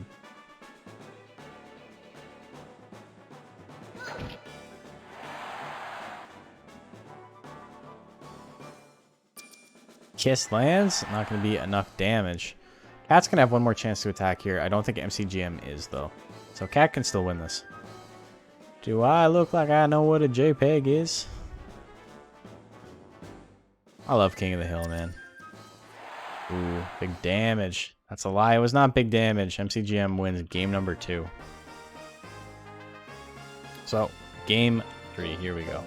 Kiss lands, not going to be enough damage. Cat's going to have one more chance to attack here. I don't think MCGM is, though. So Cat can still win this. Do I look like I know what a JPEG is? I love King of the Hill, man. Ooh, big damage. That's a lie. It was not big damage. MCGM wins game number 2. So, game 3. Here we go.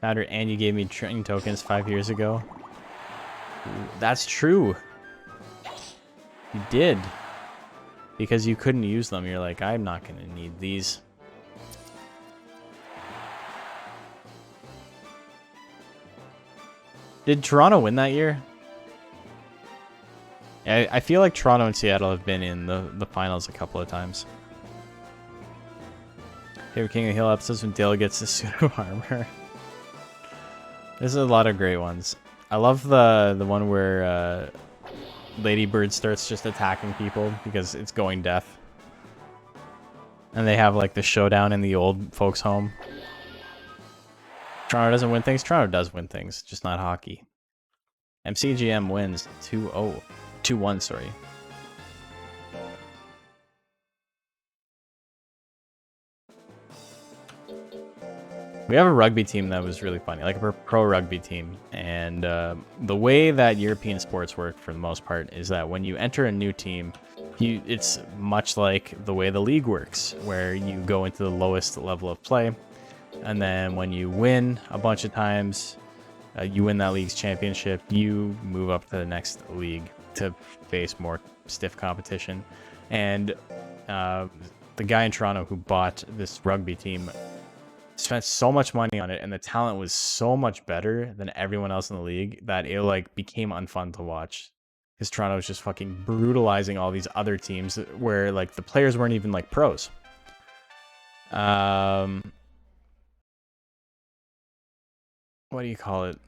Founder, and you gave me training tokens 5 years ago. Ooh, that's true. You did. Because you couldn't use them. You're like, I'm not going to need these. Did Toronto win that year? I feel like Toronto and Seattle have been in the finals a couple of times. Favorite King of the Hill episodes when Dale gets the pseudo armor. There's a lot of great ones. I love the one where Lady Bird starts just attacking people because it's going deaf. And they have like the showdown in the old folks' home. Toronto doesn't win things. Toronto does win things, just not hockey. MCGM wins 2-0. 2-1, sorry. We have a rugby team that was really funny, like a pro rugby team. And the way that European sports work for the most part is that when you enter a new team, it's much like the way the league works, where you go into the lowest level of play. And then when you win a bunch of times, you win that league's championship, you move up to the next league to face more stiff competition. And the guy in Toronto who bought this rugby team spent so much money on it, and the talent was so much better than everyone else in the league that it like became unfun to watch. Because Toronto was just fucking brutalizing all these other teams where like the players weren't even like pros. What do you call it?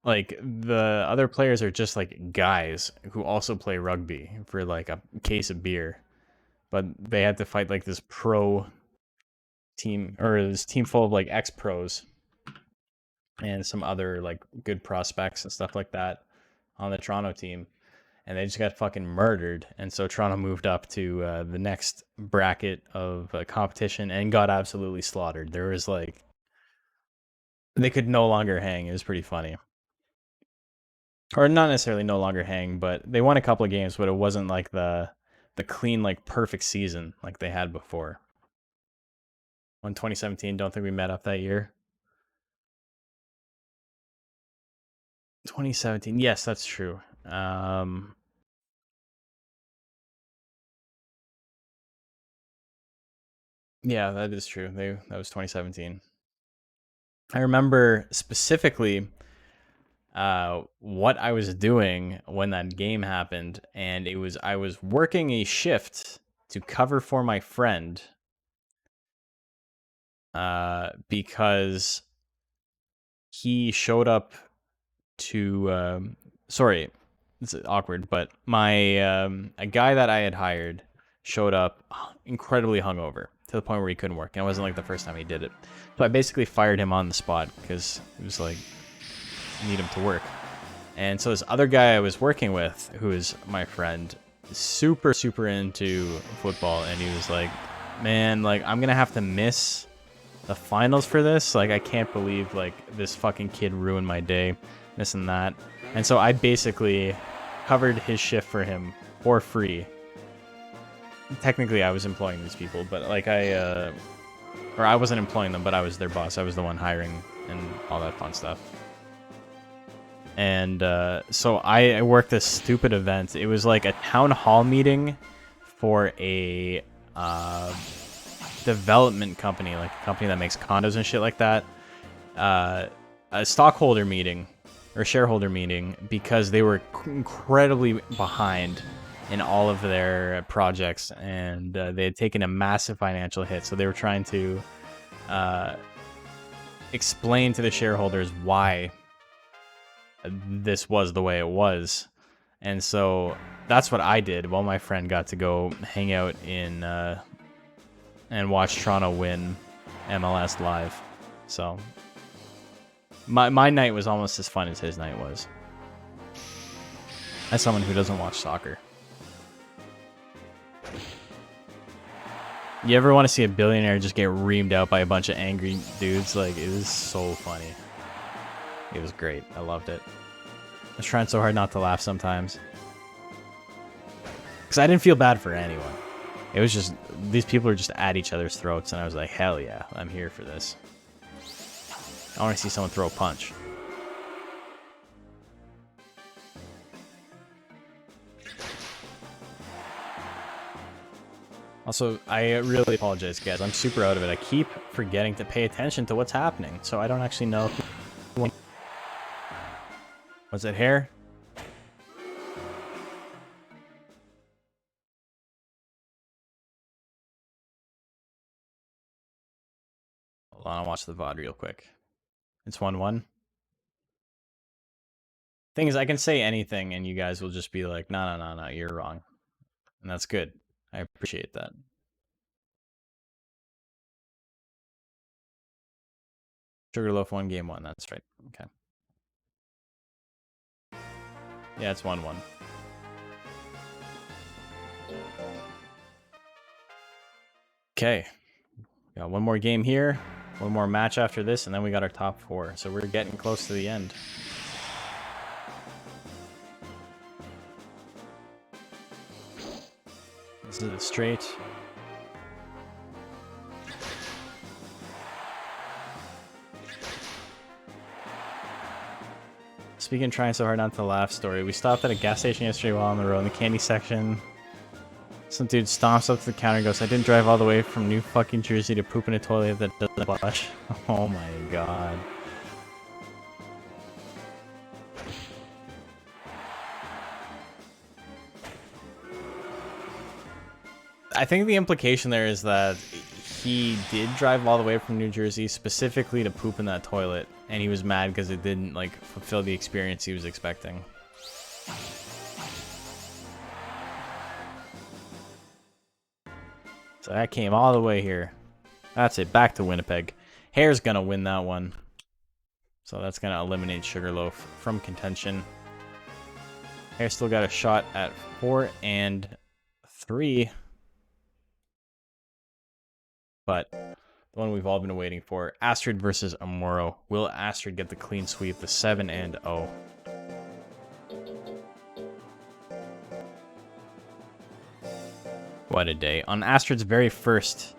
Like the other players are just like guys who also play rugby for like a case of beer, but they had to fight like this pro team, or this team full of like ex-pros and some other like good prospects and stuff like that on the Toronto team, and they just got fucking murdered. And so Toronto moved up to the next bracket of competition and got absolutely slaughtered. There was like, they could no longer hang. It was pretty funny. Or not necessarily no longer hang, but they won a couple of games, but it wasn't like the clean, like perfect season like they had before. In 2017, don't think we met up that year. 2017, yes, that's true. Yeah, that is true. That was 2017. I remember specifically what I was doing when that game happened, and it was I was working a shift to cover for my friend because he showed up to sorry, it's awkward, but my a guy that I had hired showed up incredibly hungover to the point where he couldn't work, and it wasn't like the first time he did it. So I basically fired him on the spot because it was like, I need him to work. And so this other guy I was working with, who is my friend, super into football, and he was like, man, like, I'm gonna have to miss the finals for this. Like, I can't believe like this fucking kid ruined my day, this and that. And so I basically covered his shift for him for free. Technically I was employing these people, but like I wasn't employing them, but I was their boss. I was the one hiring and all that fun stuff. And so I worked this stupid event. It was like a town hall meeting for a development company, like a company that makes condos and shit like that. A stockholder meeting or shareholder meeting, because they were incredibly behind in all of their projects, and they had taken a massive financial hit. So they were trying to explain to the shareholders why this was the way it was. And so that's what I did while my friend got to go hang out in and watch Toronto win MLS live. So my night was almost as fun as his night was, as someone who doesn't watch soccer. You ever want to see a billionaire just get reamed out by a bunch of angry dudes? Like, it was so funny. It was great. I loved it. I was trying so hard not to laugh sometimes, because I didn't feel bad for anyone. It was just, these people are just at each other's throats, and I was like, hell yeah, I'm here for this. I want to see someone throw a punch. Also, I really apologize, guys. I'm super out of it. I keep forgetting to pay attention to what's happening, so I don't actually know. Was it hair? Hold on, I'll watch the VOD real quick. It's 1-1. Thing is, I can say anything, and you guys will just be like, no, you're wrong. And that's good. I appreciate that. Sugarloaf won game 1, that's right. Okay. Yeah, it's 1-1. Okay. Got one more game here, one more match after this, and then we got our top 4. So we're getting close to the end. This is it straight. Speaking of trying so hard not to laugh story, we stopped at a gas station yesterday while on the road in the candy section. Some dude stomps up to the counter and goes, I didn't drive all the way from New fucking Jersey to poop in a toilet that doesn't flush. Oh my god. I think the implication there is that he did drive all the way from New Jersey specifically to poop in that toilet, and he was mad because it didn't like fulfill the experience he was expecting. So that came all the way here. That's it. Back to Winnipeg. Hare's going to win that one. So that's going to eliminate Sugarloaf from contention. Hare still got a shot at 4 and 3. But the one we've all been waiting for, Astrid versus Amuro. Will Astrid get the clean sweep, the 7 and 0? What a day. On Astrid's very first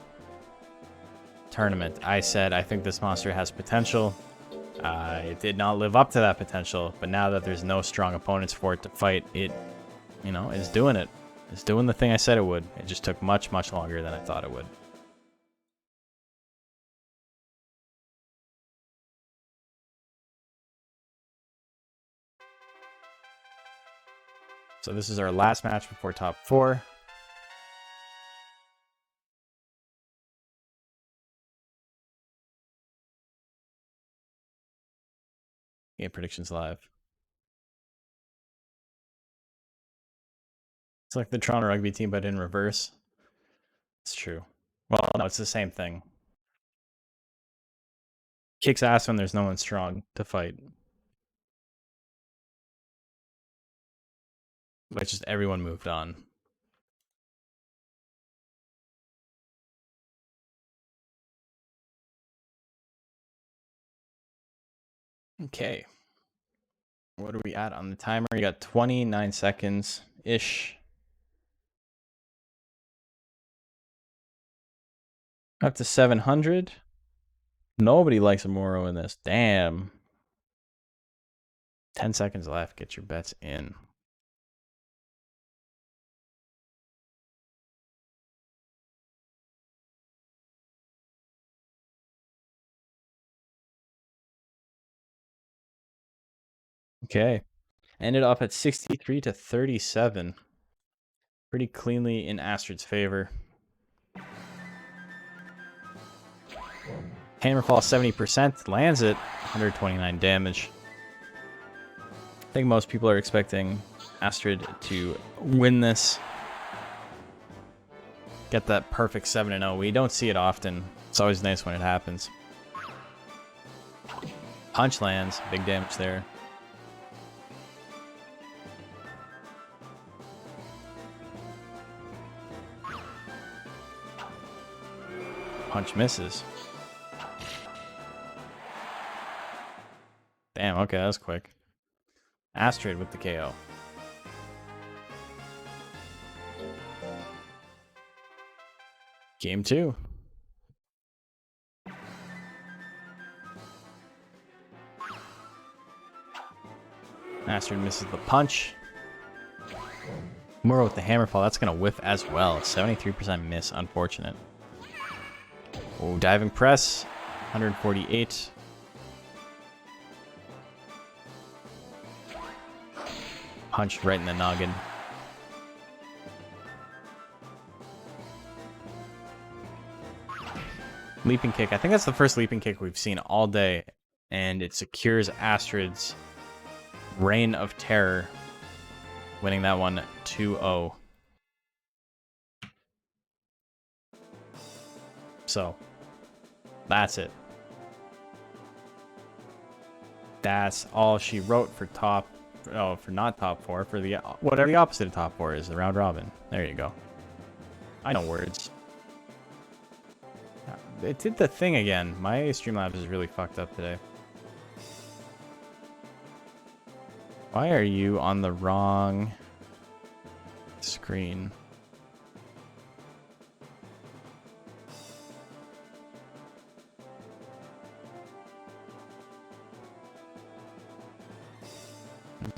tournament, I said I think this monster has potential. It did not live up to that potential, but now that there's no strong opponents for it to fight, it, you know, is doing it. It's doing the thing I said it would. It just took much, much longer than I thought it would. So this is our last match before top 4. Game predictions live. It's like the Toronto rugby team, but in reverse. It's true. Well, no, it's the same thing. Kicks ass when there's no one strong to fight. But just everyone moved on. Okay. What are we at on the timer? You got 29 seconds-ish. Up to 700. Nobody likes Amuro in this. Damn. 10 seconds left. Get your bets in. Okay. Ended up at 63 to 37. Pretty cleanly in Astrid's favor. Hammerclaw 70%. Lands it. 129 damage. I think most people are expecting Astrid to win this. Get that perfect 7-0. We don't see it often. It's always nice when it happens. Punch lands. Big damage there. Punch misses. Damn, okay, that was quick. Astrid with the KO. Game 2. Astrid misses the punch. Muro with the hammerfall. That's going to whiff as well. 73% miss. Unfortunate. Oh, diving press. 148. Punch right in the noggin. Leaping kick. I think that's the first leaping kick we've seen all day. And it secures Astrid's reign of terror. Winning that one 2-0. So, that's it. That's all she wrote for top... Oh, for not top 4. For the... Whatever the opposite of top 4 is. The round robin. There you go. I know words. It did the thing again. My Streamlabs is really fucked up today. Why are you on the wrong screen?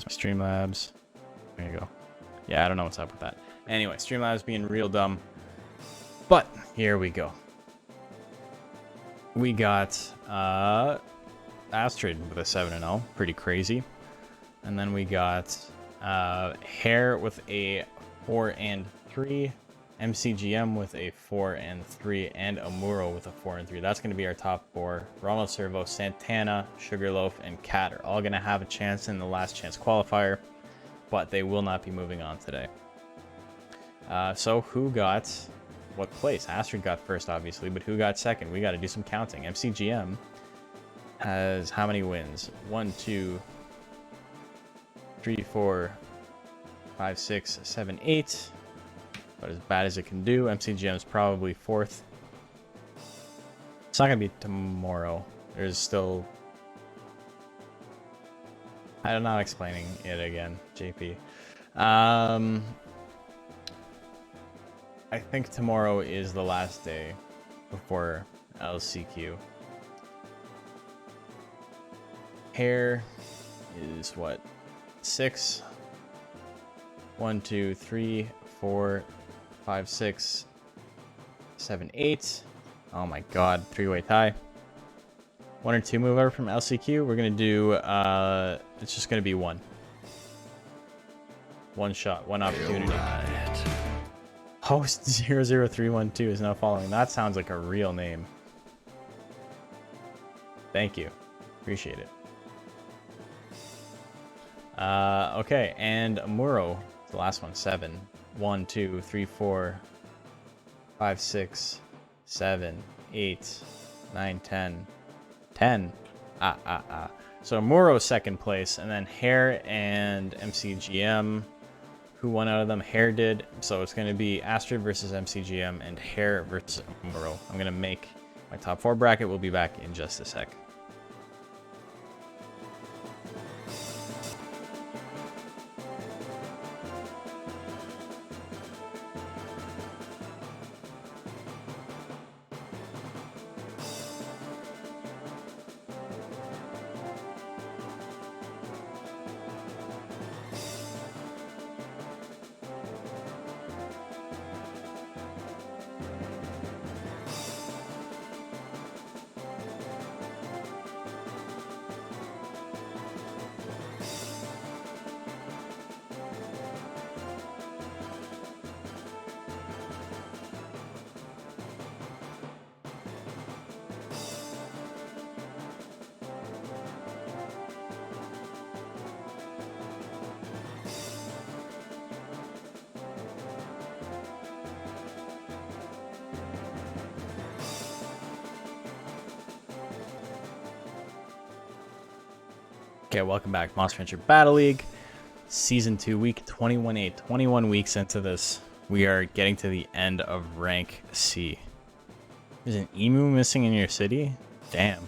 Streamlabs. There you go. Yeah, I don't know what's up with that. Anyway, Streamlabs being real dumb. But here we go. We got Astrid with a 7-0. Pretty crazy. And then we got Hare with a 4 and 3. MCGM with a 4 and 3. And Amuro with a 4 and 3. That's going to be our top 4. Ronald Servo, Santana, Sugarloaf, and Cat are all going to have a chance in the last chance qualifier. But they will not be moving on today. So who got what place. Astrid got first, obviously, but who got second? We got to do some counting. MCGM has how many wins? 1, 2, 3, 4, 5, 6, 7, 8. But as bad as it can do. MCGM is probably fourth. It's not going to be tomorrow. There's still... I'm not explaining it again, JP. I think tomorrow is the last day before LCQ. Hair is what? 6. 1, 2, 3, 4, 5, 6, 7, 8. Oh my god, 3-way tie. 1 or 2 move over from LCQ. We're gonna do it's just gonna be one. One shot, one opportunity. Host 00312 is now following. That sounds like a real name. Thank you. Appreciate it. Okay, and Amuro, the last one, 7. 1, 2, 3, 4, 5, 6, 7, 8, 9, 10. 10. So Amuro second place, and then Hair and MCGM. Who won out of them? Hair did. So it's going to be Astrid versus MCGM and Hair versus Amuro. I'm going to make my top 4 bracket. We'll be back in just a sec. Okay, welcome back. Monster Hunter Battle League, Season 2, Week 21-8. 21 weeks into this, we are getting to the end of Rank C. There's an emu missing in your city? Damn.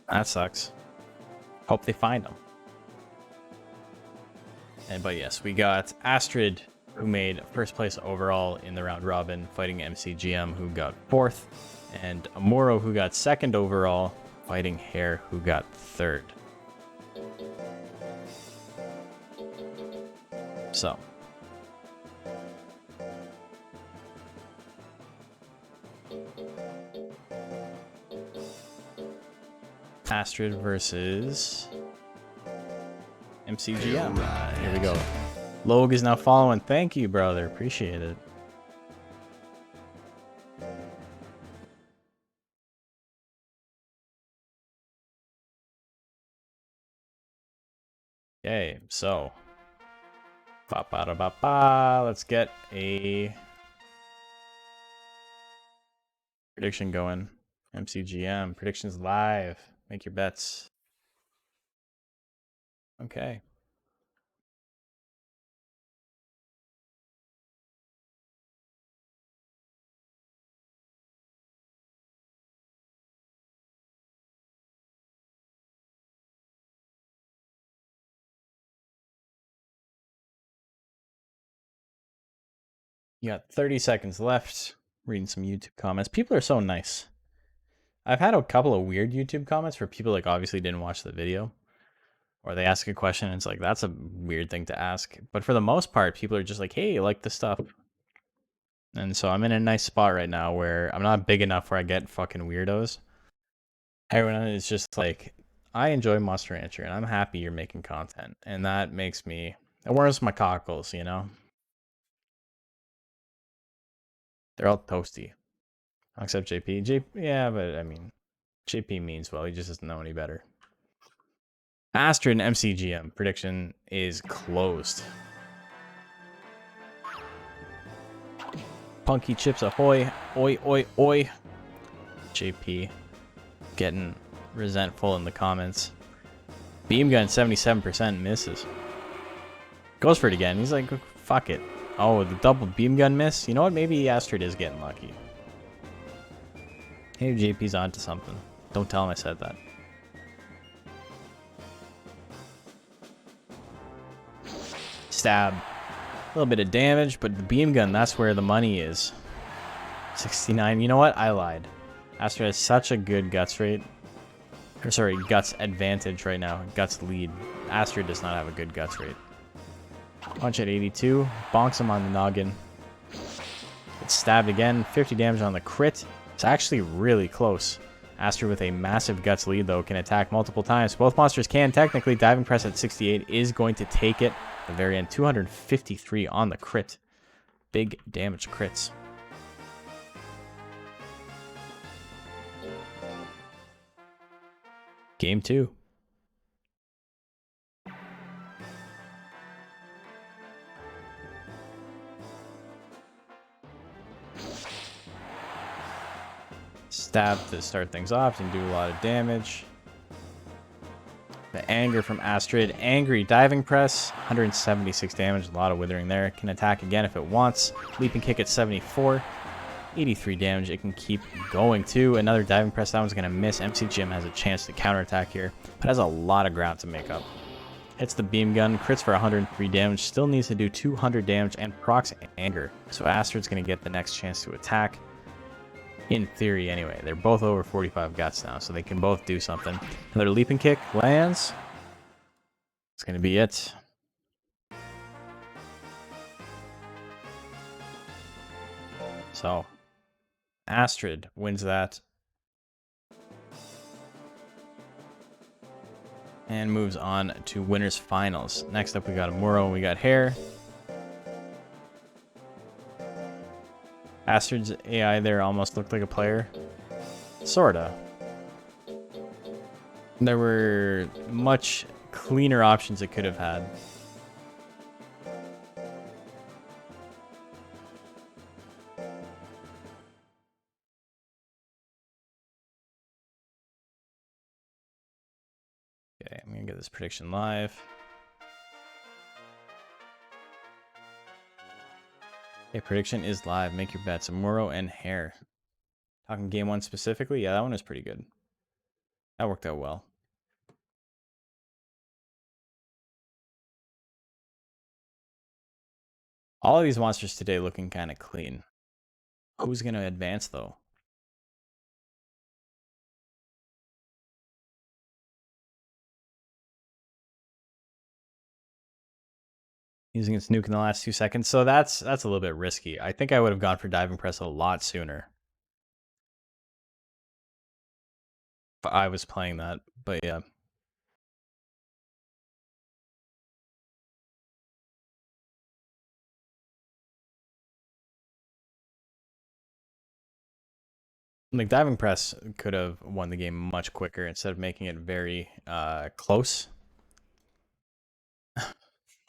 That sucks. Hope they find him. But yes, we got Astrid, who made first place overall in the round robin, fighting MCGM, who got 4th, and Amuro, who got 2nd overall, fighting Hair, who got 3rd. So, Astrid versus MCGM. Right. Here we go. Log is now following. Thank you, brother. Appreciate it. Okay, so let's get a prediction going. MCGM predictions live. Make your bets. Okay. You got 30 seconds left. Reading some YouTube comments. People are so nice. I've had a couple of weird YouTube comments where people like obviously didn't watch the video, or they ask a question and it's like, that's a weird thing to ask. But for the most part, people are just like, hey, you like this stuff. And so I'm in a nice spot right now where I'm not big enough where I get fucking weirdos. Everyone is just like, I enjoy Monster Rancher and I'm happy you're making content. And that makes me, it warms my cockles, you know? They're all toasty. Except JP. Yeah, but I mean, JP means well. He just doesn't know any better. Astrid and MCGM prediction is closed. Punky chips ahoy. Oi, oi, oi. JP getting resentful in the comments. Beam gun 77% misses. Goes for it again. He's like, fuck it. Oh, the double beam gun miss? You know what? Maybe Astrid is getting lucky. Maybe JP's onto something. Don't tell him I said that. Stab. A little bit of damage, but the beam gun, that's where the money is. 69. You know what? I lied. Astrid has such a good guts rate. Or sorry, guts advantage right now. Guts lead. Astrid does not have a good guts rate. Punch at 82. Bonks him on the noggin. It's stabbed again. 50 damage on the crit. It's actually really close. Astrid with a massive guts lead, though, can attack multiple times. Both monsters can. Technically, diving press at 68 is going to take it. At the very end, 253 on the crit. Big damage crits. Game 2. Stab to start things off and do a lot of damage. The anger from Astrid. Angry diving press. 176 damage. A lot of withering there. Can attack again if it wants. Leaping kick at 74. 83 damage. It can keep going too. Another diving press. That one's going to miss. MC Jim has a chance to counterattack here, but has a lot of ground to make up. Hits the beam gun. Crits for 103 damage. Still needs to do 200 damage and procs anger. So Astrid's going to get the next chance to attack. In theory, anyway. They're both over 45 guts now, so they can both do something. Another leaping kick lands. It's going to be it. So, Astrid wins that. And moves on to winners finals. Next up, we got Muro and we got Hare. Astrid's AI there almost looked like a player. Sorta. There were much cleaner options it could have had. Okay, I'm gonna get this prediction live. Okay, prediction is live. Make your bets. Muro and Hare. Talking game 1 specifically? Yeah, that one is pretty good. That worked out well. All of these monsters today looking kind of clean. Who's going to advance, though? Using its nuke in the last 2 seconds. So that's a little bit risky. I think I would have gone for diving press a lot sooner. If I was playing that, but yeah. Like diving press could have won the game much quicker instead of making it very close.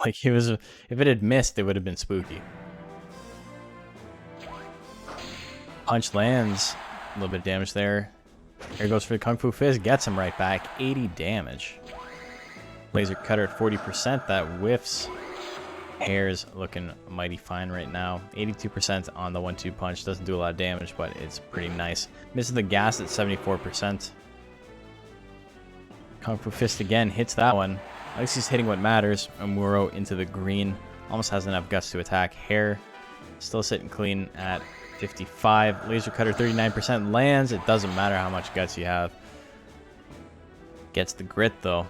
Like if it had missed, it would have been spooky. Punch lands, a little bit of damage there. Here goes for the Kung Fu Fist, gets him right back, 80 damage. Laser cutter at 40%, that whiffs. Hare's looking mighty fine right now. 82% on the 1-2 punch, doesn't do a lot of damage, but it's pretty nice. Misses the gas at 74%. Kung Fu Fist again, hits that one. At least he's hitting what matters. Muro into the green. Almost has enough guts to attack. Hare still sitting clean at 55. Laser cutter 39% lands. It doesn't matter how much guts you have. Gets the grit though.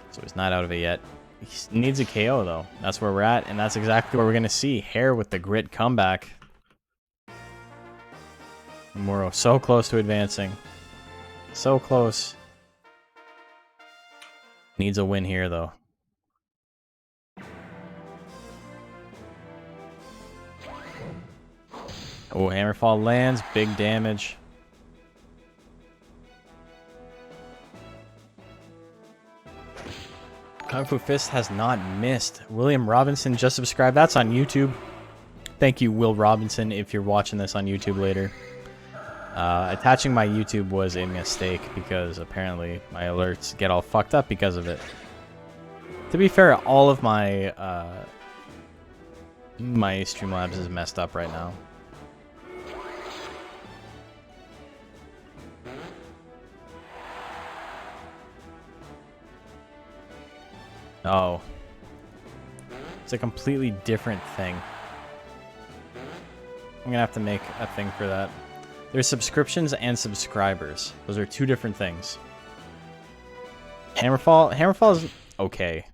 So he's not out of it yet. He needs a KO though. That's where we're at. And that's exactly what we're going to see. Hare with the grit comeback. Muro so close to advancing. So close. Needs a win here, though. Oh, Hammerfall lands. Big damage. Kung Fu Fist has not missed. William Robinson just subscribed. That's on YouTube. Thank you, Will Robinson, if you're watching this on YouTube later. Attaching my YouTube was a mistake because apparently my alerts get all fucked up because of it. To be fair, all of my my Streamlabs is messed up right now. Oh. It's a completely different thing. I'm gonna have to make a thing for that. There's subscriptions and subscribers. Those are two different things. Hammerfall is okay.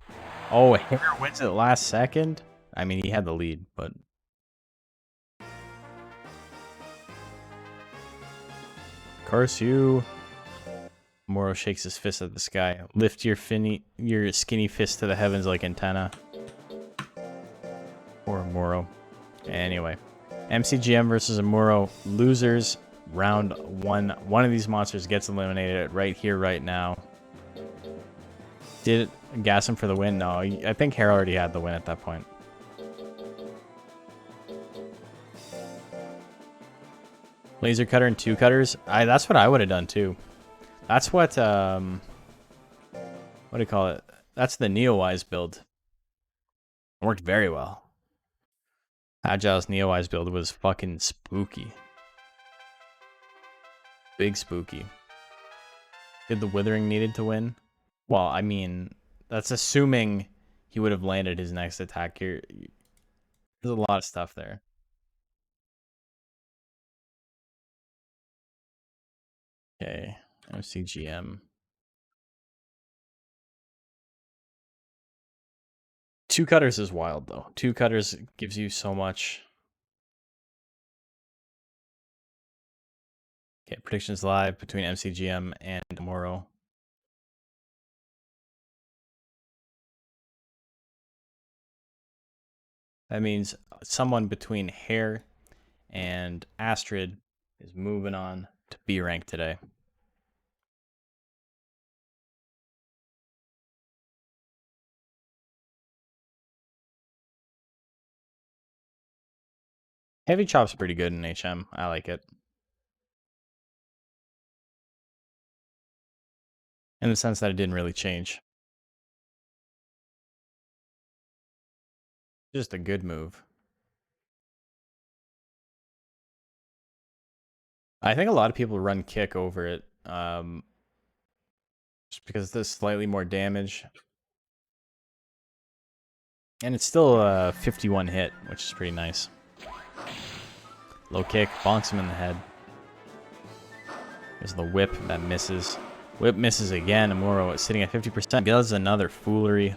Oh, Hair wins it last second? I mean, he had the lead, but... Curse you. Moro shakes his fist at the sky. Lift your skinny fist to the heavens like antenna. Poor Moro. Anyway. MCGM versus Amuro. Losers. Round 1. One of these monsters gets eliminated right here, right now. Did it gas him for the win? No, I think Hair already had the win at that point. Laser cutter and 2 cutters. That's what I would have done too. That's what what do you call it? That's the Neowise build. It worked very well. Agile's Neowise build was fucking spooky. Big spooky. Did the Withering needed to win? Well, I mean, that's assuming he would have landed his next attack here. There's a lot of stuff there. Okay, MCGM. 2 cutters is wild, though. 2 cutters gives you so much. Okay, predictions live between MCGM and Moro. That means someone between Hair and Astrid is moving on to B rank today. Heavy Chop's pretty good in HM. I like it. In the sense that it didn't really change. Just a good move. I think a lot of people run kick over it. Just because there's slightly more damage. And it's still a 51 hit, which is pretty nice. Low kick, bonks him in the head. There's the whip that misses. Whip misses again. Amuro is sitting at 50%. Does another foolery.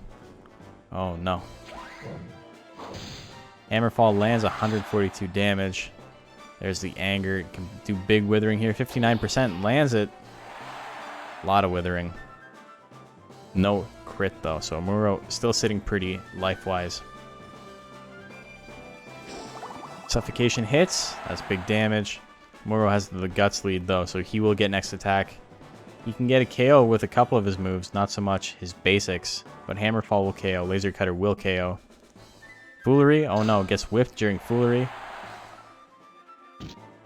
Oh no. Hammerfall lands 142 damage. There's the anger. It can do big withering here. 59% lands it. A lot of withering. No crit though, so Amuro still sitting pretty life-wise. Suffocation hits. That's big damage. Moro has the guts lead though, so he will get next attack. He can get a KO with a couple of his moves, not so much his basics, but Hammerfall will KO, Laser Cutter will KO. Foolery, oh no, gets whiffed during Foolery.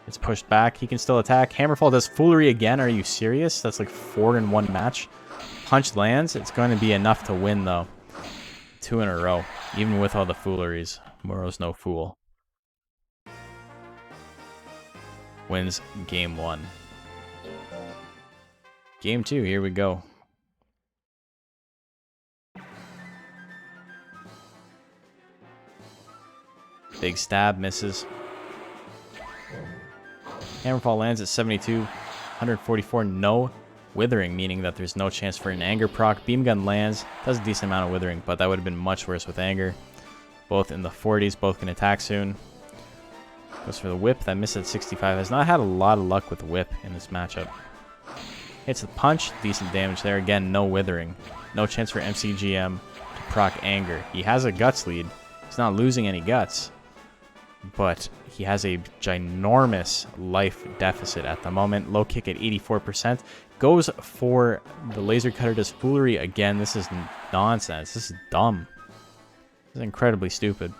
It's pushed back, he can still attack. Hammerfall does Foolery again, are you serious? That's like 4 in 1 match. Punch lands, it's going to be enough to win though. 2 in a row, even with all the Fooleries. Moro's no fool. Wins game 1. Game 2, here we go. Big stab, misses. Hammerfall lands at 72, 144, no withering, meaning that there's no chance for an anger proc. Beam gun lands, does a decent amount of withering, but that would have been much worse with anger. Both in the 40s, both can attack soon. Goes for the whip, that missed at 65. Has not had a lot of luck with the whip in this matchup. Hits the punch, decent damage there. Again, no withering. No chance for MCGM to proc anger. He has a guts lead. He's not losing any guts. But he has a ginormous life deficit at the moment. Low kick at 84%. Goes for the laser cutter, does foolery again. This is nonsense. This is dumb. This is incredibly stupid.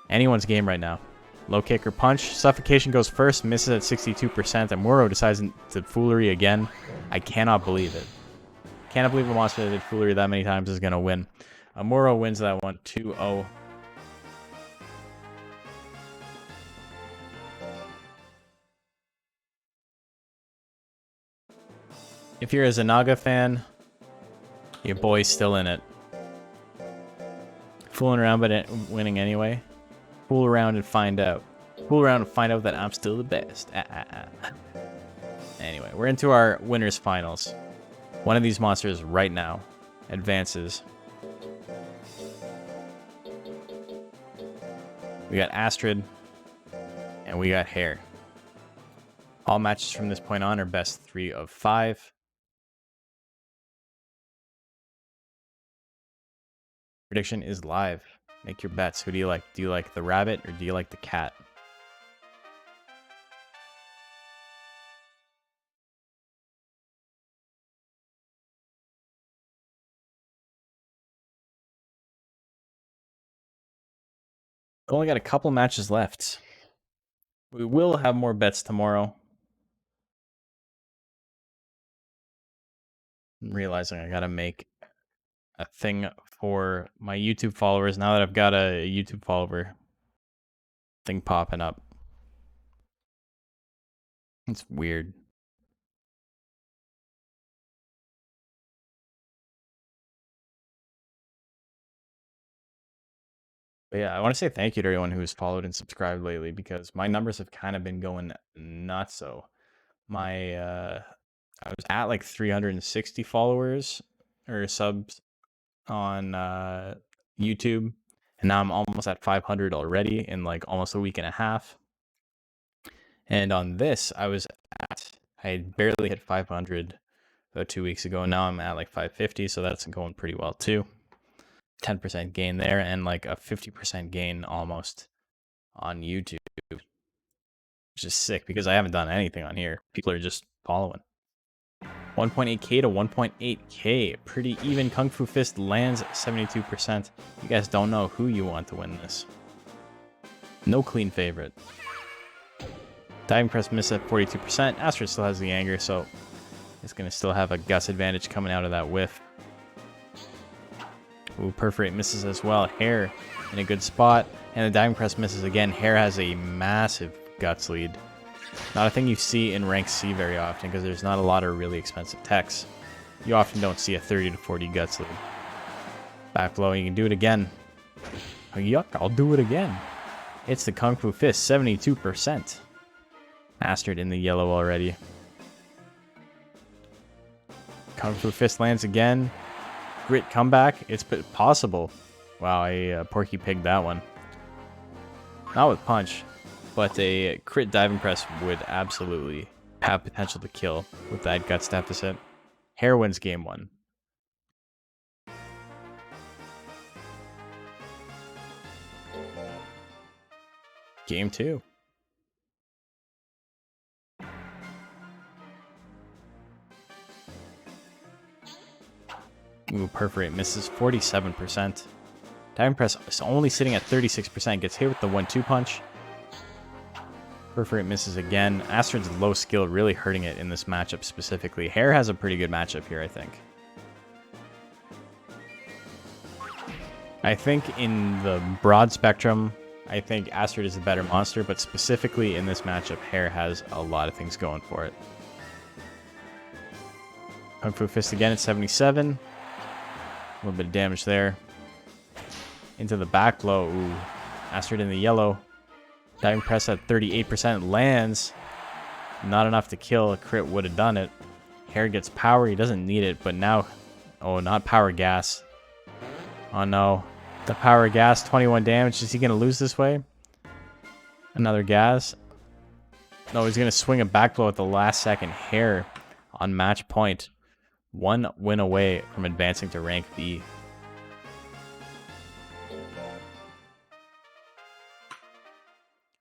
Anyone's game right now. Low kick or punch. Suffocation goes first, misses at 62%. And Muro decides to foolery again. I cannot believe it. Cannot believe a monster that did foolery that many times is going to win. Muro wins that one 2-0. If you're a Zanaga fan, your boy's still in it. Fooling around but winning anyway. Fool around and find out. Fool around and find out that I'm still the best. Anyway, we're into our winners finals. One of these monsters right now advances. We got Astrid and we got Hare. All matches from this point on are best 3 of 5. Prediction is live. Make your bets. Who do you like? Do you like the rabbit or do you like the cat? Only got a couple matches left. We will have more bets tomorrow. I'm realizing I gotta make a thing for my YouTube followers now that I've got a YouTube follower thing popping up. It's weird. But yeah, I want to say thank you to everyone who's followed and subscribed lately because my numbers have kind of been going nuts. So I was at like 360 followers or subs on YouTube, and now I'm almost at 500 already in like almost a week and a half. And on this, I had barely hit 500 about 2 weeks ago. Now I'm at like 550, so that's going pretty well too. 10% gain there and like a 50% gain almost on YouTube, which is sick because I haven't done anything on here. People are just following. 1.8k to 1.8k. Pretty even. Kung Fu Fist lands 72%. You guys don't know who you want to win this. No clean favorite. Diving Press missed at 42%. Astrid still has the anger, so it's going to still have a Gus advantage coming out of that whiff. Ooh, Perforate misses as well. Hare in a good spot. And the Diving Press misses again. Hare has a massive Guts lead. Not a thing you see in rank C very often because there's not a lot of really expensive techs. You often don't see a 30 to 40 Guts lead. Back blow, you can do it again. Oh, yuck, I'll do it again. It's the Kung Fu Fist, 72%. Astrid in the yellow already. Kung Fu Fist lands again. Grit comeback. It's possible. Wow, I Porky Pigged that one. Not with punch, but a crit diving press would absolutely have potential to kill with that Guts deficit. Hare wins game 1. Game 2. Ooh, Perforate misses 47%. Diving Press is only sitting at 36%. Gets hit with the 1-2 punch. Perforate misses again. Astrid's low skill really hurting it in this matchup specifically. Hare has a pretty good matchup here, I think. I think in the broad spectrum, I think Astrid is the better monster, but specifically in this matchup, Hare has a lot of things going for it. Kung Fu Fist again at 77. A little bit of damage there. Into the back blow. Ooh. Astrid in the yellow. Diving Press at 38% lands. Not enough to kill. A crit would have done it. Hare gets power. He doesn't need it, but now... Oh, not power gas. Oh no. The power gas, 21 damage. Is he going to lose this way? Another gas. No, he's going to swing a back blow at the last second. Hare on match point. 1 win away from advancing to rank B.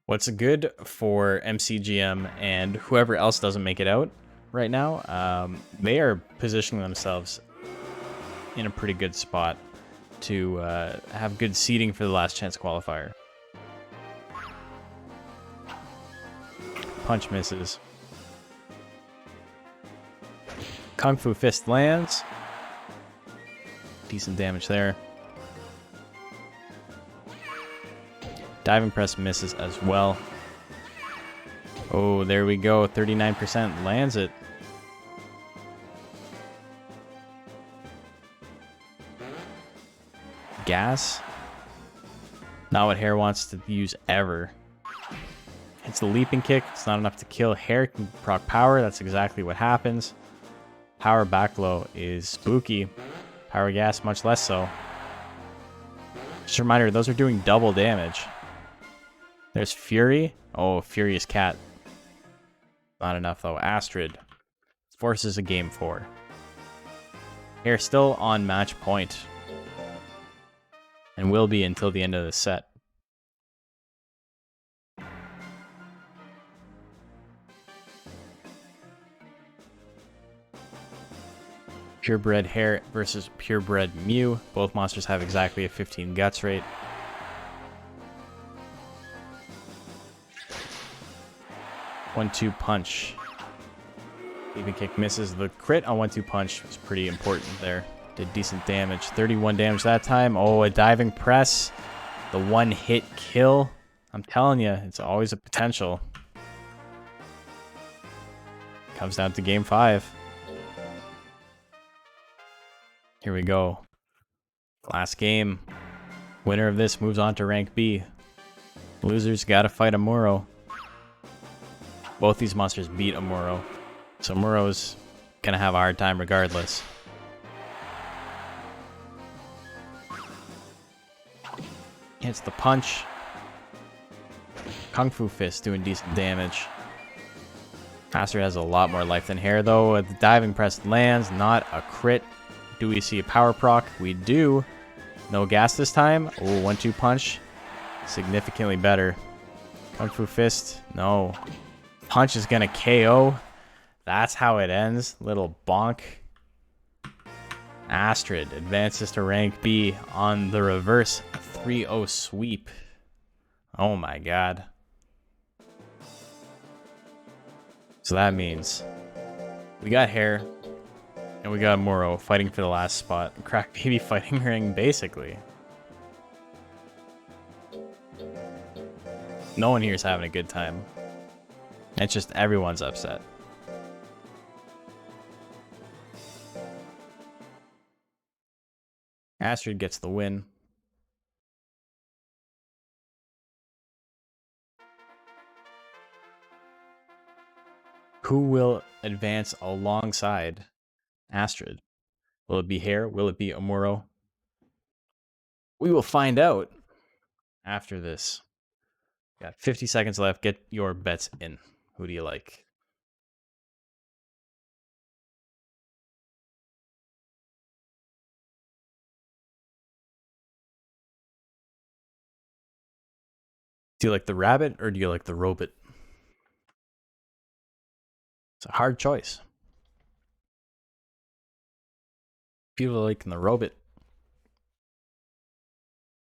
What's good for MCGM and whoever else doesn't make it out right now, they are positioning themselves in a pretty good spot to have good seeding for the last chance qualifier. punch misses. Kung Fu Fist lands. Decent damage there. Diving Press misses as well. Oh, there we go. 39% lands it. Gas. Not what Hair wants to use ever. It's the leaping kick. It's not enough to kill. Hair can proc power. That's exactly what happens. Power back low is spooky. Power gas, much less so. Just a reminder, those are doing double damage. There's Fury. Oh, Furious Cat. Not enough though. Astrid forces a game 4. Hair still on match point. And will be until the end of the set. Purebred Hair versus Purebred Mew. Both monsters have exactly a 15 guts rate. One-two punch. Leaping kick misses. The crit on 1-2 punch was pretty important there. Did decent damage. 31 damage that time. Oh, a diving press. The one-hit kill. I'm telling you, it's always a potential. Comes down to game 5. Here we go. Last game. Winner of this moves on to rank B. Losers gotta fight Amuro. Both these monsters beat Amuro. So Amuro's gonna have a hard time regardless. Hits the punch. Kung Fu Fist doing decent damage. Astrid has a lot more life than Hair though. The diving press lands, not a crit. Do we see a power proc? We do. No gas this time. Oh, 1-2 punch. Significantly better. Kung Fu Fist. No. Punch is gonna KO. That's how it ends. Little bonk. Astrid advances to rank B on the reverse 3-0 sweep. Oh my god. So that means we got Hair and we got Amuro fighting for the last spot. Crack Baby fighting ring, basically. No one here is having a good time. It's just everyone's upset. Astrid gets the win. Who will advance alongside Astrid? Will it be Hair? Will it be Amuro? We will find out after this. Got 50 seconds left. Get your bets in. Who do you like? Do you like the rabbit or do you like the robot? It's a hard choice. People are liking the robot.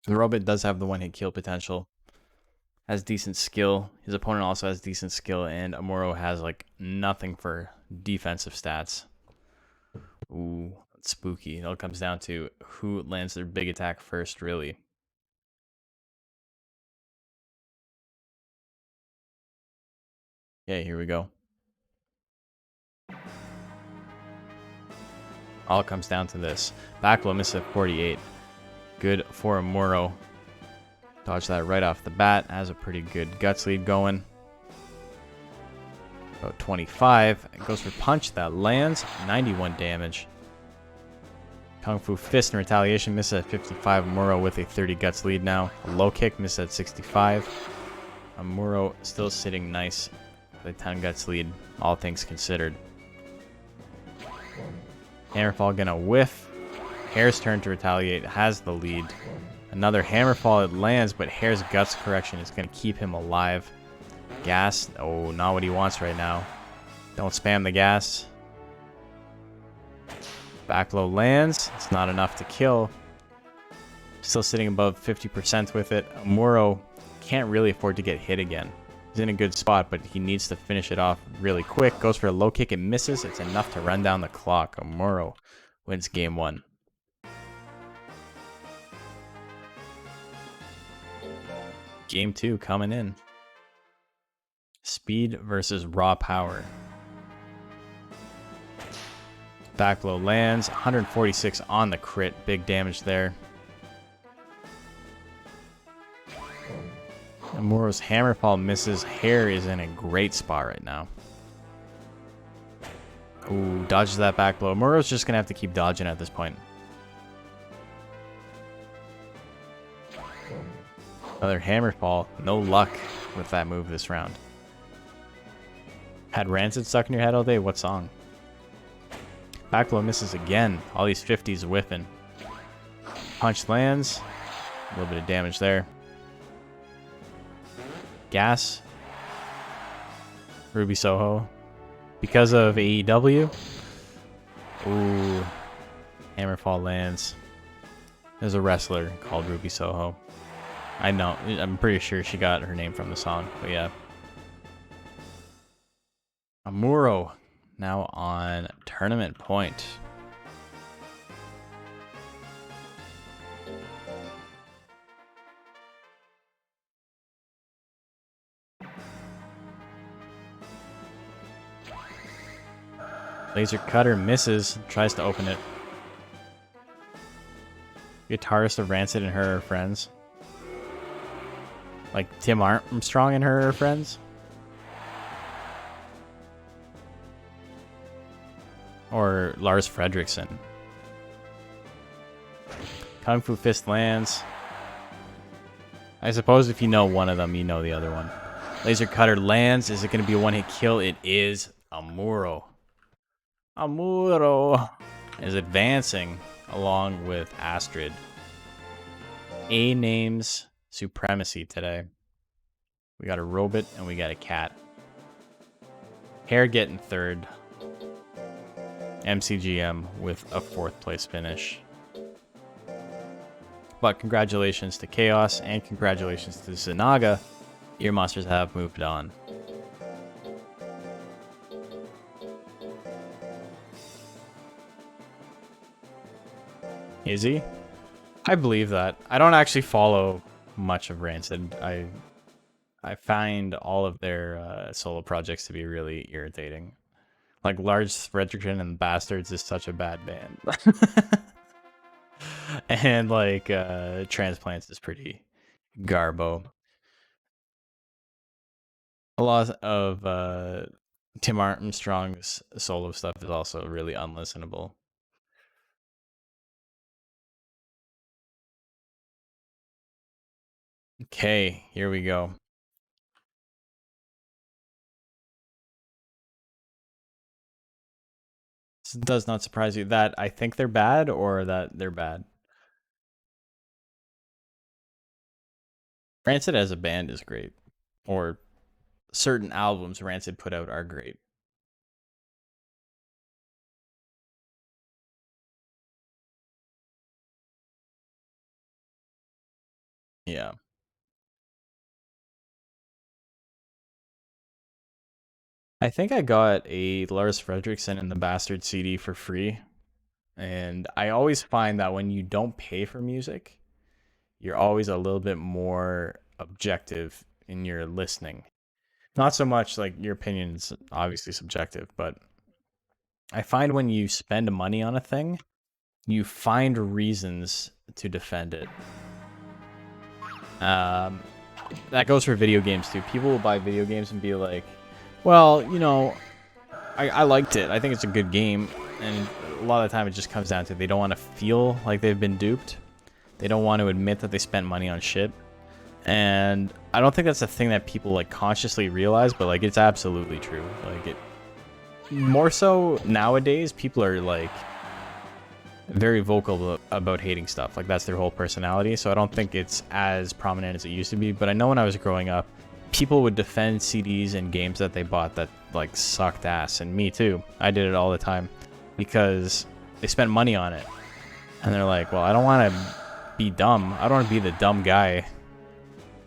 The robot does have the one-hit kill potential. Has decent skill. His opponent also has decent skill, and Amuro has like nothing for defensive stats. Ooh, that's spooky. It all comes down to who lands their big attack first, really. Okay, here we go. All comes down to this. Back low misses at 48. Good for Amuro. Dodge that right off the bat. Has a pretty good guts lead going. About 25. It goes for punch. That lands. 91 damage. Kung Fu Fist in retaliation misses at 55. Amuro with a 30 guts lead now. A low kick misses at 65. Amuro still sitting nice with a 10 guts lead, all things considered. Hammerfall gonna whiff. Hair's turn to retaliate. Has the lead. Another Hammerfall. It lands, but Hair's guts correction is gonna keep him alive. Gas. Oh, not what he wants right now. Don't spam the gas. Back low lands. It's not enough to kill. Still sitting above 50% with it. Amuro can't really afford to get hit again. He's in a good spot, but he needs to finish it off really quick. Goes for a low kick, it misses. It's enough to run down the clock. Amuro wins game 1. Game 2 coming in. Speed versus raw power. Back blow lands. 146 on the crit. Big damage there. Amuro's hammerfall misses. Hair is in a great spot right now. Ooh, dodges that back blow. Amuro's just going to have to keep dodging at this point. Another hammerfall. No luck with that move this round. Had Rancid stuck in your head all day? What song? Back blow misses again. All these 50s whiffing. Punch lands. A little bit of damage there. Gas. Ruby Soho. Because of AEW. Ooh. Hammerfall lands. There's a wrestler called Ruby Soho. I know. I'm pretty sure she got her name from the song. But yeah. Amuro now on tournament point. Laser cutter misses, tries to open it. Guitarist of Rancid and her are friends. Like Tim Armstrong and her are friends. Or Lars Fredriksson. Kung Fu Fist lands. I suppose if you know one of them, you know the other one. Laser cutter lands. Is it going to be a one-hit kill? It is. Amuro. Amuro is advancing along with Astrid. A names supremacy today. We got a robot and we got a cat. Hair getting third. MCGM with a 4th place finish. But congratulations to Chaos and congratulations to Zanaga. Your monsters have moved on. Is he? I believe that. I don't actually follow much of Rancid. I find all of their solo projects to be really irritating. Like Lars Fredriksson and the Bastards is such a bad band. And like Transplants is pretty garbo. A lot of Tim Armstrong's solo stuff is also really unlistenable. Okay, here we go. This does not surprise you that I think they're bad or that they're bad. Rancid as a band is great. Or certain albums Rancid put out are great. Yeah. I think I got a Lars Fredriksson and the Bastard CD for free. And I always find that when you don't pay for music, you're always a little bit more objective in your listening. Not so much like your opinion is obviously subjective, but I find when you spend money on a thing, you find reasons to defend it. That goes for video games too. People will buy video games and be like, well, you know, I liked it. I think it's a good game. And a lot of the time it just comes down to they don't want to feel like they've been duped. They don't want to admit that they spent money on shit. And I don't think that's a thing that people like consciously realize, but like it's absolutely true. Like it more so nowadays, people are like very vocal about hating stuff. Like that's their whole personality. So I don't think it's as prominent as it used to be. But I know when I was growing up, people would defend CDs and games that they bought that like sucked ass. And me too. I did it all the time because they spent money on it. And they're like, well, I don't want to be dumb. I don't want to be the dumb guy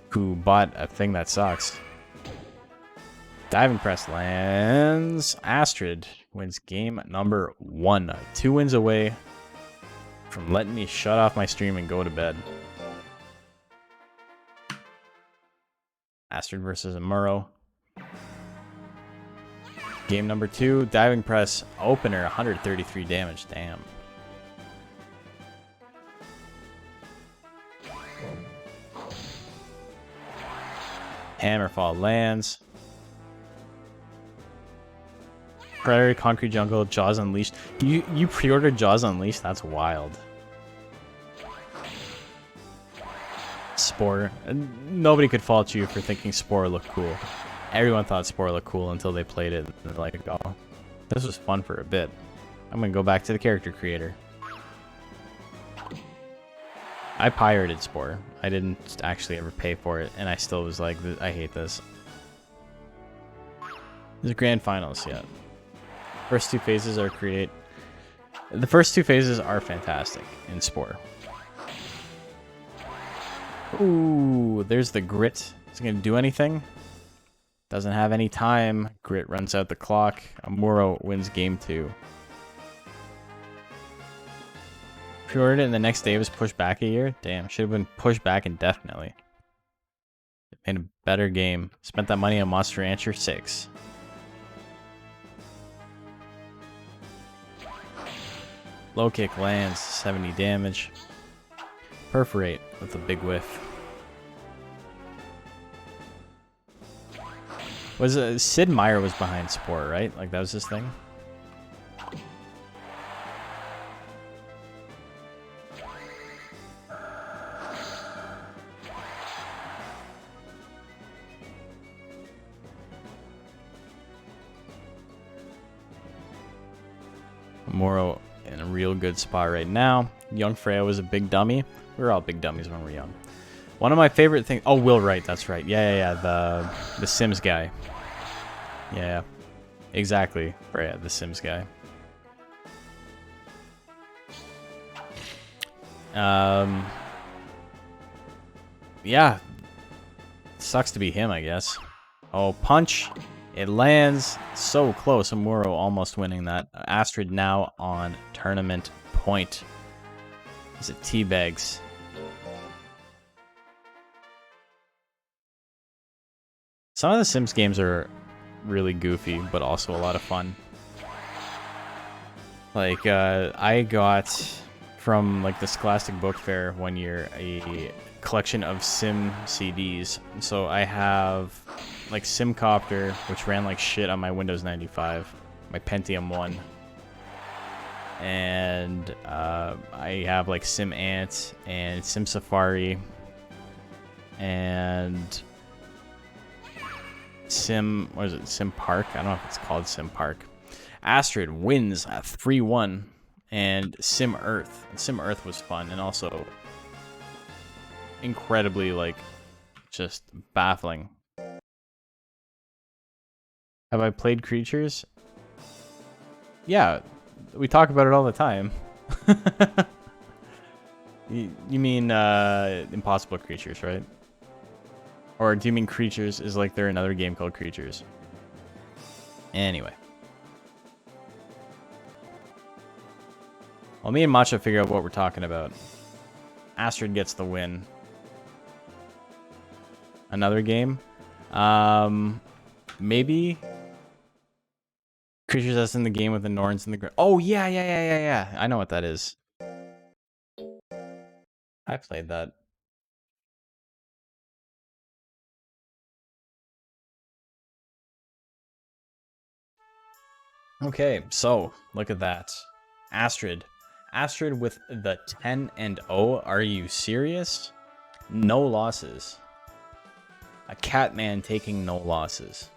who bought a thing that sucks. Diving press lands. Astrid wins game number 1. 2 wins away from letting me shut off my stream and go to bed. Astrid versus Amuro. Game number 2. Diving press opener. 133 damage. Damn. Hammerfall lands. Prairie, Concrete Jungle, Jaws Unleashed. You pre-ordered Jaws Unleashed? That's wild. Spore. Nobody could fault you for thinking Spore looked cool. Everyone thought Spore looked cool until they played it and they're like, oh, this was fun for a bit. I'm gonna go back to the character creator. I pirated Spore. I didn't actually ever pay for it, and I still was like, I hate this. There's grand finals yet. First 2 phases are create. The first 2 phases are fantastic in Spore. Ooh, there's the Grit. Is it gonna do anything? Doesn't have any time. Grit runs out the clock. Amuro wins game 2. Pre-ordered it and the next day was pushed back a year? Damn, should have been pushed back indefinitely. It made a better game. Spent that money on Monster Rancher 6. Low kick lands, 70 damage. Perforate with a big whiff. Was Sid Meier was behind Spore, right? Like that was his thing? Moro in a real good spot right now. Young Freya was a big dummy. We were all big dummies when we were young. One of my favorite things. Oh, Will Wright. That's right. Yeah. The Sims guy. Yeah, exactly. Freya, the Sims guy. Yeah. Sucks to be him, I guess. Oh, punch. It lands so close. Amuro almost winning that. Astrid now on tournament point. Is it teabags? Some of the Sims games are really goofy, but also a lot of fun. Like, I got from like the Scholastic Book Fair one year a collection of Sim CDs. So I have like Simcopter, which ran like shit on my Windows 95, my Pentium 1. And I have like Sim Ant and Sim Safari and Sim, what is it, Sim Park? I don't know if it's called Sim Park. Astrid wins at 3-1, and Sim Earth. And Sim Earth was fun and also incredibly like just baffling. Have I played Creatures? Yeah, we talk about it all the time. You mean Impossible Creatures, right? Or do you mean Creatures is like there another game called Creatures? Anyway. Well, me and Matcha figure out what we're talking about. Astrid gets the win. Another game? Maybe Creatures that's in the game with the Norns and the... Oh, yeah. I know what that is. I played that. Okay, so look at that. Astrid with the 10-0. Are you serious? No losses. A Catman taking no losses.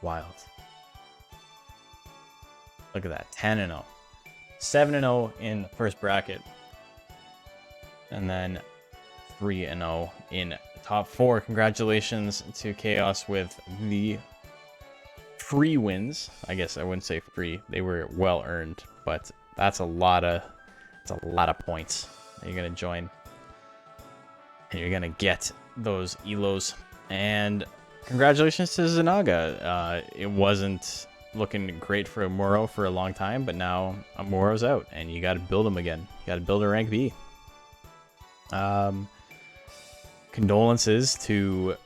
Wild. Look at that. 10-0. 7-0 in the first bracket. And then 3-0 in top 4. Congratulations to Chaos with the free wins. I guess I wouldn't say free. They were well earned, but that's a lot of points that you're gonna join. and you're gonna get those elos. And congratulations to Zanaga. It wasn't looking great for Moro for a long time, but now Moro's out, and you got to build him again. You got to build a rank B. Condolences to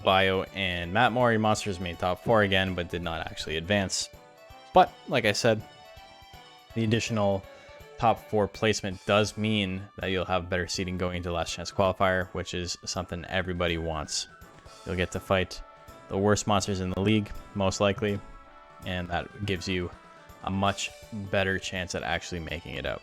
Bio and Matt Moore. Your monsters made top 4 again, but did not actually advance. But like I said, the additional top 4 placement does mean that you'll have better seeding going into last chance qualifier, which is something everybody wants. You'll get to fight the worst monsters in the league, most likely, and that gives you a much better chance at actually making it out.